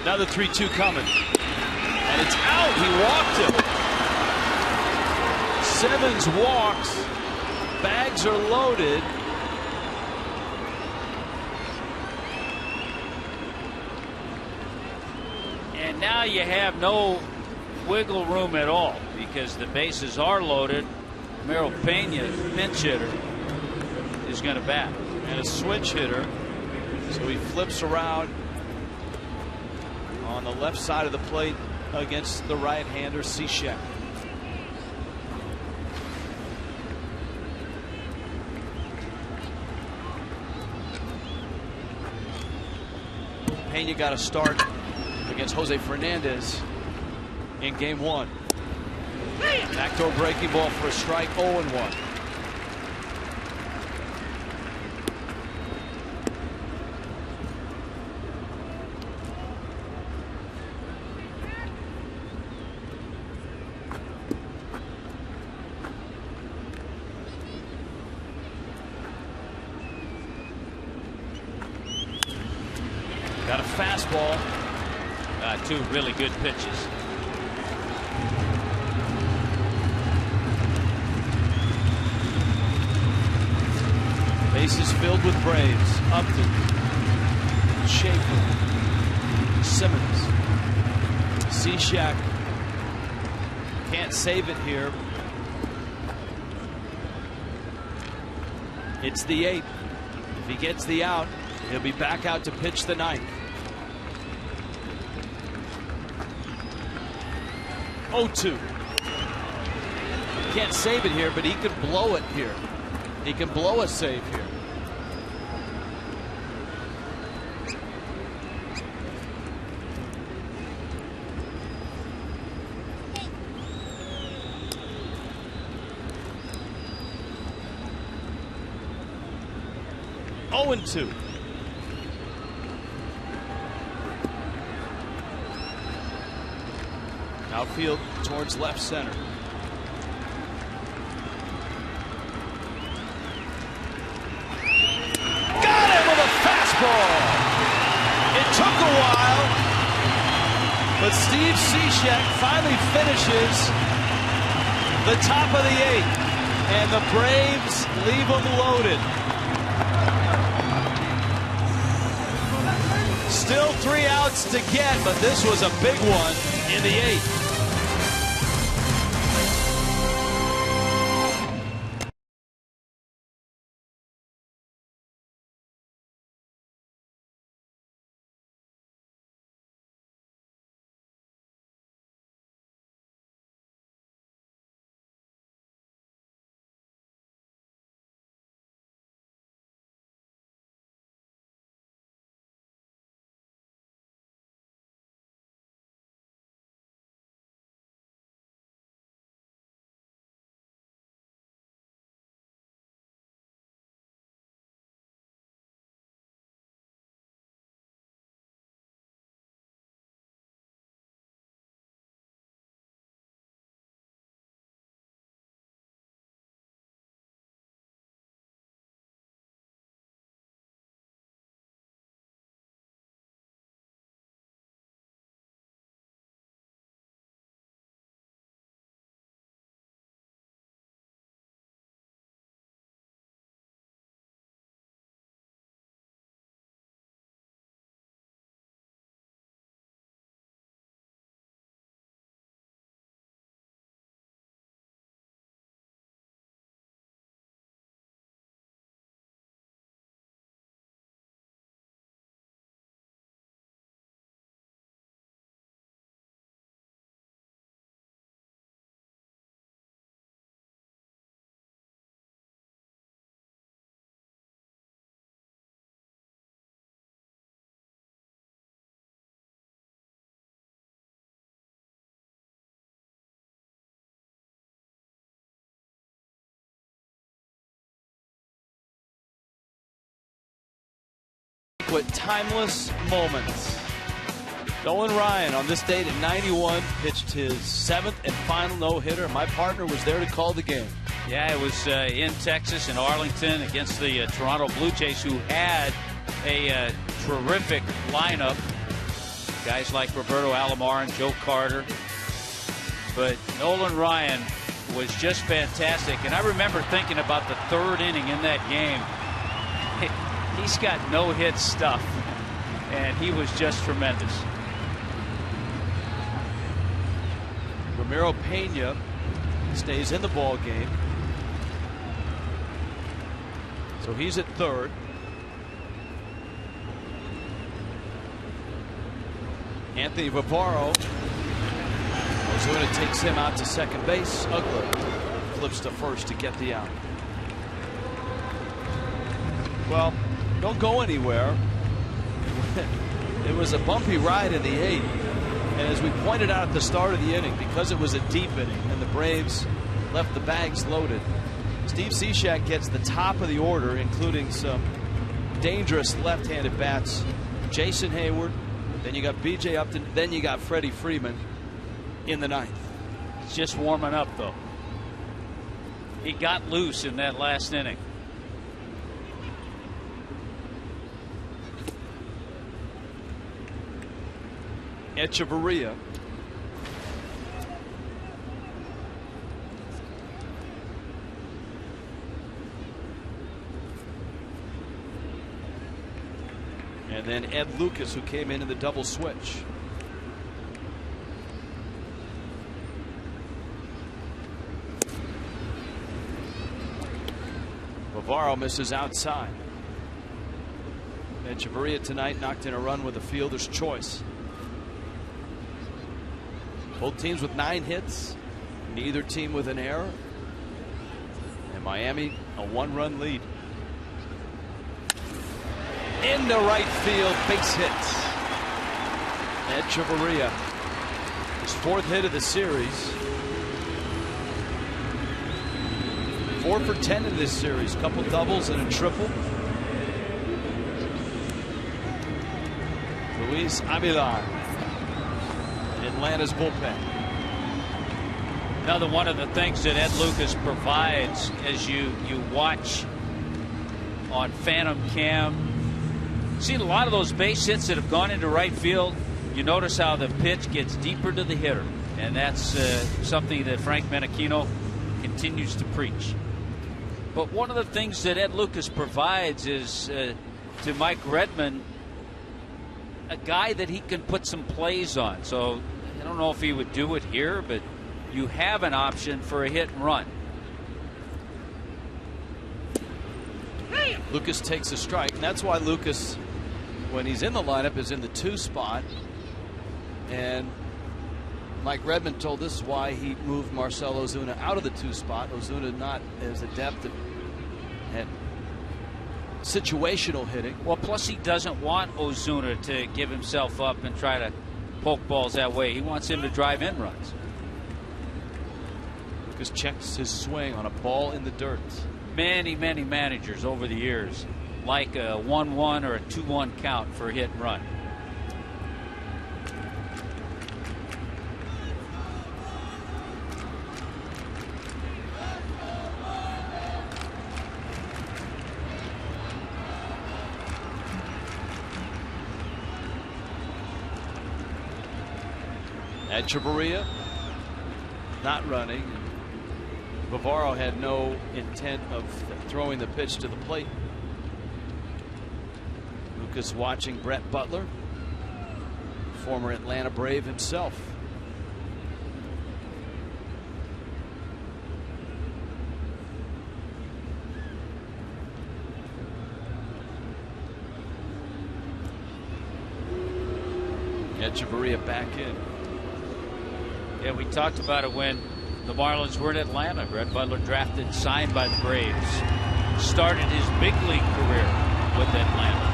Another 3-2 coming. And it's out. He walked him. Simmons walks. Bags are loaded. And now you have no wiggle room at all because the bases are loaded. Merrill Pena, pinch hitter, is going to bat. And a switch hitter. So he flips around on the left side of the plate against the right-hander Cishek. Pena got a start against Jose Fernandez in game 1. Backdoor breaking ball for a strike, 0-1. Got a fastball. 2 really good pitches. Bases filled with Braves. Upton, Schaefer, Simmons, Cishek can't save it here. It's the 8th. If he gets the out, he'll be back out to pitch the 9th. 0-2. Can't save it here, but he could blow it here. He can blow a save here. Oh, and 2. Outfield towards left center. Got him with a fastball. It took a while, but Steve Cishek finally finishes the top of the 8th, and the Braves leave them loaded. Still 3 outs to get, but this was a big one in the 8th. back with timeless moments. Nolan Ryan on this date in 91 pitched his 7th and final no-hitter. My partner was there to call the game. Yeah, it was in Texas, in Arlington, against the Toronto Blue Jays, who had a terrific lineup. Guys like Roberto Alomar and Joe Carter. But Nolan Ryan was just fantastic. And I remember thinking about the 3rd inning in that game. He's got no-hit stuff, and he was just tremendous. Ramiro Pena stays in the ball game. So he's at 3rd. Anthony Bavaro. Ozuna takes him out to second base. UGGLA flips to first to get the out. Well, don't go anywhere. It was a bumpy ride in the 8th. And as we pointed out at the start of the inning, because it was a deep inning and the Braves left the bags loaded, Steve Cishek gets the top of the order, including some dangerous left-handed bats. Jason Hayward, then you got B.J. Upton, then you got Freddie Freeman in the 9th. It's just warming up, though. He got loose in that last inning. Echeverria. And then Ed Lucas, who came in the double switch. Bavaro misses outside. Echeverria tonight knocked in a run with a fielder's choice. Both teams with 9 hits, neither team with an error, and Miami a 1-run lead. Into right field, base hit. Echeverria, his 4th hit of the series. 4 for 10 in this series, couple doubles and a triple. Luis Aguilar, Atlanta's bullpen. Another one of the things that Ed Lucas provides as you watch on Phantom Cam, seen a lot of those base hits that have gone into right field. You notice how the pitch gets deeper to the hitter, and that's something that Frank Menachino continues to preach. But one of the things that Ed Lucas provides is to Mike Redmond, a guy that he can put some plays on. So I don't know if he would do it here, but you have an option for a hit and run. Lucas takes a strike, and that's why Lucas, when he's in the lineup, is in the 2 spot. And Mike Redmond told this is why he moved Marcell Ozuna out of the 2 spot. Ozuna not as adept at situational hitting. Well, plus he doesn't want Ozuna to give himself up and try to poke balls that way. He wants him to drive in runs. Lucas checks his swing on a ball in the dirt. Many managers over the years like a 1-1 or a 2-1 count for a hit and run. Echeverria not running. Bavaro had no intent of throwing the pitch to the plate. Lucas watching Brett Butler, former Atlanta Brave himself. Echeverria back in. Yeah, we talked about it when the Marlins were in Atlanta. Brett Butler drafted, signed by the Braves, started his big league career with Atlanta.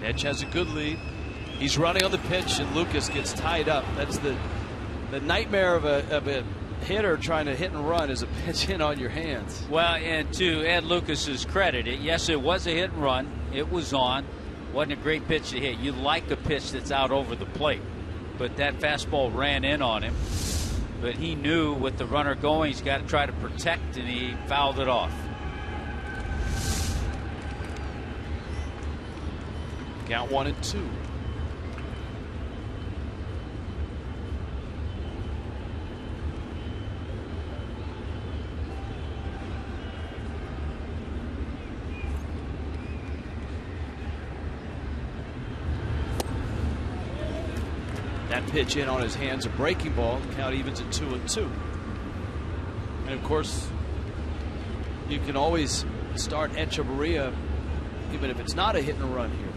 Edge has a good lead. He's running on the pitch, and Lucas gets tied up. That's the nightmare of a hitter trying to hit and run is a pitch in on your hands. Well, and to Ed Lucas's credit, yes, it was a hit and run. It was on. Wasn't a great pitch to hit. You like a pitch that's out over the plate. But that fastball ran in on him. But he knew with the runner going, he's got to try to protect, and he fouled it off. Count 1-2. That pitch in on his hands, a breaking ball. Count evens at 2-2. And of course, you can always start Echeverria even if it's not a hit and run here.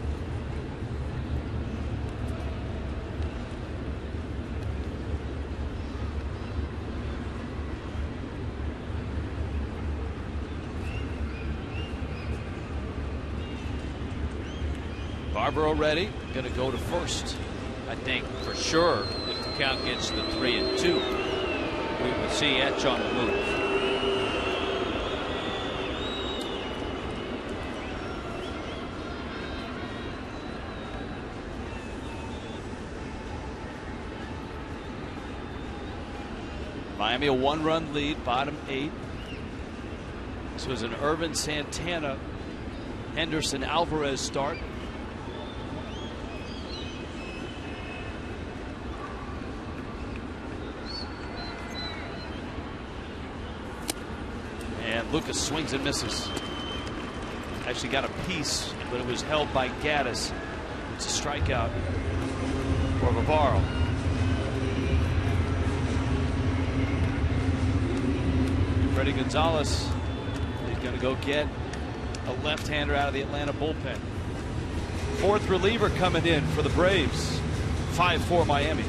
Barbaro ready, going to go to first. I think for sure if the count gets to 3-2, we will see Etch on the move. Miami a 1-run lead, bottom 8. This was an Irvin Santana, Henderson Alvarez start. And Lucas swings and misses. Actually got a piece, but it was held by Gattis. It's a strikeout for Bavaro. Freddie Gonzalez, he's going to go get a left-hander out of the Atlanta bullpen. Fourth reliever coming in for the Braves. 5-4 Miami.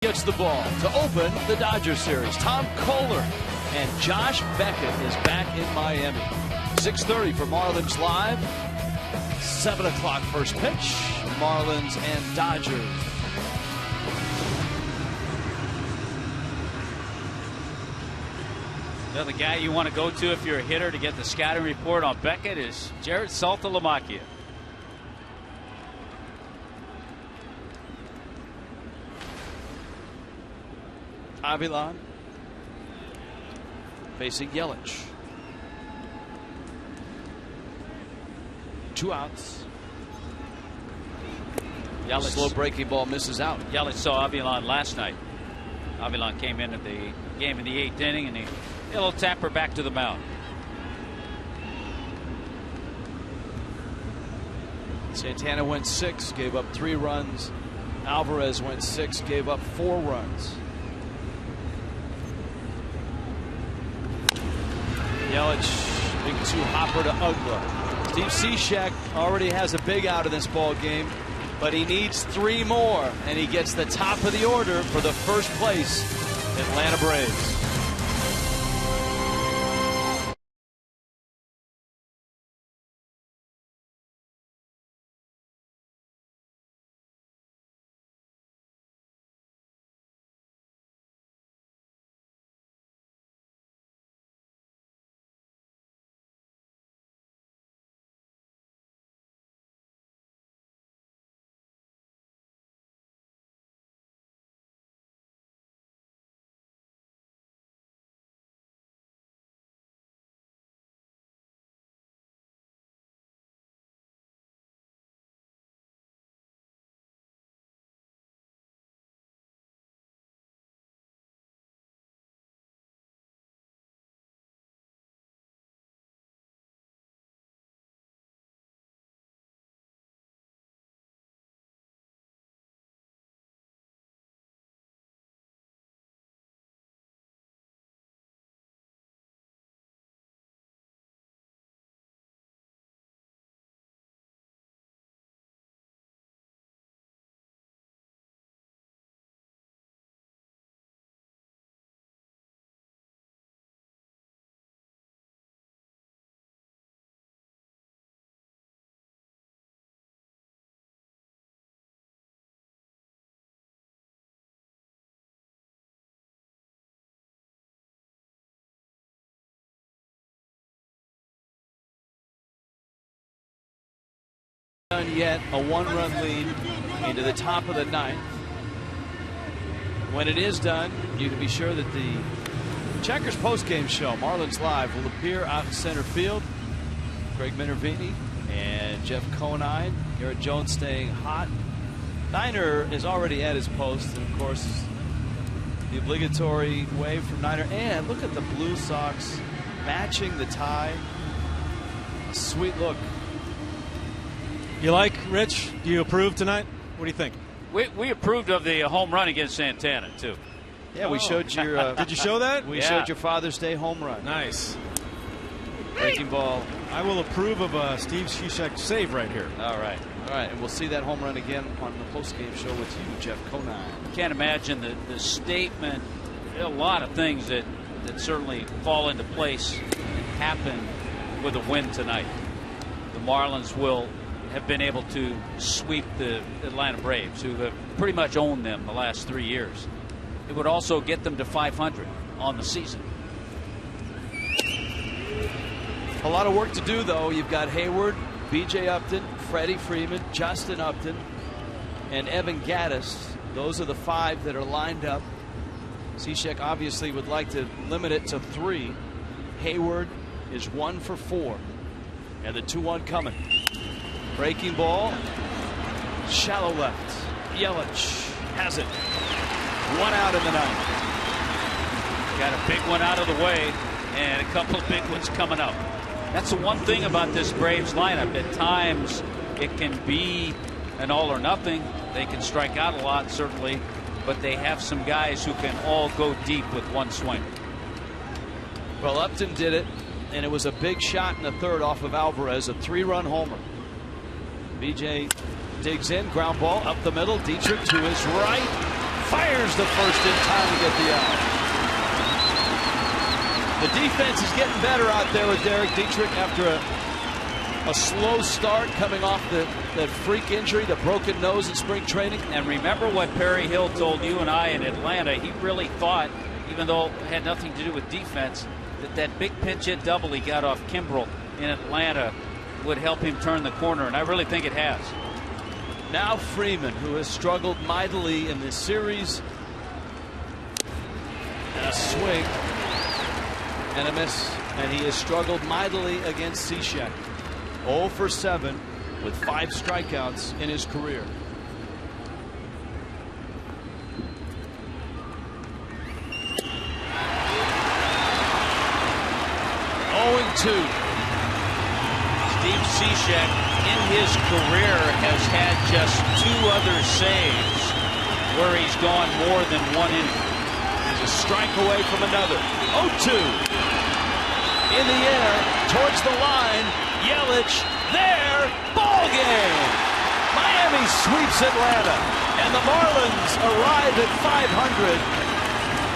Gets the ball to open the Dodgers series. Tom Kohler and Josh Beckett is back in Miami. 6:30 for Marlins Live. 7 o'clock first pitch. Marlins and Dodgers. The guy you want to go to if you're a hitter to get the scouting report on Beckett is Jared SALTALAMACCHIA. Avilan facing Yelich. 2 outs. Yelich. Slow breaking ball misses out. Yelich saw Avilan last night. Avilan came in at the game in the 8th inning, and he a little tapper back to the mound. Santana went 6, gave up 3 runs Alvarez went 6, gave up 4 runs. Yelich, big 2 hopper to UGGLA. Steve Cishek already has a big out in this ball game, but he needs 3 more, and he gets the top of the order for the first place Atlanta Braves. Yet a 1-run lead into the top of the 9th. When it is done, you can be sure that the Checkers postgame show, Marlins Live, will appear out in center field. Greg Minervini and Jeff Conine. Garrett Jones staying hot. Niner is already at his post, and of course the obligatory wave from Niner. And look at the Blue Sox matching the tie. A sweet look. You like, Rich? Do you approve tonight? What do you think? We approved of the home run against Santana, too. Yeah, we showed your... did you show that? We showed your Father's Day home run. Nice. Breaking ball. I will approve of Steve Cishek's save right here. All right. All right, and we'll see that home run again on the postgame show with you, Jeff Conine. Can't imagine the statement. A lot of things that certainly fall into place and happen with a win tonight. The Marlins will have been able to sweep the Atlanta Braves, who have pretty much owned them the last 3 years. It would also get them to 500 on the season. A lot of work to do, though. You've got Hayward, B.J. Upton, Freddie Freeman, Justin Upton, and Evan Gattis. Those are the 5 that are lined up. Cishek obviously would like to limit it to 3. Hayward is 1 for 4. And the 2-1 coming. Breaking ball. Shallow left. Yelich has it. 1 out in the 9th. Got a big one out of the way and a couple of big ones coming up. That's the one thing about this Braves lineup. At times it can be an all or nothing. They can strike out a lot, certainly, but they have some guys who can all go deep with one swing. Well, Upton did it, and it was a big shot in the 3rd off of Alvarez, a 3-run homer. BJ digs in, ground ball up the middle. Dietrich to his right, fires the first in time to get the out. The defense is getting better out there with Derek Dietrich after a slow start coming off that freak injury, the broken nose in spring training. And remember what Perry Hill told you and I in Atlanta. He really thought, even though it had nothing to do with defense, that big pinch hit double he got off Kimbrel in Atlanta would help him turn the corner, and I really think it has. Now Freeman, who has struggled mightily in this series. And a swing and a miss, and he has struggled mightily against Cishek. 0 for 7 with 5 strikeouts in his career. Steve Cishek in his career has had just 2 other saves where he's gone more than 1 inning. He's a strike away from another. 0-2. In the air, towards the line. Yelich, there, ball game. Miami sweeps Atlanta, and the Marlins arrive at 500.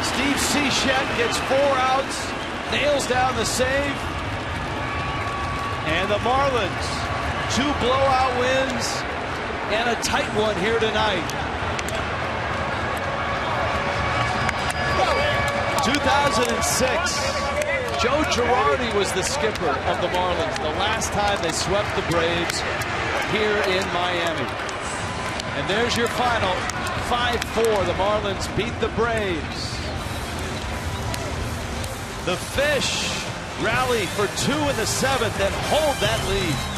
Steve Cishek gets 4 outs, nails down the save, and the Marlins 2 blowout wins and a tight one here tonight. 2006. Joe Girardi was the skipper of the Marlins the last time they swept the Braves here in Miami. And there's your final. 5-4. The Marlins beat the Braves. The Fish rally for 2 in the 7th and hold that lead.